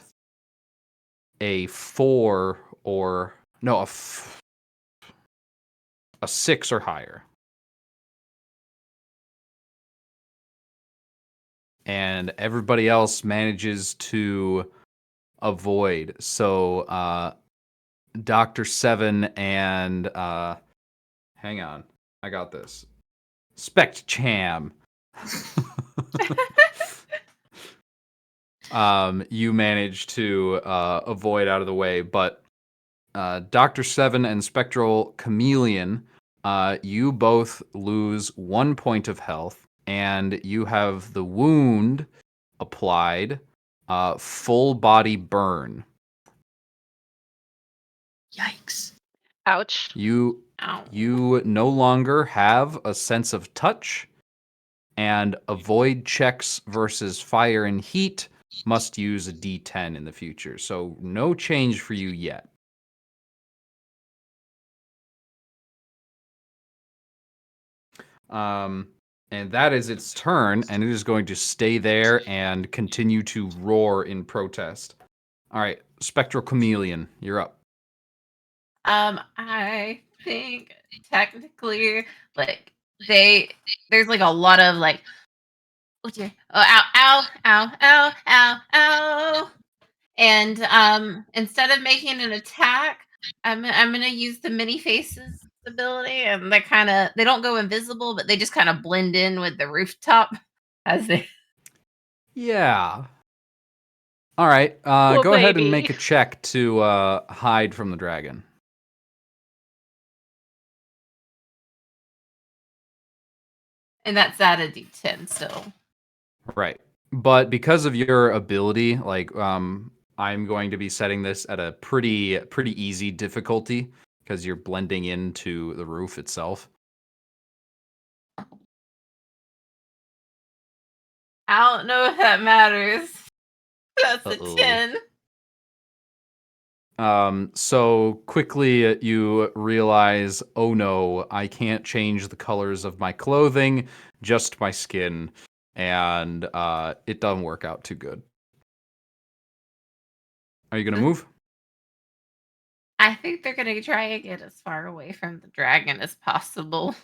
[SPEAKER 1] a 4 or No, a 6 or higher. And everybody else manages to avoid. So, Dr. Seven and hang on, I got this. Spect Cham. You manage to avoid out of the way, but Dr. Seven and Spectral Chameleon, you both lose 1 point of health, and you have the wound applied, full body burn.
[SPEAKER 2] Yikes.
[SPEAKER 3] Ouch.
[SPEAKER 1] You
[SPEAKER 4] Ow.
[SPEAKER 1] no longer have a sense of touch, and avoid checks versus fire and heat must use a D10 in the future. So no change for you yet. And that is its turn, and it is going to stay there and continue to roar in protest. All right, Spectral Chameleon, you're up.
[SPEAKER 4] I think technically, like there's like a lot of like, oh dear, oh ow, ow, ow, ow, ow, ow, and instead of making an attack, I'm gonna use the mini faces ability, and they don't go invisible, but they just kind of blend in with the rooftop as they.
[SPEAKER 1] Yeah. All right,
[SPEAKER 3] Poor
[SPEAKER 1] go ahead and
[SPEAKER 3] baby.
[SPEAKER 1] make a check to hide from the dragon.
[SPEAKER 4] And that's at a D10 still.
[SPEAKER 1] Right. But because of your ability, like I'm going to be setting this at a pretty easy difficulty because you're blending into the roof itself.
[SPEAKER 4] I don't know if that matters. That's
[SPEAKER 1] Uh-oh.
[SPEAKER 4] a 10.
[SPEAKER 1] So quickly you realize, oh no, I can't change the colors of my clothing, just my skin, and it doesn't work out too good. Are you gonna move?
[SPEAKER 4] I think they're gonna try and get as far away from the dragon as possible.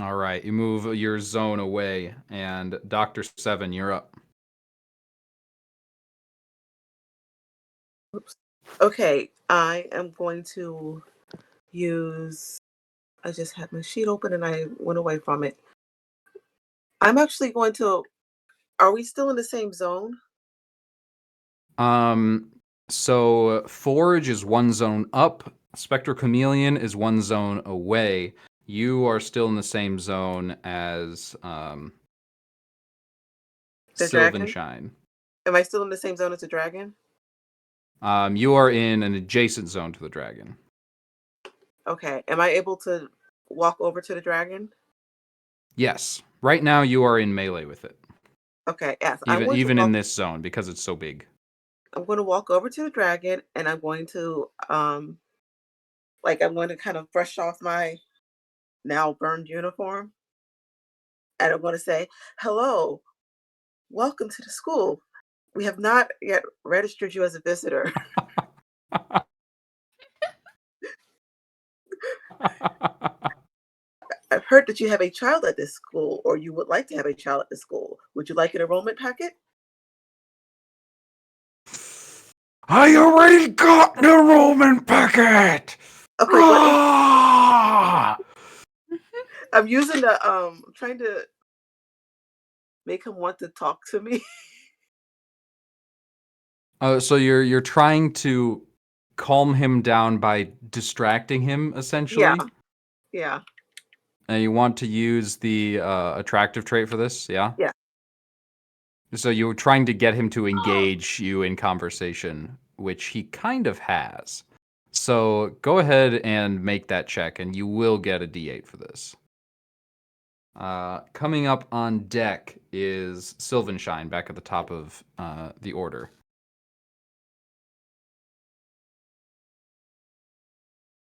[SPEAKER 1] All right, you move your zone away, and Dr. Seven, you're up.
[SPEAKER 5] Oops. Okay, I am going to use. I just had my sheet open and I went away from it. I'm actually going to. Are we still in the same zone?
[SPEAKER 1] So Forge is one zone up, Spectral Chameleon is one zone away. You are still in the same zone as
[SPEAKER 5] The
[SPEAKER 1] Sylvan
[SPEAKER 5] dragon?
[SPEAKER 1] Shine.
[SPEAKER 5] Am I still in the same zone as the dragon?
[SPEAKER 1] You are in an adjacent zone to the dragon.
[SPEAKER 5] Okay. Am I able to walk over to the dragon?
[SPEAKER 1] Yes. Right now you are in melee with it.
[SPEAKER 5] Okay. Yes.
[SPEAKER 1] Even in this zone because it's so big.
[SPEAKER 5] I'm going to walk over to the dragon and I'm going to I'm going to kind of brush off my now burned uniform. And I'm going to say, "Hello, welcome to the school. We have not yet registered you as a visitor. I've heard that you have a child at this school, or you would like to have a child at this school. Would you like an enrollment packet?"
[SPEAKER 1] I already got an enrollment packet!
[SPEAKER 5] Okay,
[SPEAKER 1] Ah!
[SPEAKER 5] I'm using the I'm trying to make him want to talk to me.
[SPEAKER 1] So you're trying to calm him down by distracting him, essentially?
[SPEAKER 5] Yeah, yeah,
[SPEAKER 1] And you want to use the attractive trait for this, yeah?
[SPEAKER 5] yeah.
[SPEAKER 1] So you were trying to get him to engage you in conversation, which he kind of has. So go ahead and make that check, and you will get a D8 for this. Coming up on deck is Sylvanshine, back at the top of the order.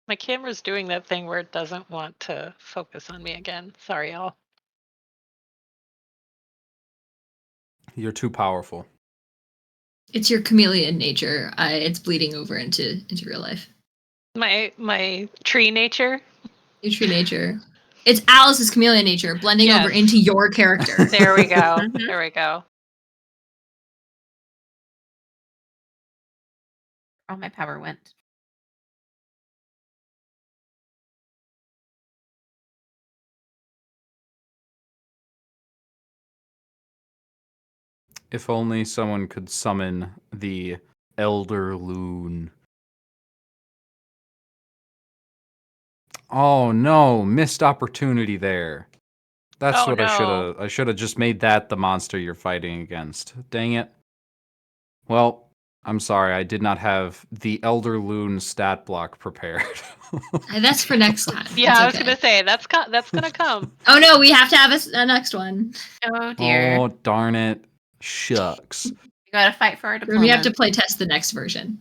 [SPEAKER 3] My camera's doing that thing where it doesn't want to focus on me again. Sorry, y'all.
[SPEAKER 1] You're too powerful.
[SPEAKER 2] It's your chameleon nature. It's bleeding over into real life.
[SPEAKER 3] My tree nature.
[SPEAKER 2] Your true nature. It's Alice's chameleon nature blending over
[SPEAKER 3] Yes.
[SPEAKER 2] into your character.
[SPEAKER 3] There we go.
[SPEAKER 4] Mhm.
[SPEAKER 3] There we go.
[SPEAKER 4] Oh, my power went.
[SPEAKER 1] If only someone could summon the Elder Loon. Oh no, missed opportunity there. That's
[SPEAKER 3] Oh,
[SPEAKER 1] what
[SPEAKER 3] no.
[SPEAKER 1] I should have just made that the monster you're fighting against. Dang it. Well, I'm sorry, I did not have the Elder Loon stat block prepared.
[SPEAKER 2] That's for next time.
[SPEAKER 3] Yeah,
[SPEAKER 2] It's
[SPEAKER 3] I was
[SPEAKER 2] okay.
[SPEAKER 3] gonna say that's gonna come.
[SPEAKER 2] Oh no, we have to have a next one.
[SPEAKER 4] Oh dear.
[SPEAKER 1] Oh, darn it. Shucks.
[SPEAKER 4] We gotta fight for our
[SPEAKER 2] Then we have to
[SPEAKER 4] diploma.
[SPEAKER 2] play test the next version.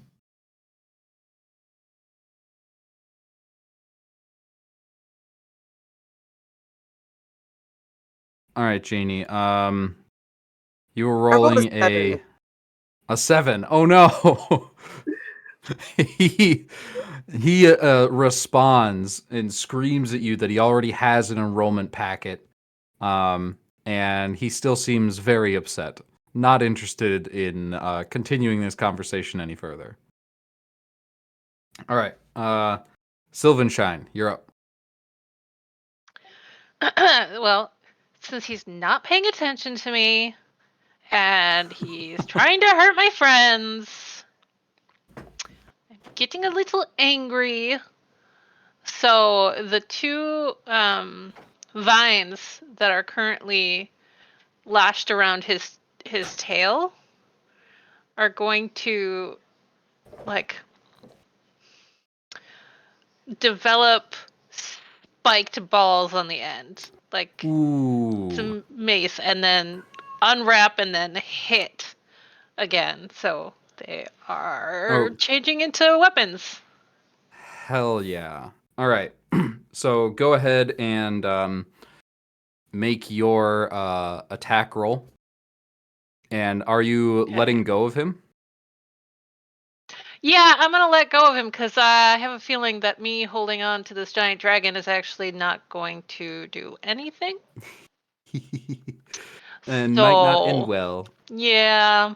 [SPEAKER 1] All right, Janie. You were
[SPEAKER 5] I rolled a
[SPEAKER 1] rolling
[SPEAKER 5] 7.
[SPEAKER 1] a 7. Oh no. he responds and screams at you that he already has an enrollment packet. And he still seems very upset. Not interested in continuing this conversation any further. All right. Sylvanshine, you're up.
[SPEAKER 3] Well, since he's not paying attention to me and he's trying to hurt my friends, I'm getting a little angry. So the two vines that are currently lashed around his tail are going to like develop spiked balls on the end, like
[SPEAKER 1] Ooh.
[SPEAKER 3] some mace, and then unwrap and then hit again. So they are
[SPEAKER 1] Oh.
[SPEAKER 3] changing into weapons.
[SPEAKER 1] Hell yeah. All right. So go ahead and make your attack roll. And are you
[SPEAKER 3] Okay.
[SPEAKER 1] letting go of him?
[SPEAKER 3] Yeah, I'm gonna let go of him because I have a feeling that me holding on to this giant dragon is actually not going to do anything.
[SPEAKER 1] And might not end
[SPEAKER 3] So
[SPEAKER 1] well.
[SPEAKER 3] yeah,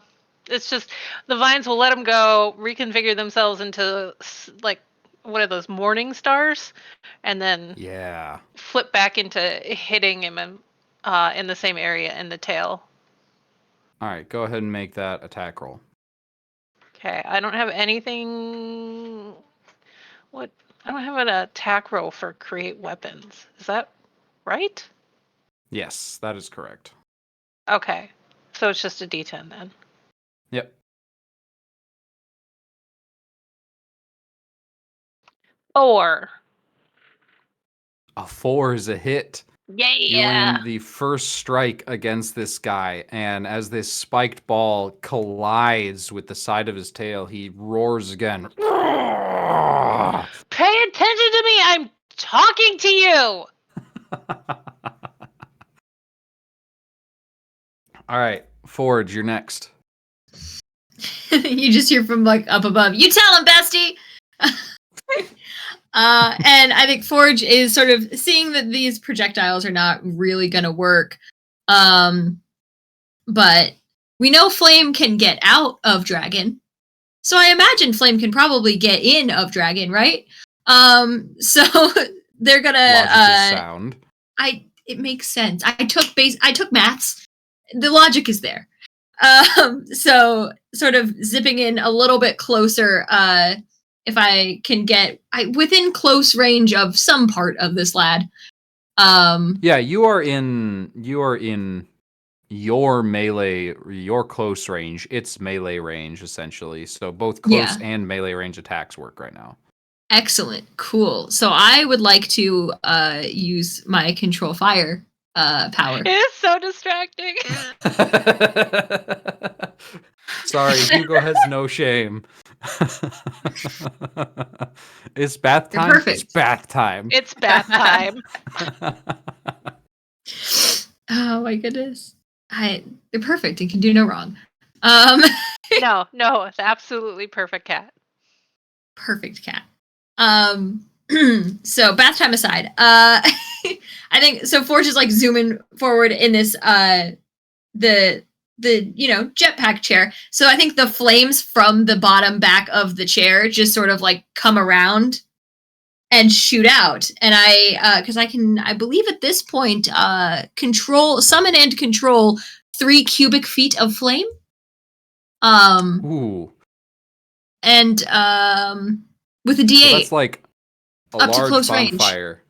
[SPEAKER 3] it's just the vines will let him go, reconfigure themselves into like what are those morning stars, and then
[SPEAKER 1] Yeah.
[SPEAKER 3] flip back into hitting him in the same area in the tail.
[SPEAKER 1] All right, go ahead and make that attack roll.
[SPEAKER 3] Okay, I don't have anything. What? I don't have an attack roll for create weapons. Is that right?
[SPEAKER 1] Yes, that is correct.
[SPEAKER 3] Okay, so it's just a D10 then.
[SPEAKER 1] Yep.
[SPEAKER 3] 4.
[SPEAKER 1] A 4 is a hit.
[SPEAKER 3] Yeah.
[SPEAKER 1] You land the first strike against this guy, and as this spiked ball collides with the side of his tail, he roars again.
[SPEAKER 3] Pay attention to me. I'm talking to you.
[SPEAKER 1] All right, Forge, you're next.
[SPEAKER 2] You just hear from like up above. You tell him, bestie. And I think Forge is sort of seeing that these projectiles are not really going to work. But we know Flame can get out of Dragon. So I imagine Flame can probably get in of Dragon, right? So they're going
[SPEAKER 1] Logic is
[SPEAKER 2] to
[SPEAKER 1] sound.
[SPEAKER 2] it makes sense. I took maths. The logic is there. So sort of zipping in a little bit closer, if I can get within close range of some part of this lad.
[SPEAKER 1] Yeah, you are in your melee, your close range. It's melee range essentially. So both close and melee range attacks work right now.
[SPEAKER 2] Excellent, cool. So I would like to use my control fire power.
[SPEAKER 3] It is so distracting.
[SPEAKER 1] Sorry, Hugo has no shame. It's bath
[SPEAKER 2] They're
[SPEAKER 1] time.
[SPEAKER 2] perfect.
[SPEAKER 1] It's bath time.
[SPEAKER 3] It's bath time.
[SPEAKER 2] Oh my goodness. They're perfect and can do no wrong.
[SPEAKER 3] No, it's absolutely perfect cat.
[SPEAKER 2] Perfect cat. So bath time aside, I think so. Forge is like zooming forward in this the jetpack chair. So I think the flames from the bottom back of the chair just sort of like come around and shoot out. And because I believe at this point, summon and control 3 cubic feet of flame.
[SPEAKER 1] Ooh.
[SPEAKER 2] And with a D8.
[SPEAKER 1] So that's like a
[SPEAKER 2] up to
[SPEAKER 1] large
[SPEAKER 2] close range.
[SPEAKER 1] bonfire.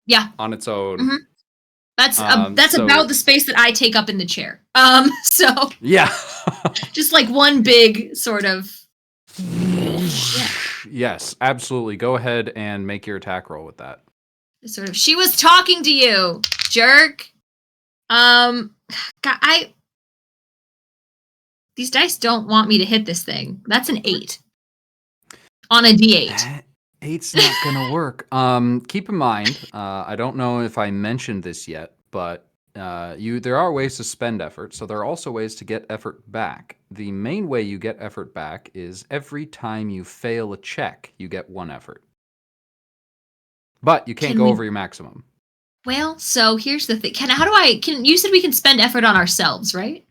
[SPEAKER 2] Yeah.
[SPEAKER 1] On its own.
[SPEAKER 2] Mm-hmm. That's
[SPEAKER 1] so,
[SPEAKER 2] about the space that I take up in the chair. So
[SPEAKER 1] yeah.
[SPEAKER 2] Just like one big sort of.
[SPEAKER 1] Yeah. Yes, absolutely. Go ahead and make your attack roll with that.
[SPEAKER 2] Sort of. She was talking to you, jerk. God, these dice don't want me to hit this thing. That's an 8 on a D8.
[SPEAKER 1] 8's not gonna work. Keep in mind, I don't know if I mentioned this yet, but there are ways to spend effort, so there are also ways to get effort back. The main way you get effort back is every time you fail a check, you get 1 effort. But you can't go over your maximum.
[SPEAKER 2] Well, so here's the thing. You said we can spend effort on ourselves, right?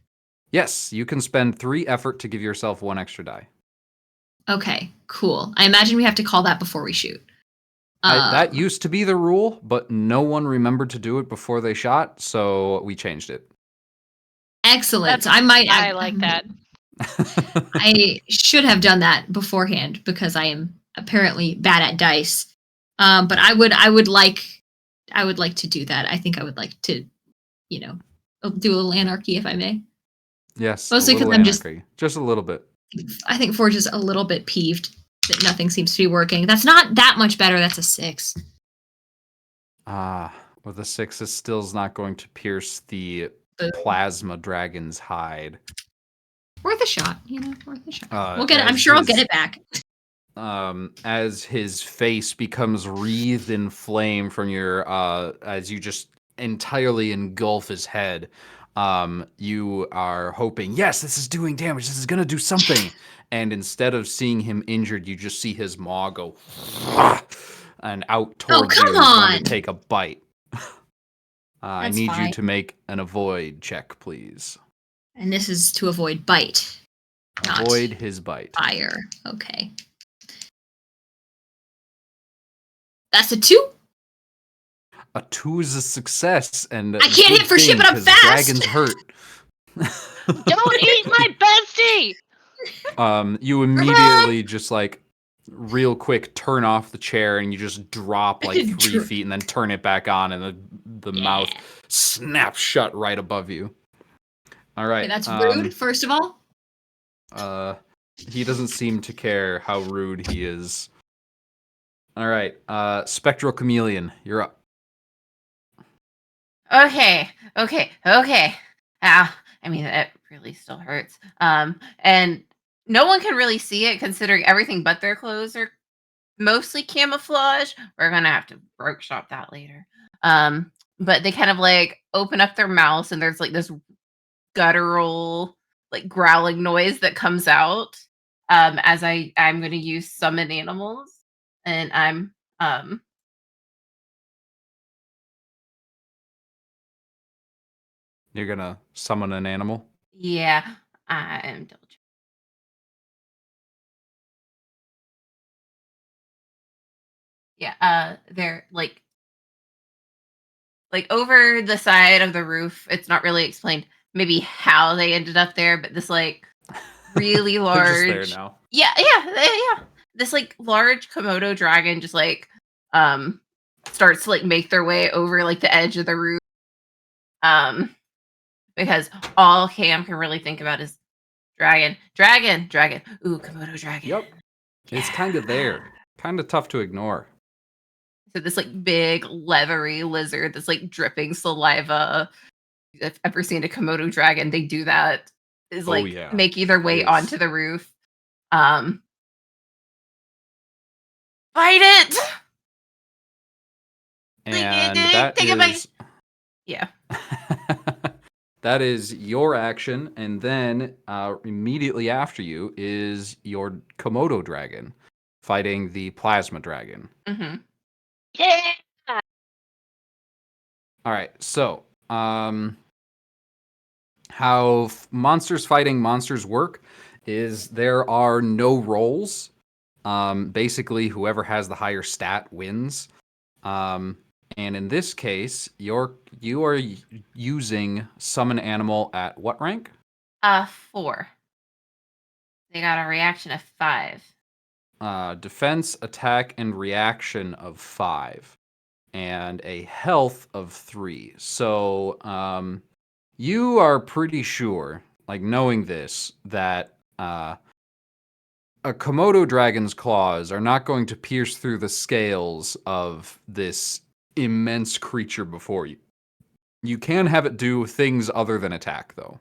[SPEAKER 1] Yes, you can spend 3 effort to give yourself 1 extra die.
[SPEAKER 2] Okay, cool. I imagine we have to call that before we shoot.
[SPEAKER 1] That used to be the rule, but no one remembered to do it before they shot, so we changed it.
[SPEAKER 2] Excellent.
[SPEAKER 3] I like that.
[SPEAKER 2] I should have done that beforehand because I am apparently bad at dice. But I would like to do that. I think I would like to, do a little anarchy if I may.
[SPEAKER 1] Yes.
[SPEAKER 2] Mostly because I'm just
[SPEAKER 1] a little bit.
[SPEAKER 2] I think Forge is a little bit peeved that nothing seems to be working. That's not that much better. That's a 6.
[SPEAKER 1] Well, the 6 is still not going to pierce the plasma dragon's hide.
[SPEAKER 2] Worth a shot, worth a shot. We'll get it. I'm sure I'll get it back.
[SPEAKER 1] As his face becomes wreathed in flame from your, as you just entirely engulf his head, you are hoping, yes, this is doing damage. This is going to do something. And instead of seeing him injured, you just see his maw go and out towards you to take a bite. I need you to make an avoid check, please.
[SPEAKER 2] And this is to avoid bite.
[SPEAKER 1] Avoid his bite.
[SPEAKER 2] Fire. Okay. That's a 2.
[SPEAKER 1] A 2 is a success, and
[SPEAKER 2] I can't hit for shit, but I'm fast.
[SPEAKER 1] Dragon's hurt.
[SPEAKER 3] Don't eat my bestie.
[SPEAKER 1] You immediately just like real quick turn off the chair, and you just drop like 3 feet, and then turn it back on, and the mouth snaps shut right above you. All right.
[SPEAKER 2] Okay, that's rude. First of all.
[SPEAKER 1] He doesn't seem to care how rude he is. All right, Spectral Chameleon, you're up.
[SPEAKER 4] Okay. I mean, it really still hurts. And no one can really see it considering everything but their clothes are mostly camouflage. We're gonna have to workshop that later. But they kind of like open up their mouths and there's like this guttural, like growling noise that comes out. As I'm gonna use summon animals. And I'm
[SPEAKER 1] You're gonna summon an animal?
[SPEAKER 4] Yeah, I'm double checking. Yeah, they're like over the side of the roof. It's not really explained maybe how they ended up there, but this like really large.
[SPEAKER 1] They're just there now.
[SPEAKER 4] Yeah. This like large Komodo dragon just like starts to like make their way over like the edge of the roof. Because all Cam can really think about is dragon. Ooh, Komodo dragon.
[SPEAKER 1] Yep. Yeah. It's kind of there. Kind of tough to ignore.
[SPEAKER 4] So this like big leathery lizard that's like dripping saliva. If you've ever seen a Komodo dragon, they do that. Is like making their way onto the roof. Fight it!
[SPEAKER 1] And that is...
[SPEAKER 4] Yeah.
[SPEAKER 1] That is your action, and then immediately after you is your Komodo dragon. fighting the plasma dragon.
[SPEAKER 4] Mm-hmm.
[SPEAKER 3] Yeah.
[SPEAKER 1] All right, so how monsters fighting monsters work is there are no rolls. Basically, whoever has the higher stat wins. And in this case, you are using summon animal at what rank?
[SPEAKER 4] 4. They got a reaction of 5.
[SPEAKER 1] Defense, attack, and reaction of 5, and a health of 3. So you are pretty sure, like knowing this, that a Komodo dragon's claws are not going to pierce through the scales of this immense creature before you. You can have it do things other than attack, though.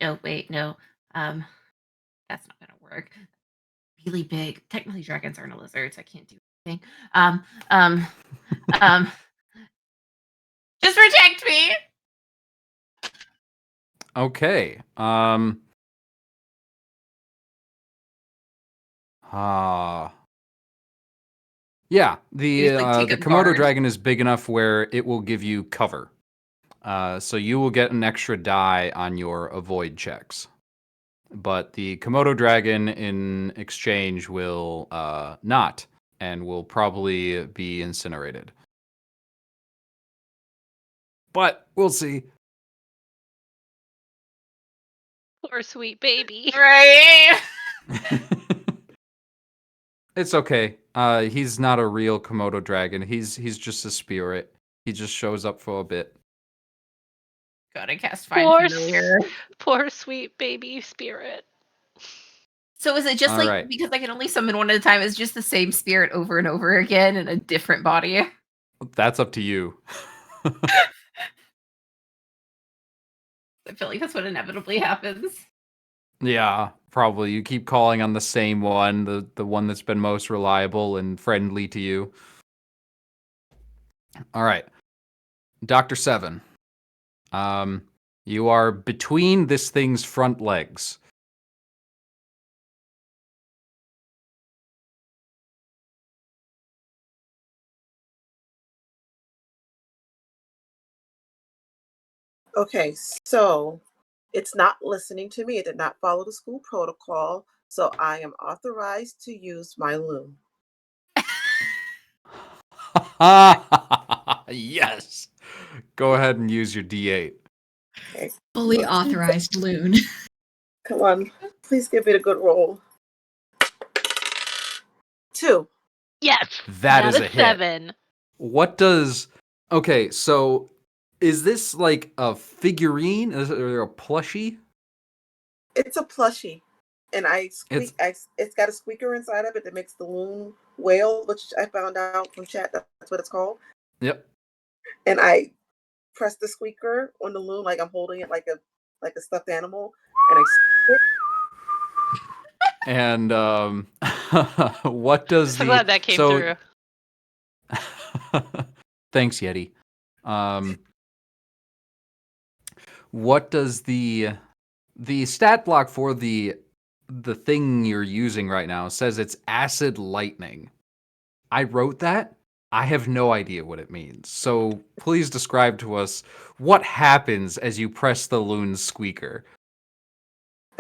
[SPEAKER 4] No, wait, no. That's not gonna work. Really big. Technically, dragons aren't a lizard, so I can't do anything. Um, just protect me.
[SPEAKER 1] Okay. Yeah,
[SPEAKER 4] You just, like, take
[SPEAKER 1] the
[SPEAKER 4] a
[SPEAKER 1] Komodo
[SPEAKER 4] guard.
[SPEAKER 1] dragon is big enough where it will give you cover. So you will get an extra die on your avoid checks. But the Komodo dragon in exchange will not, and will probably be incinerated. But we'll see.
[SPEAKER 3] Poor sweet baby.
[SPEAKER 4] Right.
[SPEAKER 1] It's okay. He's not a real Komodo dragon. He's just a spirit. He just shows up for a bit.
[SPEAKER 4] Gotta cast Find
[SPEAKER 3] Poor,
[SPEAKER 4] Familiar.
[SPEAKER 3] poor sweet baby spirit.
[SPEAKER 4] So is it just
[SPEAKER 1] All
[SPEAKER 4] like,
[SPEAKER 1] right.
[SPEAKER 4] because I can only summon one at a time, is just the same spirit over and over again in a different body?
[SPEAKER 1] That's up to you.
[SPEAKER 4] I feel like that's what inevitably happens.
[SPEAKER 1] Yeah, probably. You keep calling on the same one, the one that's been most reliable and friendly to you. All right. Dr. Seven. You are between this thing's front legs.
[SPEAKER 5] Okay, so it's not listening to me. It did not follow the school protocol, so I am authorized to use my loom.
[SPEAKER 1] Yes. Go ahead and use your D8.
[SPEAKER 5] Okay,
[SPEAKER 2] Fully authorized loon.
[SPEAKER 5] come on, please give it a good roll. 2.
[SPEAKER 3] Yes.
[SPEAKER 1] That
[SPEAKER 3] not
[SPEAKER 1] is
[SPEAKER 3] a
[SPEAKER 1] a hit.
[SPEAKER 3] 7.
[SPEAKER 1] What does... Okay, so is this like a figurine? Is it a plushie?
[SPEAKER 5] It's a plushie, and it's got a squeaker inside of it that makes the loon wail, which I found out from chat. That's what it's called.
[SPEAKER 1] Yep.
[SPEAKER 5] And I press the squeaker on the loon like I'm holding it like a stuffed animal, and I
[SPEAKER 1] And what does
[SPEAKER 3] So glad that came through.
[SPEAKER 1] Thanks, Yeti. What does the stat block for the thing you're using right now says it's acid lightning. I wrote that. I have no idea what it means. So please describe to us what happens as you press the loon's squeaker.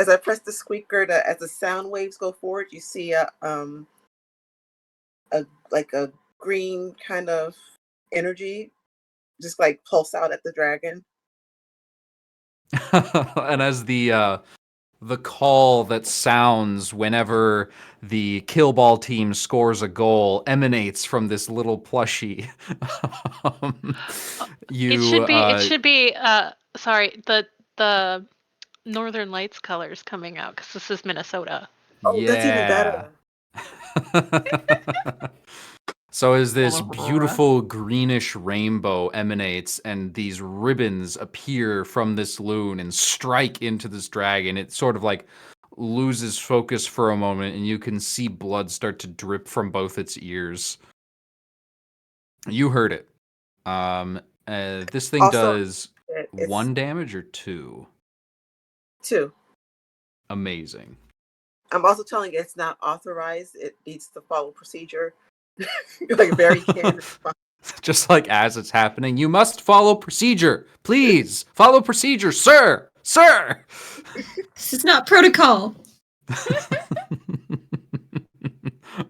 [SPEAKER 5] as I press the squeaker, as the sound waves go forward, you see a like a green kind of energy just like pulse out at the dragon.
[SPEAKER 1] And as the call that sounds whenever the kill ball team scores a goal emanates from this little plushie.
[SPEAKER 3] It should be sorry, the Northern Lights colors coming out because this is Minnesota.
[SPEAKER 5] Oh, that's even
[SPEAKER 1] Yeah.
[SPEAKER 5] better.
[SPEAKER 1] So as this beautiful greenish rainbow emanates and these ribbons appear from this loon and strike into this dragon, it sort of like loses focus for a moment and you can see blood start to drip from both its ears. You heard it. This thing
[SPEAKER 5] Also,
[SPEAKER 1] does
[SPEAKER 5] it's
[SPEAKER 1] 1 damage or 2?
[SPEAKER 5] 2.
[SPEAKER 1] Amazing.
[SPEAKER 5] I'm also telling you it's not authorized. It needs to follow procedure. Like very candid.
[SPEAKER 1] Just like as it's happening, you must follow procedure. Please follow procedure, sir. Sir.
[SPEAKER 2] This is not protocol.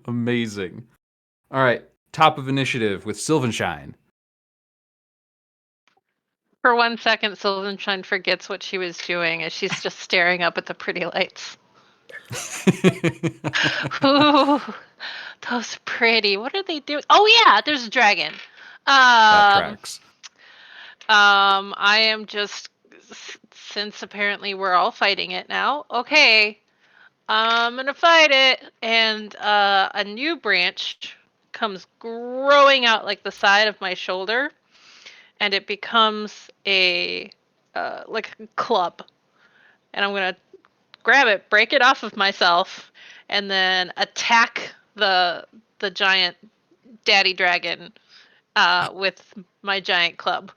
[SPEAKER 1] Amazing. All right, top of initiative with Sylvanshine.
[SPEAKER 3] For 1 second, Sylvanshine forgets what she was doing as she's just staring up at the pretty lights. Ooh, those pretty. What are they doing? Oh yeah, there's a dragon.
[SPEAKER 1] That tracks.
[SPEAKER 3] I am just since apparently we're all fighting it now. Okay, I'm gonna fight it, and a new branch comes growing out like the side of my shoulder, and it becomes a like a club, and I'm gonna grab it, break it off of myself, and then attack the giant daddy dragon with my giant club.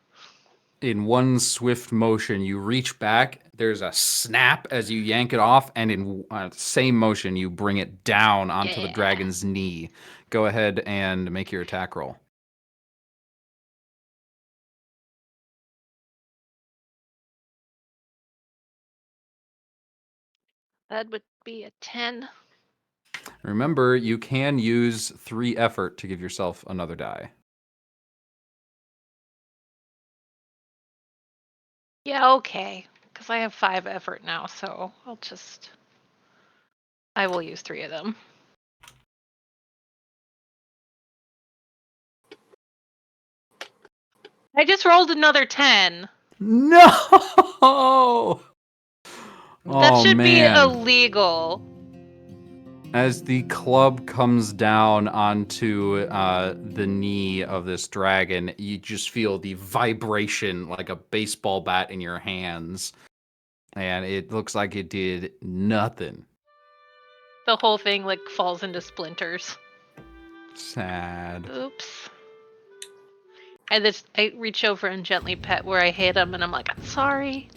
[SPEAKER 1] In one swift motion, you reach back. There's a snap as you yank it off, and in same motion, you bring it down onto the
[SPEAKER 3] Yeah.
[SPEAKER 1] dragon's knee. Go ahead and make your attack roll.
[SPEAKER 3] That would be a 10.
[SPEAKER 1] Remember, you can use 3 effort to give yourself another die.
[SPEAKER 3] Yeah, okay. Because I have 5 effort now, so I will use 3 of them. I just rolled another 10.
[SPEAKER 1] No!
[SPEAKER 3] That
[SPEAKER 1] Oh,
[SPEAKER 3] should be
[SPEAKER 1] man.
[SPEAKER 3] illegal.
[SPEAKER 1] As the club comes down onto the knee of this dragon, you just feel the vibration like a baseball bat in your hands. And it looks like it did nothing.
[SPEAKER 3] The whole thing like falls into splinters.
[SPEAKER 1] Sad.
[SPEAKER 3] Oops. I reach over and gently pet where I hit him, and I'm like, I'm sorry.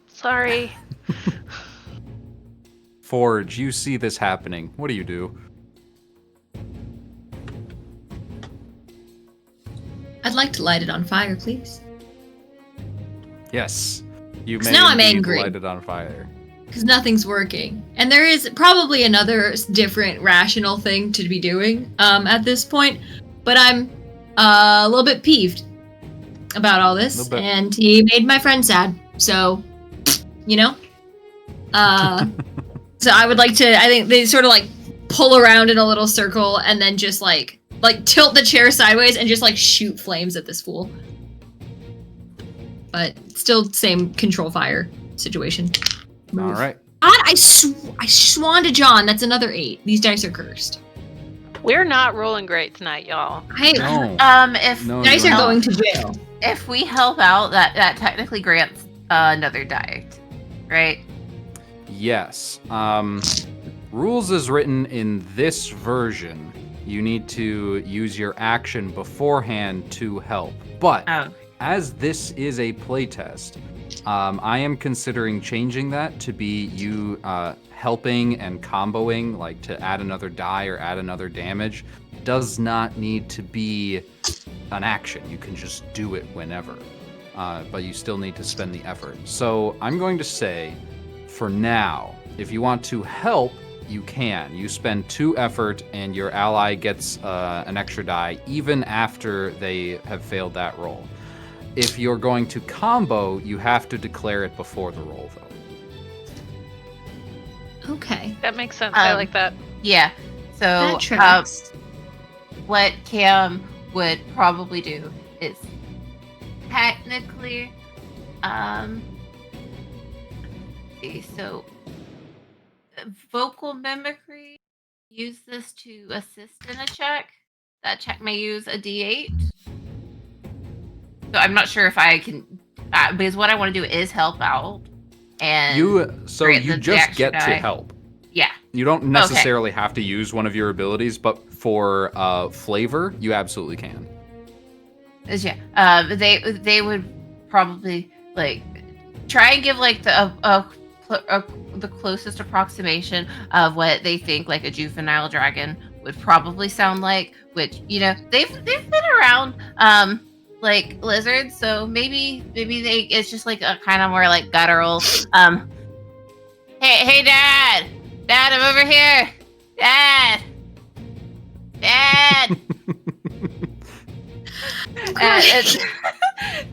[SPEAKER 3] Sorry.
[SPEAKER 1] Forge, you see this happening. What do you do?
[SPEAKER 2] I'd like to light it on fire, please.
[SPEAKER 1] Yes. You
[SPEAKER 2] 'Cause
[SPEAKER 1] may
[SPEAKER 2] now I'm
[SPEAKER 1] indeed
[SPEAKER 2] angry.
[SPEAKER 1] light it on fire.
[SPEAKER 2] Because nothing's working. And there is probably another different rational thing to be doing at this point. But I'm a little bit peeved about all this.
[SPEAKER 1] Little bit.
[SPEAKER 2] And he made my friend sad. So, you know? So I would like to, I think they sort of like pull around in a little circle and then just like tilt the chair sideways and just like shoot flames at this fool. But still same control fire situation.
[SPEAKER 1] All right.
[SPEAKER 2] God, I swan to John. That's another 8. These dice are cursed.
[SPEAKER 3] We're not rolling great tonight, y'all.
[SPEAKER 1] No.
[SPEAKER 4] If
[SPEAKER 1] No,
[SPEAKER 2] Dice
[SPEAKER 1] you
[SPEAKER 2] are
[SPEAKER 1] are
[SPEAKER 2] going
[SPEAKER 1] not.
[SPEAKER 2] to jail.
[SPEAKER 4] if we help out, that technically grants another die, right?
[SPEAKER 1] Yes. Rules is written in this version. You need to use your action beforehand to help. But
[SPEAKER 4] Oh,
[SPEAKER 1] as this is a playtest, I am considering changing that to be you helping and comboing, like to add another die or add another damage. Does not need to be an action. You can just do it whenever. But you still need to spend the effort. So I'm going to say, for now, if you want to help, you can. You spend 2 effort and your ally gets an extra die even after they have failed that roll. If you're going to combo, you have to declare it before the roll, though.
[SPEAKER 2] Okay.
[SPEAKER 3] That makes sense. I like that.
[SPEAKER 4] yeah. So
[SPEAKER 2] That tracks.
[SPEAKER 4] what Cam would probably do is technically, let's see, so vocal mimicry, use this to assist in a check. That check may use a D8. So I'm not sure if I can, because what I want to do is help out. And
[SPEAKER 1] You
[SPEAKER 4] grant the
[SPEAKER 1] just
[SPEAKER 4] extra
[SPEAKER 1] get to
[SPEAKER 4] die.
[SPEAKER 1] help.
[SPEAKER 4] Yeah.
[SPEAKER 1] You don't necessarily have to use one of your abilities, but for flavor, you absolutely can.
[SPEAKER 4] They would probably like try and give like the closest approximation of what they think like a juvenile dragon would probably sound like, which they've been around like lizards, so maybe it's just like a kind of more like guttural hey dad, I'm over here, dad. And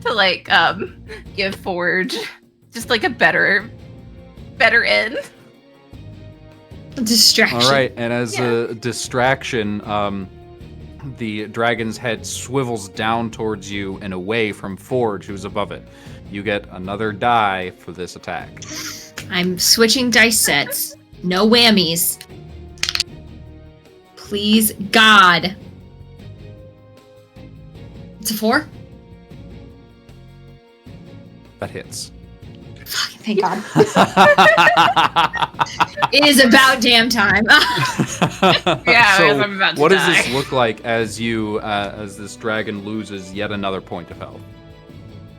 [SPEAKER 4] to like give Forge just like a better end.
[SPEAKER 2] Distraction.
[SPEAKER 1] All right, and as a distraction, the dragon's head swivels down towards you and away from Forge, who's above it. You get another die for this attack.
[SPEAKER 2] I'm switching dice sets. No whammies. Please, God. It's a 4?
[SPEAKER 1] That hits.
[SPEAKER 2] Fucking thank God. It is about damn time.
[SPEAKER 4] Yeah,
[SPEAKER 1] So
[SPEAKER 4] I'm about to
[SPEAKER 1] what does
[SPEAKER 4] die.
[SPEAKER 1] this look like as as this dragon loses yet another point of health?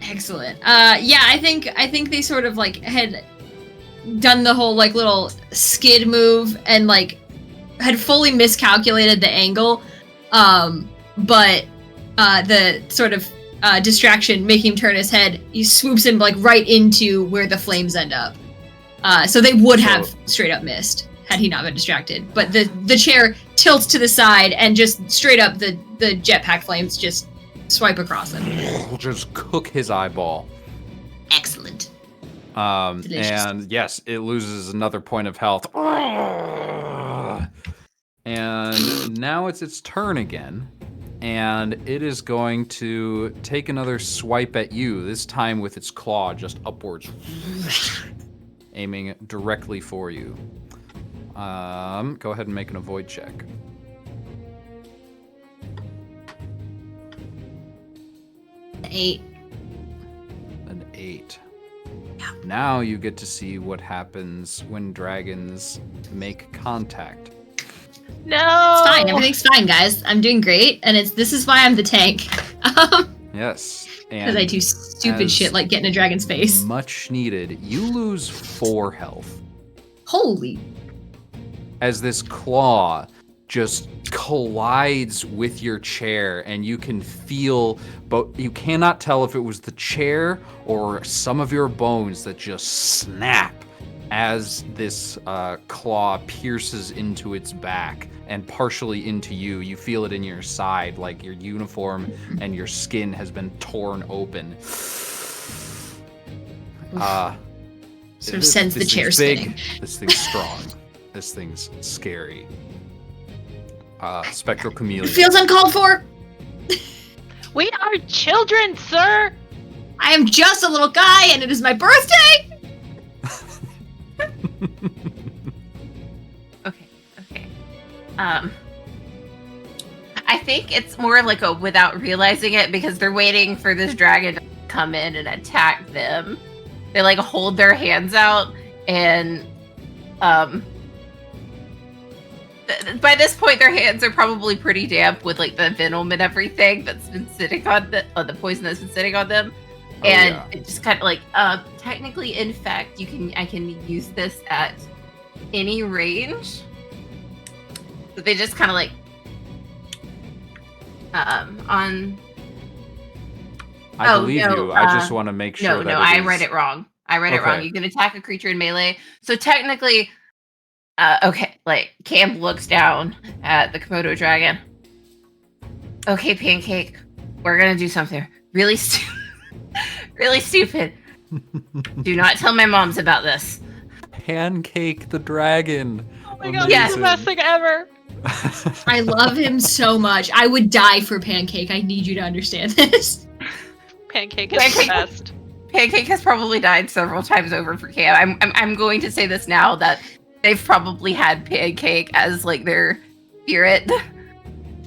[SPEAKER 2] Excellent. Yeah, I think they sort of like had done the whole like little skid move and like had fully miscalculated the angle. But the sort of distraction making him turn his head, he swoops him like right into where the flames end up. So they would have straight up missed had he not been distracted. But the chair tilts to the side and just straight up the jetpack flames just swipe across him.
[SPEAKER 1] We'll just cook his eyeball.
[SPEAKER 2] Excellent. Delicious.
[SPEAKER 1] And yes, it loses another point of health. And now it's its turn again. And it is going to take another swipe at you, this time with its claw just upwards, aiming directly for you. Go ahead and make an avoid check.
[SPEAKER 2] Eight.
[SPEAKER 1] An 8. Now you get to see what happens when dragons make contact.
[SPEAKER 3] No.
[SPEAKER 2] It's fine. Everything's fine, guys. I'm doing great, and this is why I'm the tank.
[SPEAKER 1] Yes.
[SPEAKER 2] Because I do stupid
[SPEAKER 1] as
[SPEAKER 2] shit like get in a dragon's face.
[SPEAKER 1] Much needed. You lose 4 health.
[SPEAKER 2] Holy.
[SPEAKER 1] As this claw just collides with your chair, and you can feel, but you cannot tell if it was the chair or some of your bones that just snap as this claw pierces into its back and partially into you. You feel it in your side, like your uniform and your skin has been torn open.
[SPEAKER 2] Sort of sends the chair
[SPEAKER 1] thing's
[SPEAKER 2] spinning.
[SPEAKER 1] big, this thing's strong. This thing's scary. Spectral chameleon.
[SPEAKER 2] It feels uncalled for.
[SPEAKER 3] We are children, sir.
[SPEAKER 2] I am just a little guy, and it is my birthday.
[SPEAKER 4] Okay. I think it's more like a without realizing it, because they're waiting for this dragon to come in and attack them. They like hold their hands out, and by this point their hands are probably pretty damp with like the venom and everything that's been sitting on the poison that's been sitting on them. It just kind of like technically, in fact, I can use this at any range. So they just kind of like on.
[SPEAKER 1] I believe you. I just want to make sure.
[SPEAKER 4] No, I read it wrong. It wrong. You can attack a creature in melee. So technically, okay. Like Cam looks down at the Komodo dragon. Okay, Pancake, we're gonna do something really stupid. Really stupid. Do not tell my moms about this.
[SPEAKER 1] Pancake the dragon.
[SPEAKER 3] Oh my god, this is the best thing ever.
[SPEAKER 2] I love him so much. I would die for Pancake. I need you to understand this.
[SPEAKER 3] Pancake is the best.
[SPEAKER 4] Pancake has probably died several times over for Cam. I'm going to say this now, that they've probably had Pancake as like their spirit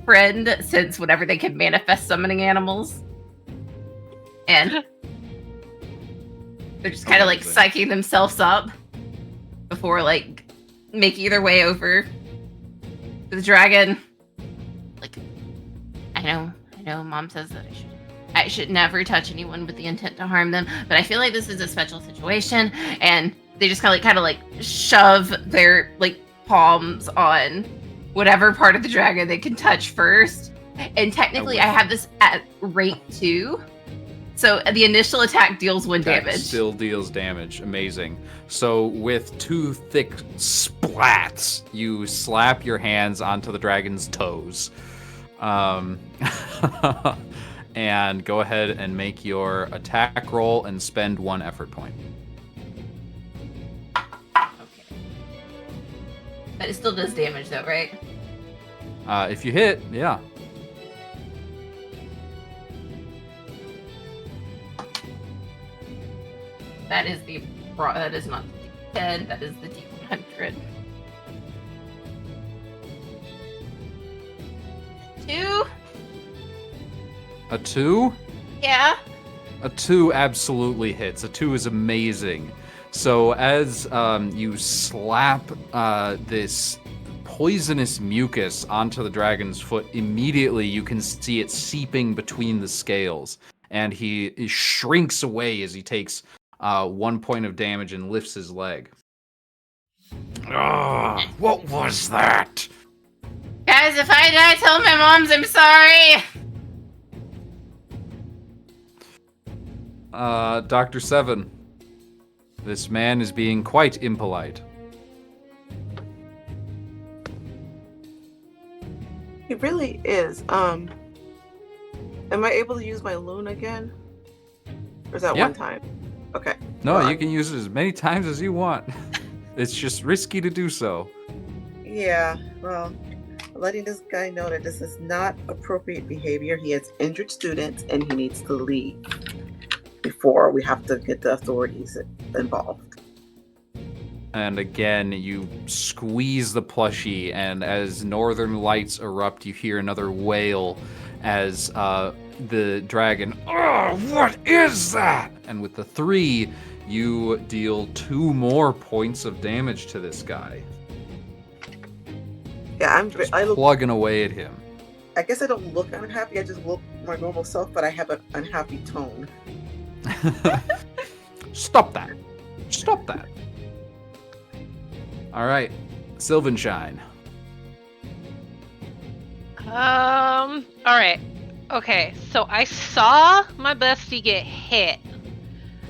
[SPEAKER 4] friend since whenever they could manifest summoning animals. And they're just kind of like psyching themselves up before like making their way over to the dragon. Like, I know, Mom says that I should I should never touch anyone with the intent to harm them, but I feel like this is a special situation, and they just kind of like shove their like palms on whatever part of the dragon they can touch first. And technically, I have this at rate 2. So the initial attack deals 1 damage.
[SPEAKER 1] Still deals damage. Amazing. So with 2 thick splats, you slap your hands onto the dragon's toes. And go ahead and make your attack roll and spend 1 effort point.
[SPEAKER 4] Okay. But it still does damage though, right?
[SPEAKER 1] If you hit, yeah.
[SPEAKER 4] That is not the D10, that is the D100. 2?
[SPEAKER 1] A 2?
[SPEAKER 4] Yeah.
[SPEAKER 1] A 2 absolutely hits. A 2 is amazing. So as you slap this poisonous mucus onto the dragon's foot, immediately you can see it seeping between the scales. And he shrinks away as he takes 1 point of damage and lifts his leg. Ah, what was that?
[SPEAKER 4] Guys, if I die, tell my moms I'm sorry.
[SPEAKER 1] Dr. Seven, this man is being quite impolite.
[SPEAKER 5] He really is. Am I able to use my loon again? Or is that
[SPEAKER 1] Yeah.
[SPEAKER 5] one time? Okay.
[SPEAKER 1] No,
[SPEAKER 5] Well,
[SPEAKER 1] you can use it as many times as you want. It's just risky to do so.
[SPEAKER 5] Yeah, well, letting this guy know that this is not appropriate behavior. He has injured students and he needs to leave before we have to get the authorities involved.
[SPEAKER 1] And again, you squeeze the plushie, and as northern lights erupt, you hear another wail as the dragon, "Oh, what is that?" And with the 3, you deal 2 more points of damage to this guy.
[SPEAKER 5] Yeah, I look.
[SPEAKER 1] Plugging away at him.
[SPEAKER 5] I guess I don't look unhappy. I just look my normal self, but I have an unhappy tone.
[SPEAKER 1] Stop that. Stop that. All right, Sylvanshine.
[SPEAKER 3] All right. Okay, so I saw my bestie get hit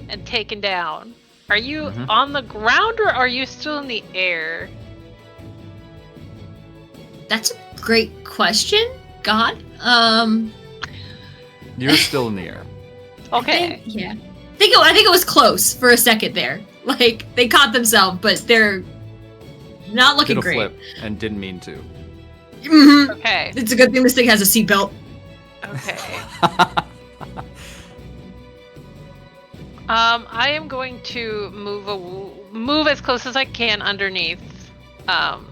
[SPEAKER 3] and taken down. Are you on the ground or are you still in the air?
[SPEAKER 2] That's a great question. God.
[SPEAKER 1] You're still in the air.
[SPEAKER 3] Okay.
[SPEAKER 2] Yeah. I think it was close for a second there. Like they caught themselves, but they're not looking
[SPEAKER 1] Did a
[SPEAKER 2] great.
[SPEAKER 1] flip and didn't mean to.
[SPEAKER 2] Mhm.
[SPEAKER 3] Okay.
[SPEAKER 2] It's a good thing this thing has a seatbelt.
[SPEAKER 3] Okay. I am going to move as close as I can underneath.
[SPEAKER 4] Am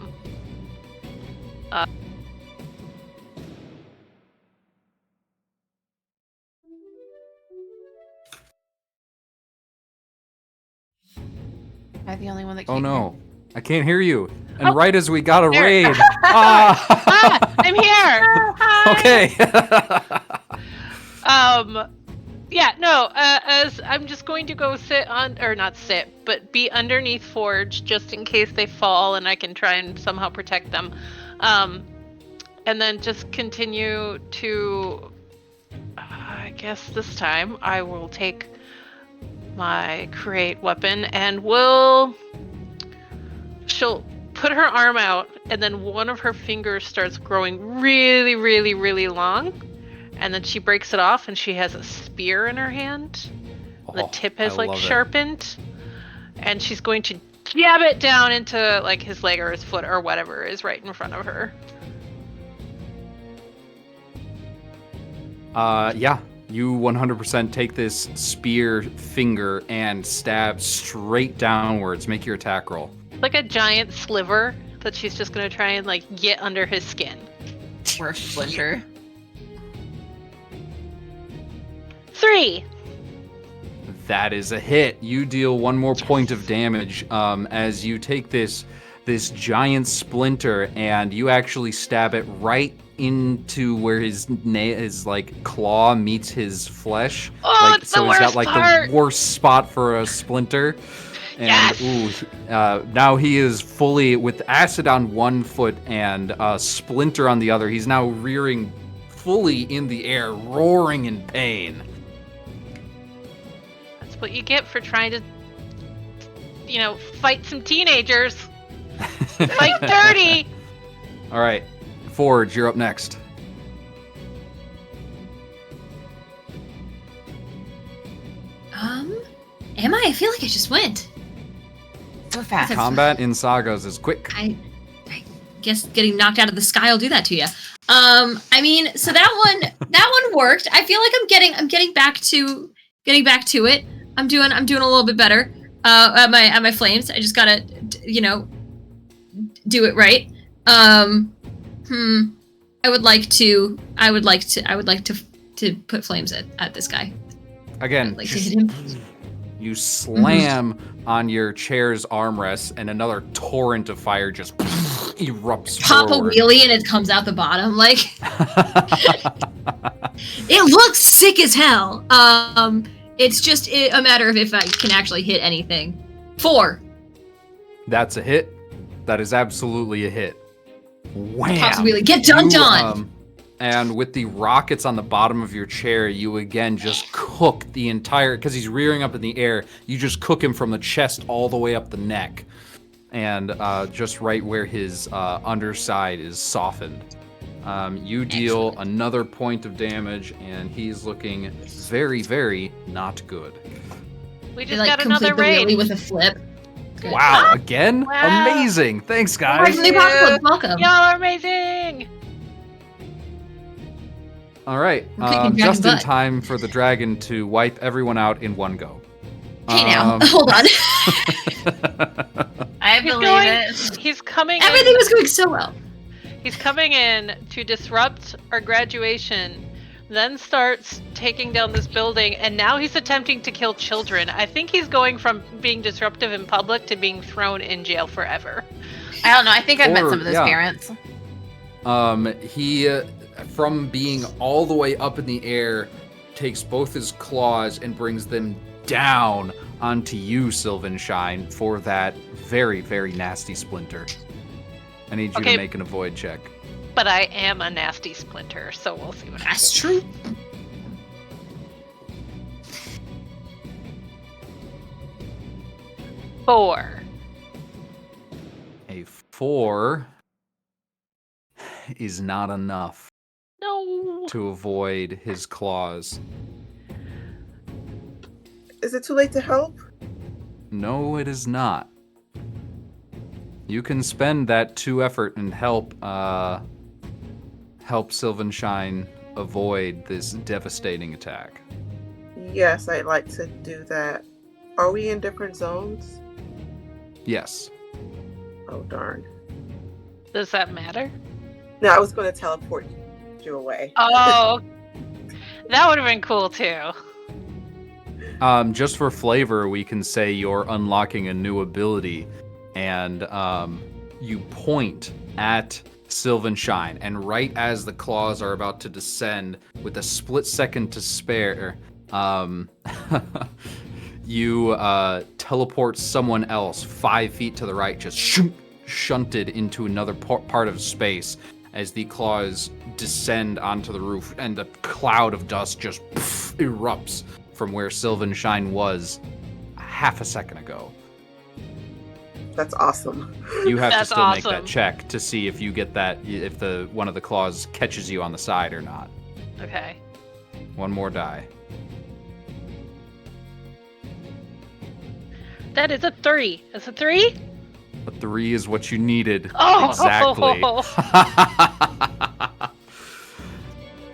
[SPEAKER 4] I the only one that
[SPEAKER 1] Oh
[SPEAKER 4] can't
[SPEAKER 1] no, I can't hear you. And
[SPEAKER 3] Oh,
[SPEAKER 1] right as we got a
[SPEAKER 3] there.
[SPEAKER 1] raid.
[SPEAKER 3] I'm here.
[SPEAKER 1] Okay.
[SPEAKER 3] Yeah, no, as I'm just going to go sit on, or not sit, but be underneath Forge just in case they fall and I can try and somehow protect them. And then just continue to, I guess this time I will take my create weapon and she'll put her arm out and then one of her fingers starts growing really, really, really long. And then she breaks it off and she has a spear in her hand. The tip has
[SPEAKER 1] I love it.
[SPEAKER 3] sharpened. And she's going to jab it down into like his leg or his foot or whatever is right in front of her.
[SPEAKER 1] Yeah, you 100% take this spear finger and stab straight downwards. Make your attack roll.
[SPEAKER 3] Like a giant sliver that she's just going to try and like get under his skin.
[SPEAKER 4] Or a splinter.
[SPEAKER 3] 3.
[SPEAKER 1] That is a hit. You deal 1 more point of damage as you take this this giant splinter, and you actually stab it right into where his like claw meets his flesh.
[SPEAKER 3] Oh,
[SPEAKER 1] Like,
[SPEAKER 3] it's
[SPEAKER 1] so
[SPEAKER 3] the
[SPEAKER 1] he's got
[SPEAKER 3] worst
[SPEAKER 1] like
[SPEAKER 3] part.
[SPEAKER 1] the worst spot for a splinter. And
[SPEAKER 3] Yes.
[SPEAKER 1] now he is fully with acid on one foot and a splinter on the other. He's now rearing fully in the air, roaring in pain.
[SPEAKER 3] That's what you get for trying to, fight some teenagers. Fight dirty.
[SPEAKER 1] All right, Forge, you're up next.
[SPEAKER 2] Am I? I feel like I just went.
[SPEAKER 4] So fast.
[SPEAKER 1] Combat in sagas is quick.
[SPEAKER 2] I guess getting knocked out of the sky will do that to you. I mean, so that one worked. I feel like I'm getting back to it. I'm doing a little bit better. At my flames. I just gotta, do it right. I would like to put flames at this guy.
[SPEAKER 1] Again,
[SPEAKER 2] I'd like to hit him.
[SPEAKER 1] you slam on your chair's armrest, and another torrent of fire just erupts
[SPEAKER 2] Pop
[SPEAKER 1] forward.
[SPEAKER 2] a wheelie and it comes out the bottom. Like it looks sick as hell. It's just a matter of if I can actually hit anything. 4.
[SPEAKER 1] That's a hit. That is absolutely a hit. Wham!
[SPEAKER 2] Pops a wheelie. Get dunked on.
[SPEAKER 1] And with the rockets on the bottom of your chair, you again just cook the entire, because he's rearing up in the air, you just cook him from the chest all the way up the neck. And just right where his underside is softened. You deal another point of damage, and he's looking very, very not good.
[SPEAKER 3] We
[SPEAKER 2] They,
[SPEAKER 3] just
[SPEAKER 2] like,
[SPEAKER 3] got
[SPEAKER 2] complete
[SPEAKER 3] another
[SPEAKER 2] the
[SPEAKER 3] raid.
[SPEAKER 2] wheelie with a flip. Good.
[SPEAKER 1] Wow, again?
[SPEAKER 3] Wow.
[SPEAKER 1] Amazing. Thanks,
[SPEAKER 2] Right
[SPEAKER 1] guys.
[SPEAKER 2] from the apocalypse. Welcome.
[SPEAKER 3] Y'all are amazing.
[SPEAKER 1] All right,
[SPEAKER 2] We're kicking
[SPEAKER 1] just in
[SPEAKER 2] dragon butt.
[SPEAKER 1] time for the dragon to wipe everyone out in one go.
[SPEAKER 2] Hey now,
[SPEAKER 1] Um,
[SPEAKER 2] hold on.
[SPEAKER 4] I
[SPEAKER 3] He's
[SPEAKER 4] believe
[SPEAKER 3] going.
[SPEAKER 4] it.
[SPEAKER 3] He's coming.
[SPEAKER 2] Everything was going so well.
[SPEAKER 3] He's coming in to disrupt our graduation, then starts taking down this building, and now he's attempting to kill children. I think he's going from being disruptive in public to being thrown in jail forever.
[SPEAKER 4] I don't know. I think I've met
[SPEAKER 1] Or-
[SPEAKER 4] some of those
[SPEAKER 1] yeah.
[SPEAKER 4] parents.
[SPEAKER 1] He, from being all the way up in the air, takes both his claws and brings them down onto you, Sylvanshine, for that very, very nasty splinter. I need you
[SPEAKER 3] Okay.
[SPEAKER 1] to make an avoid check.
[SPEAKER 3] But I am a nasty splinter, so we'll see what happens.
[SPEAKER 2] That's true.
[SPEAKER 3] Four.
[SPEAKER 1] A 4 is not enough
[SPEAKER 3] No.
[SPEAKER 1] to avoid his claws.
[SPEAKER 5] Is it too late to help?
[SPEAKER 1] No, it is not. You can spend that 2 effort and help Sylvanshine avoid this devastating attack.
[SPEAKER 5] Yes, I'd like to do that. Are we in different zones?
[SPEAKER 1] Yes.
[SPEAKER 5] Oh, darn.
[SPEAKER 3] Does that matter?
[SPEAKER 5] No, I was going to teleport you away.
[SPEAKER 3] Oh, that would have been cool too.
[SPEAKER 1] Just for flavor, we can say you're unlocking a new ability, and you point at Sylvanshine, and right as the claws are about to descend, with a split second to spare, you teleport someone else 5 feet to the right, just shunted into another part of space as the claws descend onto the roof, and a cloud of dust just erupts from where Sylvanshine was half a second ago.
[SPEAKER 5] That's awesome.
[SPEAKER 1] You have to
[SPEAKER 3] That's
[SPEAKER 1] still make
[SPEAKER 3] awesome.
[SPEAKER 1] that check to see if you get that, if the one of the claws catches you on the side or not.
[SPEAKER 3] Okay.
[SPEAKER 1] One more die.
[SPEAKER 3] That is a 3. It's a 3?
[SPEAKER 1] A 3 is what you needed.
[SPEAKER 3] Oh!
[SPEAKER 1] Exactly.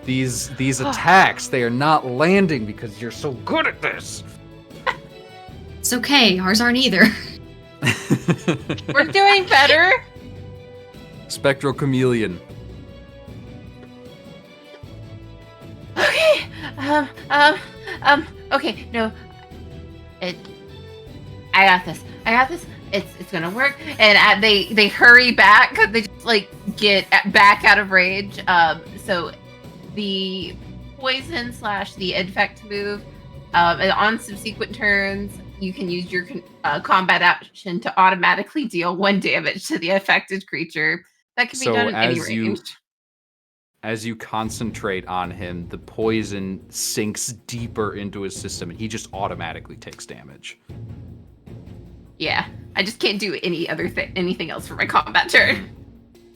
[SPEAKER 1] These attacks, they are not landing because you're so good at this.
[SPEAKER 2] It's okay. Ours aren't either.
[SPEAKER 4] We're doing better.
[SPEAKER 1] Spectral Chameleon.
[SPEAKER 4] Okay. Okay. No. I got this. it's gonna work. And they hurry back. They just like get back out of range. So the poison / the infect move. And on subsequent turns, you can use your combat action to automatically deal 1 damage to the affected creature. That can be done at any range.
[SPEAKER 1] As you concentrate on him, the poison sinks deeper into his system, and he just automatically takes damage.
[SPEAKER 4] Yeah, I just can't do anything else for my combat turn.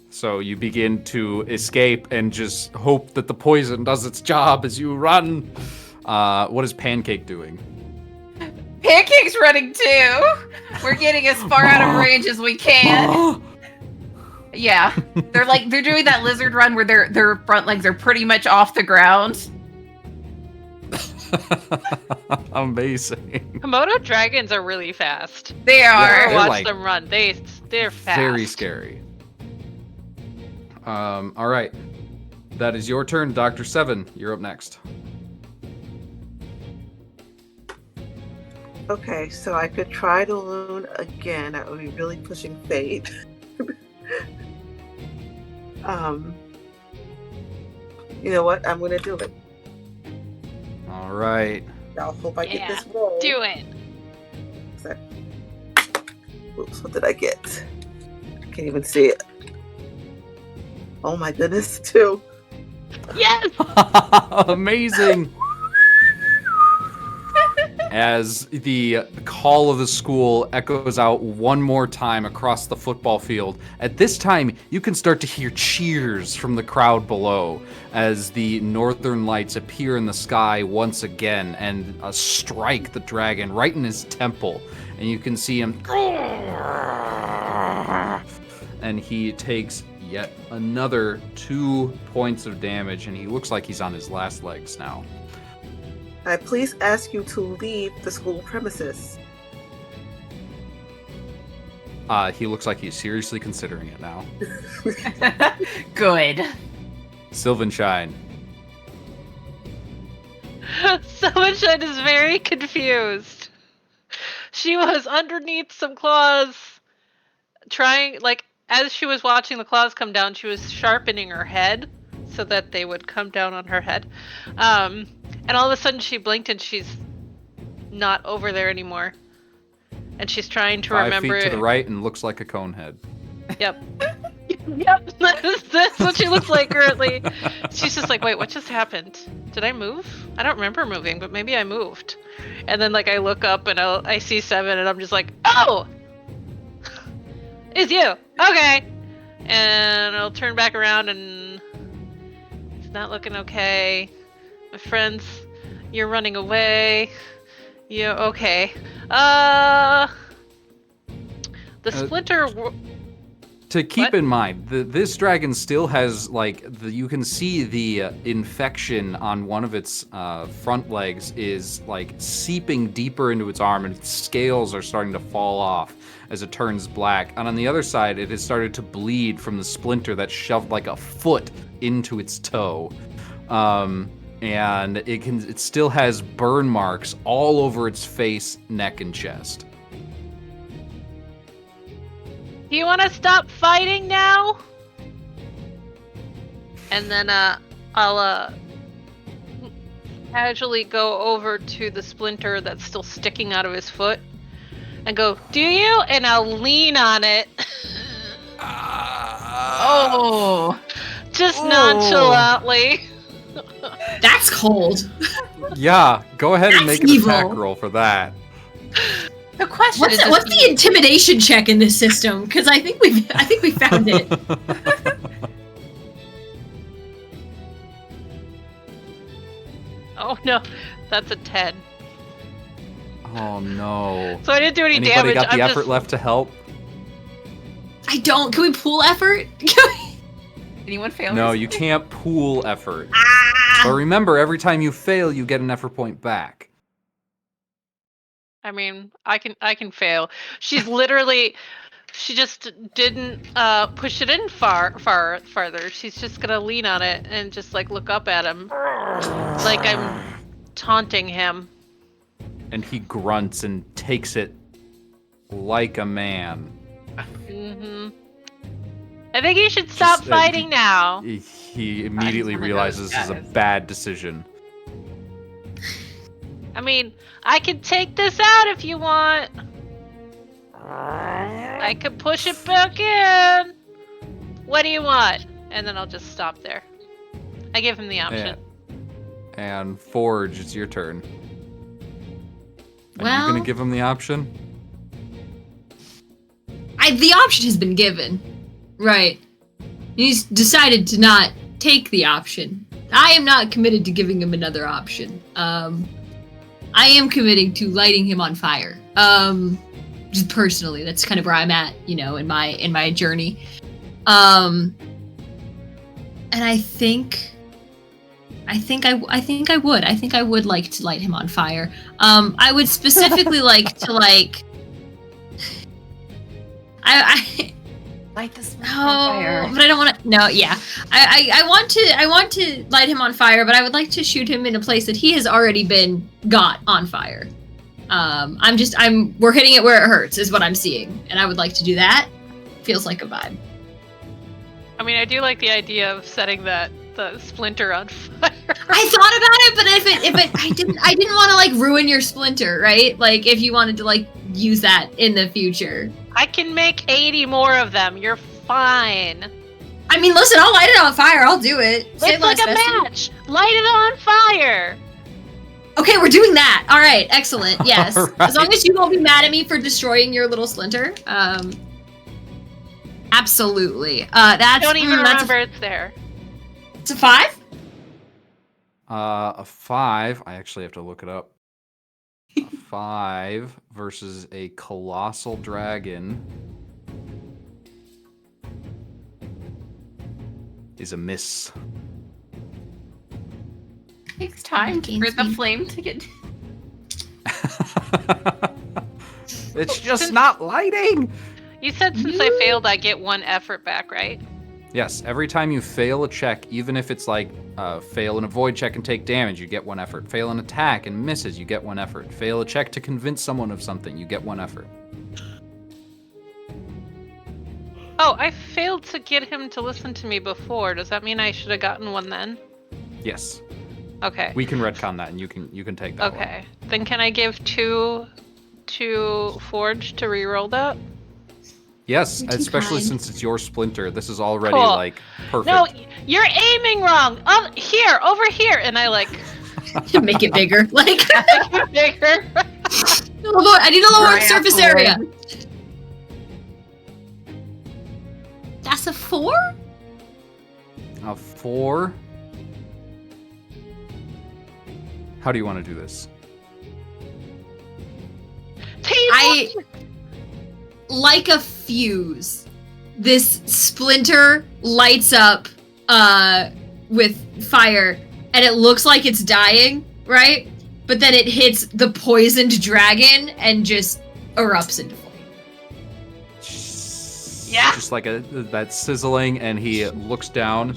[SPEAKER 1] So you begin to escape and just hope that the poison does its job as you run. What is Pancake doing?
[SPEAKER 4] Pancake's running too. We're getting as far out of range as we can. Yeah, they're doing that lizard run where their front legs are pretty much off the ground.
[SPEAKER 1] Amazing.
[SPEAKER 3] Komodo dragons are really fast.
[SPEAKER 4] They are.
[SPEAKER 3] Watch
[SPEAKER 1] like-
[SPEAKER 3] them run. They're fast.
[SPEAKER 1] Very scary. All right. That is your turn, Dr. Seven. You're up next.
[SPEAKER 5] Okay, so I could try to loon again. That would be really pushing fate. You know what? I'm gonna do it.
[SPEAKER 1] All right.
[SPEAKER 5] I'll hope I get
[SPEAKER 3] Yeah,
[SPEAKER 5] this roll.
[SPEAKER 3] Do it.
[SPEAKER 5] Oops, what did I get? I can't even see it. Oh my goodness, 2.
[SPEAKER 3] Yes.
[SPEAKER 1] Amazing. As the call of the school echoes out one more time across the football field, at this time you can start to hear cheers from the crowd below as the northern lights appear in the sky once again and strike the dragon right in his temple. And you can see him, and he takes yet another 2 points of damage, and he looks like he's on his last legs now.
[SPEAKER 5] I please ask you to leave the school premises.
[SPEAKER 1] He looks like he's seriously considering it now.
[SPEAKER 4] Good.
[SPEAKER 1] Sylvanshine.
[SPEAKER 3] Sylvanshine is very confused. She was underneath some claws, trying, like, as she was watching the claws come down, she was sharpening her head so that they would come down on her head. And all of a sudden she blinked and she's not over there anymore. And she's trying to
[SPEAKER 1] 5
[SPEAKER 3] remember
[SPEAKER 1] feet to the right and looks like a cone head.
[SPEAKER 3] Yep. Yep, that's what she looks like currently. She's just like, wait, what just happened? Did I move? I don't remember moving, but maybe I moved. And then, like, I look up and I see 7 and I'm just like, oh! It's you! Okay! And I'll turn back around and it's not looking okay. My friends, you're running away. Yeah, okay. The splinter...
[SPEAKER 1] To keep
[SPEAKER 3] What?
[SPEAKER 1] in mind, this dragon still has, like, you can see the infection on one of its front legs is, like, seeping deeper into its arm, and its scales are starting to fall off as it turns black. And on the other side, it has started to bleed from the splinter that shoved, like, a foot into its toe. And it still has burn marks all over its face, neck, and chest.
[SPEAKER 3] Do you want to stop fighting now? And then I'll casually go over to the splinter that's still sticking out of his foot and go, "Do you?" And I'll lean on it.
[SPEAKER 4] Oh.
[SPEAKER 3] Just nonchalantly.
[SPEAKER 2] That's cold.
[SPEAKER 1] Yeah, go ahead and
[SPEAKER 2] That's
[SPEAKER 1] make an
[SPEAKER 2] evil.
[SPEAKER 1] attack roll for that.
[SPEAKER 4] The question
[SPEAKER 2] What's
[SPEAKER 4] is
[SPEAKER 2] the,
[SPEAKER 4] just
[SPEAKER 2] what's the intimidation check in this system? Because I think we found it.
[SPEAKER 3] Oh no, that's a 10.
[SPEAKER 1] Oh no.
[SPEAKER 3] So I didn't do any
[SPEAKER 1] Anybody
[SPEAKER 3] damage.
[SPEAKER 1] got the
[SPEAKER 3] I'm
[SPEAKER 1] effort
[SPEAKER 3] just...
[SPEAKER 1] left to help?
[SPEAKER 2] I don't. Can we pool effort?
[SPEAKER 4] anyone fail?
[SPEAKER 1] No, you can't pool effort. But
[SPEAKER 2] Ah!
[SPEAKER 1] remember, every time you fail, you get an effort point back.
[SPEAKER 3] I mean, I can fail. She's literally, she just didn't push it in farther. She's just gonna lean on it and just like look up at him, like I'm taunting him.
[SPEAKER 1] And he grunts and takes it like a man.
[SPEAKER 3] Mm-hmm. I think you should stop
[SPEAKER 1] Just,
[SPEAKER 3] fighting now.
[SPEAKER 1] He immediately
[SPEAKER 4] one of
[SPEAKER 1] realizes
[SPEAKER 4] those
[SPEAKER 1] this is a
[SPEAKER 4] guys.
[SPEAKER 1] bad decision.
[SPEAKER 3] I mean, I can take this out if you want. I could push it back in. What do you want? And then I'll just stop there. I give him the option.
[SPEAKER 1] And Forge, it's your turn. Are you
[SPEAKER 2] Well,
[SPEAKER 1] gonna give him the option?
[SPEAKER 2] the option has been given. Right. He's decided to not take the option. I am not committed to giving him another option. I am committing to lighting him on fire. Just personally, that's kind of where I'm at, in my journey. And I think I would. I think I would like to light him on fire. I would specifically like to I
[SPEAKER 4] Light this one
[SPEAKER 2] Oh,
[SPEAKER 4] on fire.
[SPEAKER 2] but I don't want to. No, yeah, I want to light him on fire, but I would like to shoot him in a place that he has already been got on fire. We're hitting it where it hurts, is what I'm seeing, and I would like to do that. Feels like a vibe.
[SPEAKER 3] I mean, I do like the idea of setting the splinter on fire.
[SPEAKER 2] I thought about it, but I didn't want to ruin your splinter, right? Like if you wanted to use that in the future.
[SPEAKER 3] I can make 80 more of them. You're fine.
[SPEAKER 2] I mean, listen, I'll light it on fire. I'll do it.
[SPEAKER 3] It's
[SPEAKER 2] Save
[SPEAKER 3] like
[SPEAKER 2] less
[SPEAKER 3] a
[SPEAKER 2] festive.
[SPEAKER 3] match. Light it on fire.
[SPEAKER 2] Okay, we're doing that. All right, excellent. Yes,
[SPEAKER 1] All right.
[SPEAKER 2] as long as you won't be mad at me for destroying your little splinter. Absolutely. That's
[SPEAKER 3] Don't even
[SPEAKER 2] that's
[SPEAKER 3] remember it's there.
[SPEAKER 2] it's a 5.
[SPEAKER 1] A 5. I actually have to look it up. A 5 versus a colossal dragon is a miss.
[SPEAKER 4] It takes time for the flame to get.
[SPEAKER 1] It's just not lighting.
[SPEAKER 3] You said since I failed, I get 1 effort back, right?
[SPEAKER 1] Yes, every time you fail a check, even if it's fail an avoid check and take damage, you get 1 effort. Fail an attack and misses, you get 1 effort. Fail a check to convince someone of something, you get 1 effort.
[SPEAKER 3] Oh, I failed to get him to listen to me before. Does that mean I should have gotten 1 then?
[SPEAKER 1] Yes,
[SPEAKER 3] Okay.
[SPEAKER 1] we can retcon that, and you can take that.
[SPEAKER 3] Okay. Then can I give 2 to Forge to reroll that?
[SPEAKER 1] Yes,
[SPEAKER 2] You're too
[SPEAKER 1] especially
[SPEAKER 2] kind.
[SPEAKER 1] since it's your splinter. This is already
[SPEAKER 3] Cool.
[SPEAKER 1] perfect.
[SPEAKER 3] No, you're aiming wrong. Here, over here, and I
[SPEAKER 2] Make it bigger.
[SPEAKER 3] make it bigger.
[SPEAKER 2] I need a lower
[SPEAKER 4] Right
[SPEAKER 2] surface
[SPEAKER 4] afterward.
[SPEAKER 2] area. That's a 4?
[SPEAKER 1] A 4. How do you want to do this?
[SPEAKER 2] Like a fuse, this splinter lights up with fire, and it looks like it's dying, right? But then it hits the poisoned dragon and just erupts into flame.
[SPEAKER 3] Yeah.
[SPEAKER 1] Just like that sizzling, and he looks down,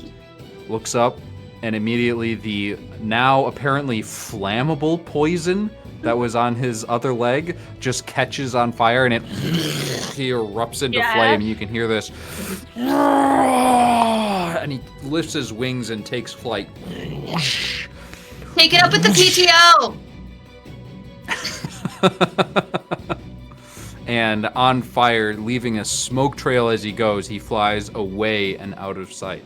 [SPEAKER 1] looks up, and immediately the now apparently flammable poison that was on his other leg just catches on fire, and he erupts into
[SPEAKER 3] Yeah.
[SPEAKER 1] flame. And you can hear this, and he lifts his wings and takes flight.
[SPEAKER 2] Take it up with the PTO!
[SPEAKER 1] And on fire, leaving a smoke trail as he goes, he flies away and out of sight.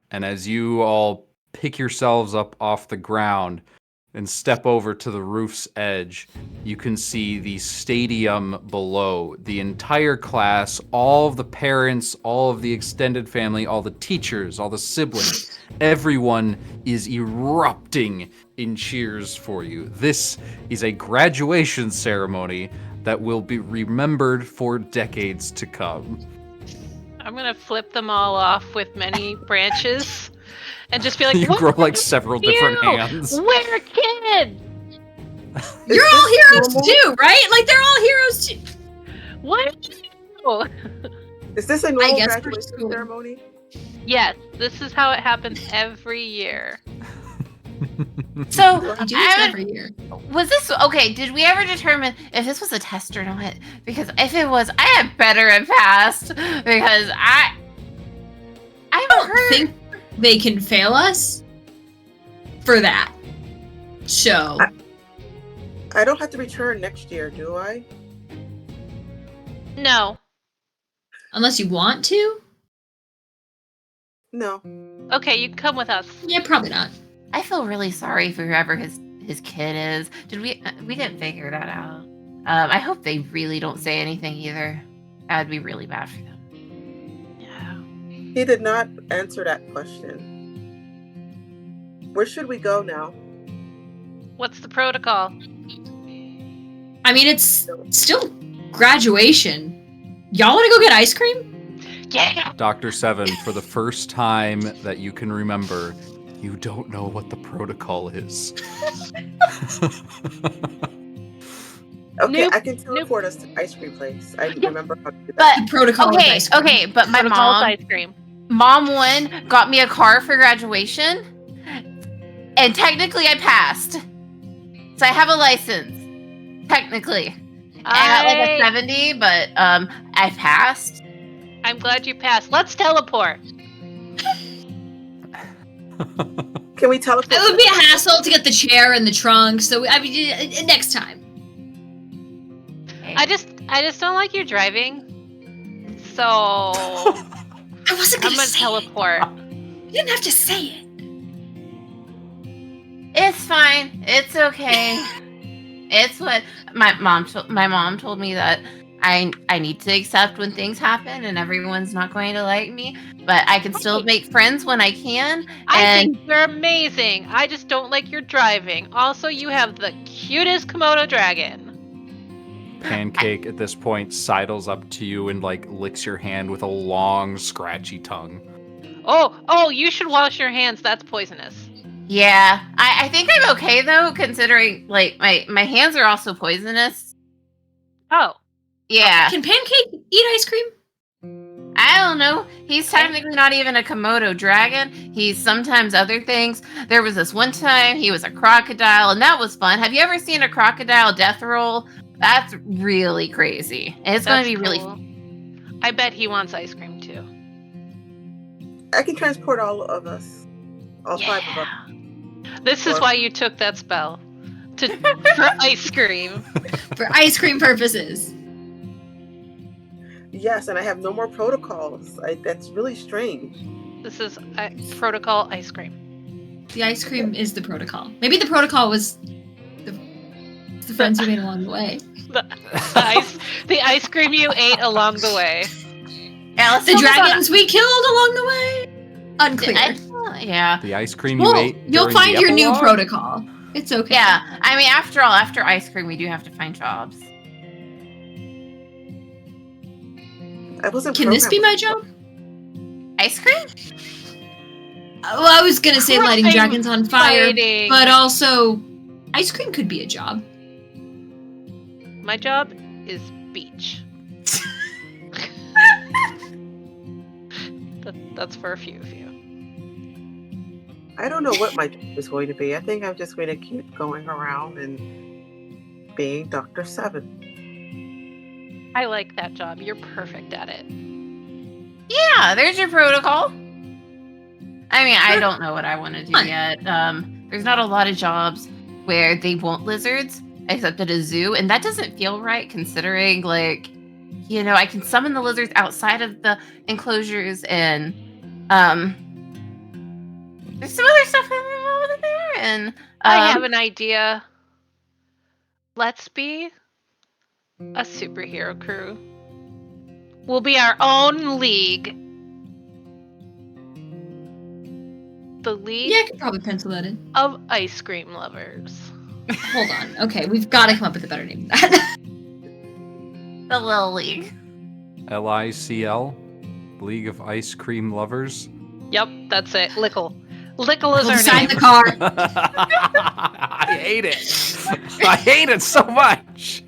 [SPEAKER 1] And as you all pick yourselves up off the ground and step over to the roof's edge, you can see the stadium below. The entire class, all of the parents, all of the extended family, all the teachers, all the siblings, everyone is erupting in cheers for you. This is a graduation ceremony that will be remembered for decades to come.
[SPEAKER 3] I'm gonna flip them all off with many branches, and just be like,
[SPEAKER 1] You
[SPEAKER 3] "What
[SPEAKER 1] grow
[SPEAKER 3] are
[SPEAKER 1] like several different
[SPEAKER 3] you?
[SPEAKER 1] hands.
[SPEAKER 3] We're kids.
[SPEAKER 2] You're
[SPEAKER 5] Is
[SPEAKER 2] all
[SPEAKER 5] this
[SPEAKER 2] heroes
[SPEAKER 5] normal?
[SPEAKER 2] too, right? Like, they're all heroes too.
[SPEAKER 3] What are you?"
[SPEAKER 5] Is this a normal
[SPEAKER 2] guess for
[SPEAKER 5] graduation
[SPEAKER 2] school.
[SPEAKER 5] ceremony?
[SPEAKER 3] Yes, this is how it happens every year.
[SPEAKER 4] So
[SPEAKER 2] They do this
[SPEAKER 4] I
[SPEAKER 2] every year.
[SPEAKER 4] was this okay? Did we ever determine if this was a test or not? Because if it was, I had better have passed because I
[SPEAKER 2] don't think they can fail us for that. So
[SPEAKER 5] I don't have to return next year, do I?
[SPEAKER 3] No.
[SPEAKER 2] unless you want to,
[SPEAKER 5] No.
[SPEAKER 3] Okay, you can come with us.
[SPEAKER 2] yeah, probably not.
[SPEAKER 4] I feel really sorry for whoever his kid is. Did we didn't figure that out. I hope they really don't say anything either. That'd be really bad for them.
[SPEAKER 3] Yeah.
[SPEAKER 5] He did not answer that question. Where should we go now?
[SPEAKER 3] What's the protocol?
[SPEAKER 2] I mean, it's still graduation. Y'all want to go get ice cream?
[SPEAKER 3] Yeah.
[SPEAKER 1] Dr. Seven, for the first time that you can remember, you don't know what the protocol is.
[SPEAKER 5] Okay,
[SPEAKER 3] Nope.
[SPEAKER 5] I can teleport us to ice cream place. I remember how to do
[SPEAKER 4] But
[SPEAKER 5] that.
[SPEAKER 2] The protocol of
[SPEAKER 4] okay,
[SPEAKER 2] ice cream.
[SPEAKER 4] okay, but my
[SPEAKER 3] Protocol is
[SPEAKER 4] mom,
[SPEAKER 3] ice cream.
[SPEAKER 4] mom one got me a car for graduation, and technically I passed. So I have a license, technically. I got like a 70, but I passed.
[SPEAKER 3] I'm glad you passed. Let's teleport.
[SPEAKER 5] Can we teleport?
[SPEAKER 2] It would be a hassle to get the chair and the trunk. So I mean, next time.
[SPEAKER 3] I just don't like your driving. So
[SPEAKER 2] I wasn't
[SPEAKER 3] I'm
[SPEAKER 2] gonna
[SPEAKER 3] gonna
[SPEAKER 2] say
[SPEAKER 3] teleport.
[SPEAKER 2] it. You didn't have to say it.
[SPEAKER 4] It's fine. It's okay. It's what my mom told me that I need to accept when things happen and everyone's not going to like me, but I can still make friends when I can.
[SPEAKER 3] I think you're amazing. I just don't like your driving. Also, you have the cutest Komodo dragon.
[SPEAKER 1] Pancake at this point sidles up to you and like licks your hand with a long, scratchy tongue.
[SPEAKER 3] Oh, you should wash your hands. That's poisonous.
[SPEAKER 4] Yeah, I think I'm okay though, considering like my hands are also poisonous.
[SPEAKER 3] Oh,
[SPEAKER 4] Yeah,
[SPEAKER 2] Can Pancake eat ice cream?
[SPEAKER 4] I don't know. He's technically not even a Komodo dragon. He's sometimes other things. There was this one time he was a crocodile, and that was fun. Have you ever seen a crocodile death roll? That's really crazy. And it's going to be really
[SPEAKER 3] cool. I bet he wants ice cream too.
[SPEAKER 5] I can transport all of us. All five of us.
[SPEAKER 3] This is why you took that spell. For ice cream.
[SPEAKER 2] For ice cream purposes.
[SPEAKER 5] Yes, and I have no more protocols. That's really strange.
[SPEAKER 3] This is protocol ice cream.
[SPEAKER 2] The ice cream is the protocol. Maybe the protocol was the friends you made along the way.
[SPEAKER 3] The ice cream you ate along the way.
[SPEAKER 4] Yeah,
[SPEAKER 2] The dragons we killed along the way? Unclear.
[SPEAKER 4] Yeah.
[SPEAKER 1] The ice cream you ate.
[SPEAKER 2] You'll
[SPEAKER 1] during
[SPEAKER 2] find
[SPEAKER 1] the
[SPEAKER 2] your new
[SPEAKER 1] epilogue?
[SPEAKER 2] protocol. It's okay.
[SPEAKER 4] Yeah. I mean, after all, after ice cream, we do have to find jobs.
[SPEAKER 5] I wasn't.
[SPEAKER 2] Can this be my
[SPEAKER 5] programmed-
[SPEAKER 2] job?
[SPEAKER 4] Ice cream?
[SPEAKER 2] Well, I was gonna say lighting
[SPEAKER 3] I'm
[SPEAKER 2] dragons on fire,
[SPEAKER 3] fighting.
[SPEAKER 2] but also ice cream could be a job.
[SPEAKER 3] My job is beach. That's for a few of you.
[SPEAKER 5] I don't know what my job is going to be. I think I'm just going to keep going around and being Dr. Seven.
[SPEAKER 3] I like that job. You're perfect at it.
[SPEAKER 4] Yeah, there's your protocol. I mean, I don't know what I want to do yet. There's not a lot of jobs where they want lizards, except at a zoo, and that doesn't feel right considering, like, you know, I can summon the lizards outside of the enclosures, and there's some other stuff over there, and
[SPEAKER 3] I have an idea. Let's be a superhero crew. We'll be our own league. The League
[SPEAKER 2] Yeah, I could probably pencil that in.
[SPEAKER 3] of Ice Cream Lovers.
[SPEAKER 2] Hold on. Okay, we've got to come up with a better name than that.
[SPEAKER 4] the little league.
[SPEAKER 1] LICL, League of Ice Cream Lovers.
[SPEAKER 3] Yep, that's it. Lickle. Lickle is
[SPEAKER 2] We'll
[SPEAKER 3] our
[SPEAKER 2] sign
[SPEAKER 3] name.
[SPEAKER 2] the car.
[SPEAKER 1] I hate it. I hate it so much.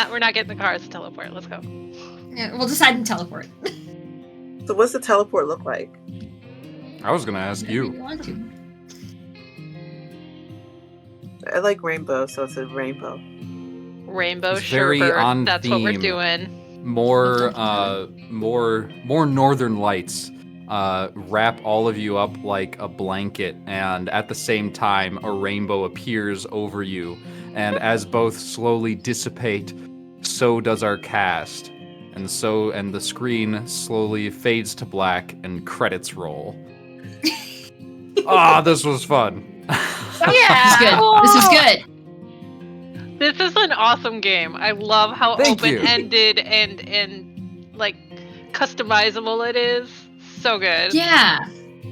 [SPEAKER 3] We're not getting the cars to teleport. Let's go.
[SPEAKER 2] Yeah, we'll decide and teleport.
[SPEAKER 5] So what's the teleport look like?
[SPEAKER 1] I was gonna ask
[SPEAKER 2] Whatever
[SPEAKER 1] you.
[SPEAKER 2] want to.
[SPEAKER 5] I like rainbow, so it's a rainbow.
[SPEAKER 3] Rainbow
[SPEAKER 1] It's very
[SPEAKER 3] sherbet.
[SPEAKER 1] on
[SPEAKER 3] That's what we're
[SPEAKER 1] theme.
[SPEAKER 3] doing.
[SPEAKER 1] More northern lights wrap all of you up like a blanket, and at the same time a rainbow appears over you, and as both slowly dissipate, so does our cast, and the screen slowly fades to black and credits roll. This was fun.
[SPEAKER 4] Yeah.
[SPEAKER 2] This is good.
[SPEAKER 3] This is an awesome game. I love how
[SPEAKER 1] Thank you.
[SPEAKER 3] open-ended and like customizable it is. So good.
[SPEAKER 2] Yeah.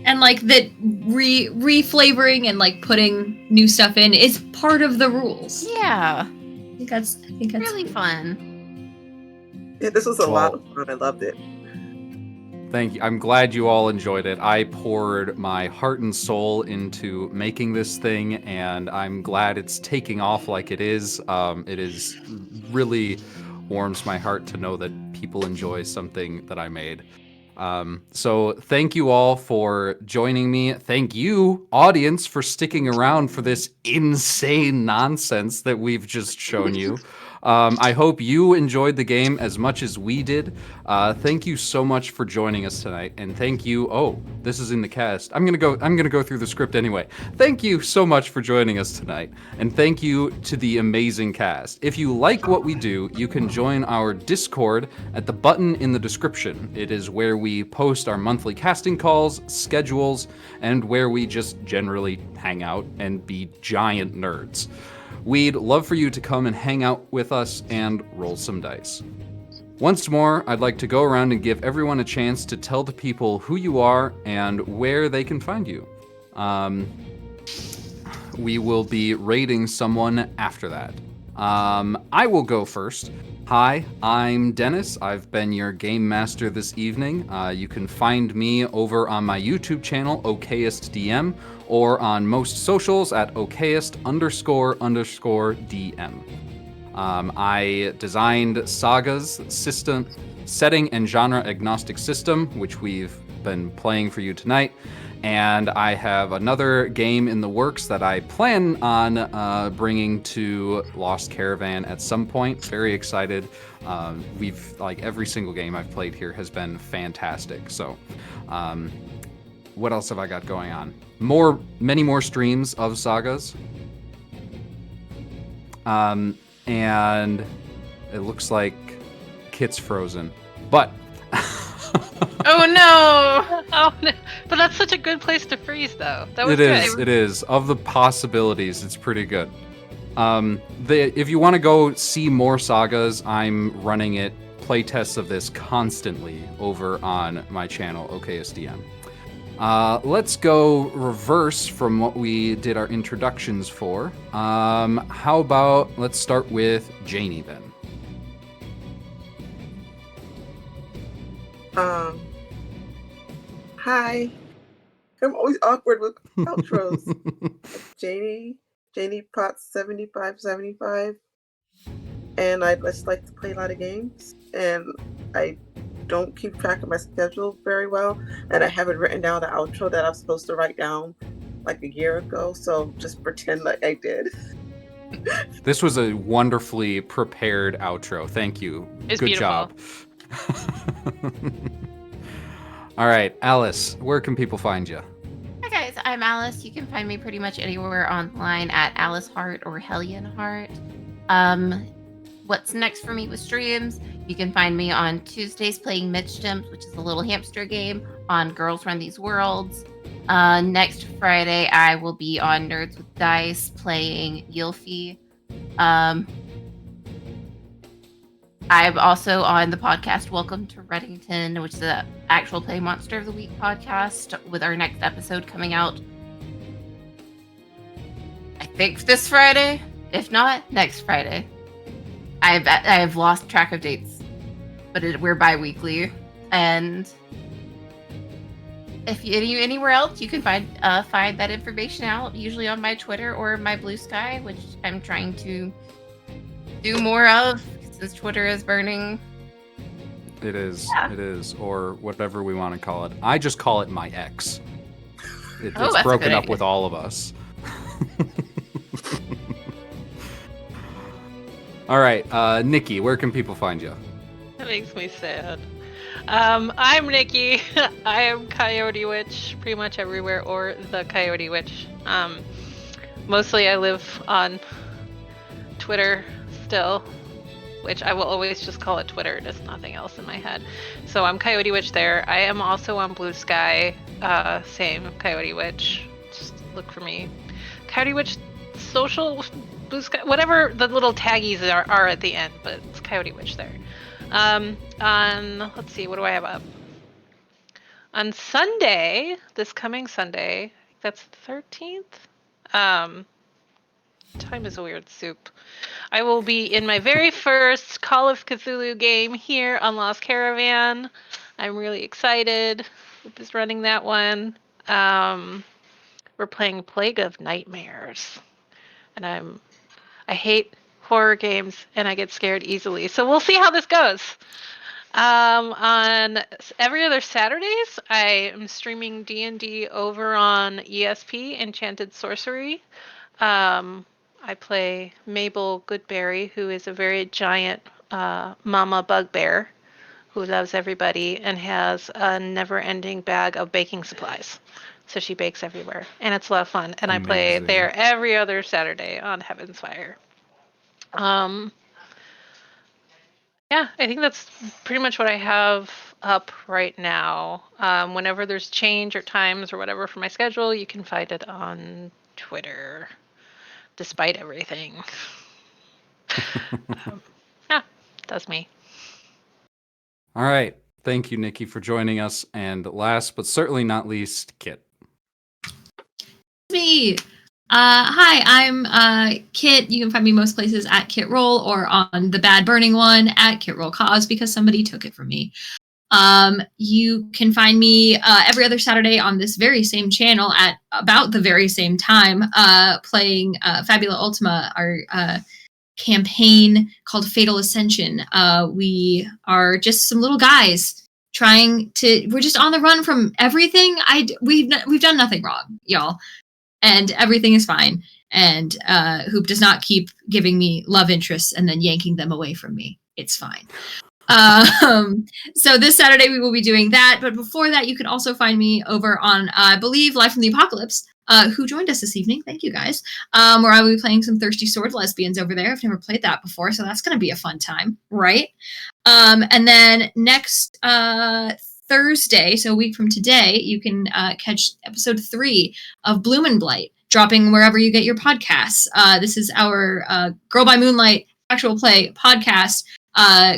[SPEAKER 2] And like that reflavoring and like putting new stuff in is part of the rules.
[SPEAKER 4] Yeah.
[SPEAKER 2] I think that's
[SPEAKER 4] Really fun.
[SPEAKER 5] Yeah, this was a lot
[SPEAKER 1] Well-
[SPEAKER 5] of fun. I loved it.
[SPEAKER 1] Thank you. I'm glad you all enjoyed it. I poured my heart and soul into making this thing, and I'm glad it's taking off like it is. It is really warms my heart to know that people enjoy something that I made. So thank you all for joining me. Thank you, audience, for sticking around for this insane nonsense that we've just shown you. I hope you enjoyed the game as much as we did. Thank you so much for joining us tonight, and thank you. Oh, this is in the cast. I'm gonna go through the script anyway. Thank you so much for joining us tonight, and thank you to the amazing cast. If you like what we do, you can join our Discord at the button in the description. It is where we post our monthly casting calls, schedules, and where we just generally hang out and be giant nerds. We'd love for you to come and hang out with us and roll some dice. Once more, I'd like to go around and give everyone a chance to tell the people who you are and where they can find you. We will be rating someone after that. I will go first. Hi, I'm Dennis. I've been your game master this evening. You can find me over on my YouTube channel, OkayestDM, or on most socials at okayest__DM. I designed SAGA's system, setting and genre agnostic system, which we've been playing for you tonight. And I have another game in the works that I plan on bringing to Lost Caravan at some point. Very excited. We've every single game I've played here has been fantastic. So, what else have I got going on? Many more streams of Sagas. And it looks like Kit's frozen, but.
[SPEAKER 4] Oh no!
[SPEAKER 3] Oh, no. But that's such a good place to freeze, though. That was
[SPEAKER 1] It is.
[SPEAKER 3] good.
[SPEAKER 1] It is. Of the possibilities, it's pretty good. If you want to go see more sagas, I'm running playtests of this constantly over on my channel, OkayestDM. Let's go reverse from what we did our introductions for. How about let's start with Janie then.
[SPEAKER 5] Hi. I'm always awkward with outros. Janie Potts 7575. And I just like to play a lot of games. And I don't keep track of my schedule very well. And I haven't written down the outro that I was supposed to write down like a year ago. So just pretend like I did.
[SPEAKER 1] This was a wonderfully prepared outro. Thank you.
[SPEAKER 3] It's
[SPEAKER 1] Good
[SPEAKER 3] beautiful.
[SPEAKER 1] job. All right, Alice, where can people find you?
[SPEAKER 4] Hi guys, I'm Alice. You can find me pretty much anywhere online at Alice Hart or Hellion Hart. What's next for me with streams? You can find me on Tuesdays playing Midgems, which is a little hamster game, on Girls Run These Worlds. Next Friday, I will be on Nerds with Dice playing Yilfi. I'm also on the podcast Welcome to Reddington, which is the actual Play Monster of the Week podcast, with our next episode coming out, I think, this Friday. If not, next Friday. I've lost track of dates, but we're bi-weekly. And if you anywhere else, you can find that information out, usually on my Twitter or my Blue Sky, which I'm trying to do more of since Twitter is burning.
[SPEAKER 1] It is.
[SPEAKER 4] Yeah.
[SPEAKER 1] It is, or whatever we want to call it. I just call it my ex. It's
[SPEAKER 4] that's a
[SPEAKER 1] broken
[SPEAKER 4] good
[SPEAKER 1] up
[SPEAKER 4] idea.
[SPEAKER 1] with all of us. All right, Nikki, where can people find you?
[SPEAKER 3] That makes me sad. I'm Nikki. I am Coyote Witch pretty much everywhere, or the Coyote Witch. Mostly I live on Twitter still, which I will always just call it Twitter, just nothing else in my head. So I'm Coyote Witch there. I am also on Blue Sky, same Coyote Witch. Just look for me. Coyote Witch social, Blue Sky, whatever the little taggies are at the end, but it's Coyote Witch there. Let's see, what do I have up? On Sunday, this coming Sunday, I think that's the 13th. Time is a weird soup. I will be in my very first Call of Cthulhu game here on Lost Caravan. I'm really excited. Hoop is running that one. We're playing Plague of Nightmares, and I hate horror games and I get scared easily. So we'll see how this goes. On every other Saturdays, I am streaming D&D over on ESP, Enchanted Sorcery. I play Mabel Goodberry, who is a very giant mama bugbear who loves everybody and has a never-ending bag of baking supplies. So she bakes everywhere, and it's a lot of fun. And I play
[SPEAKER 1] Amazing.
[SPEAKER 3] there every other Saturday on Heaven's Fire. Yeah, I think that's pretty much what I have up right now. Whenever there's change or times or whatever for my schedule, you can find it on Twitter, despite everything. Yeah, that's me.
[SPEAKER 1] All right. Thank you, Nikki, for joining us. And last but certainly not least, Kit.
[SPEAKER 2] Me. Hi, I'm Kit. You can find me most places at Kit Roll or on the Bad Burning one at Kit Roll Cause because somebody took it from me. You can find me every other Saturday on this very same channel at about the very same time, playing Fabula Ultima, our campaign called Fatal Ascension. We are just some little guys we're just on the run from everything. We've done nothing wrong, y'all, and everything is fine. And Hoop does not keep giving me love interests and then yanking them away from me. It's fine. So this Saturday we will be doing that. But before that, you can also find me over on, I believe, Live from the Apocalypse, who joined us this evening. Thank you, guys. Where I will be playing some Thirsty Sword Lesbians over there. I've never played that before, so that's going to be a fun time, right? And then next Thursday, so a week from today, you can catch episode 3 of Bloom and Blight, dropping wherever you get your podcasts. This is our Girl by Moonlight actual play podcast,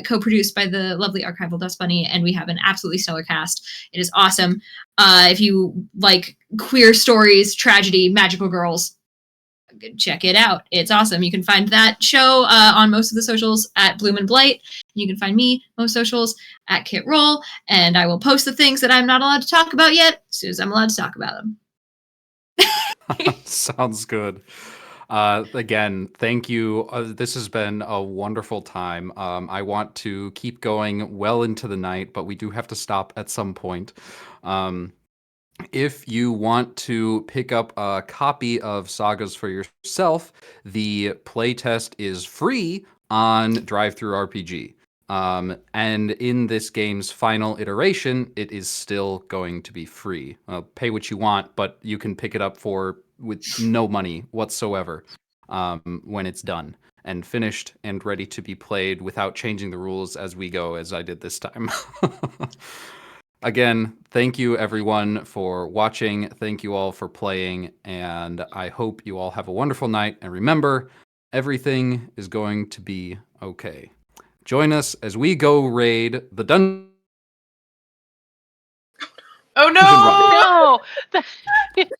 [SPEAKER 2] co-produced by the lovely Archival Dust Bunny, and we have an absolutely stellar cast. It is awesome. If you like queer stories, tragedy, magical girls, check it out. It's awesome. You can find that show on most of the socials at Bloom and Blight. You can find me most socials at Kit Roll, and I will post the things that I'm not allowed to talk about yet as soon as I'm allowed to talk about them.
[SPEAKER 1] Sounds good. Again, thank you. This has been a wonderful time. I want to keep going well into the night, but we do have to stop at some point. If you want to pick up a copy of Sagas for yourself, the playtest is free on DriveThruRPG. And in this game's final iteration, it is still going to be free. Pay what you want, but you can pick it up with no money whatsoever when it's done and finished and ready to be played without changing the rules as we go, as I did this time. Again, thank you everyone for watching. Thank you all for playing, and I hope you all have a wonderful night. And remember, everything is going to be okay. Join us as we go raid the dungeon.
[SPEAKER 4] Oh no!
[SPEAKER 3] No!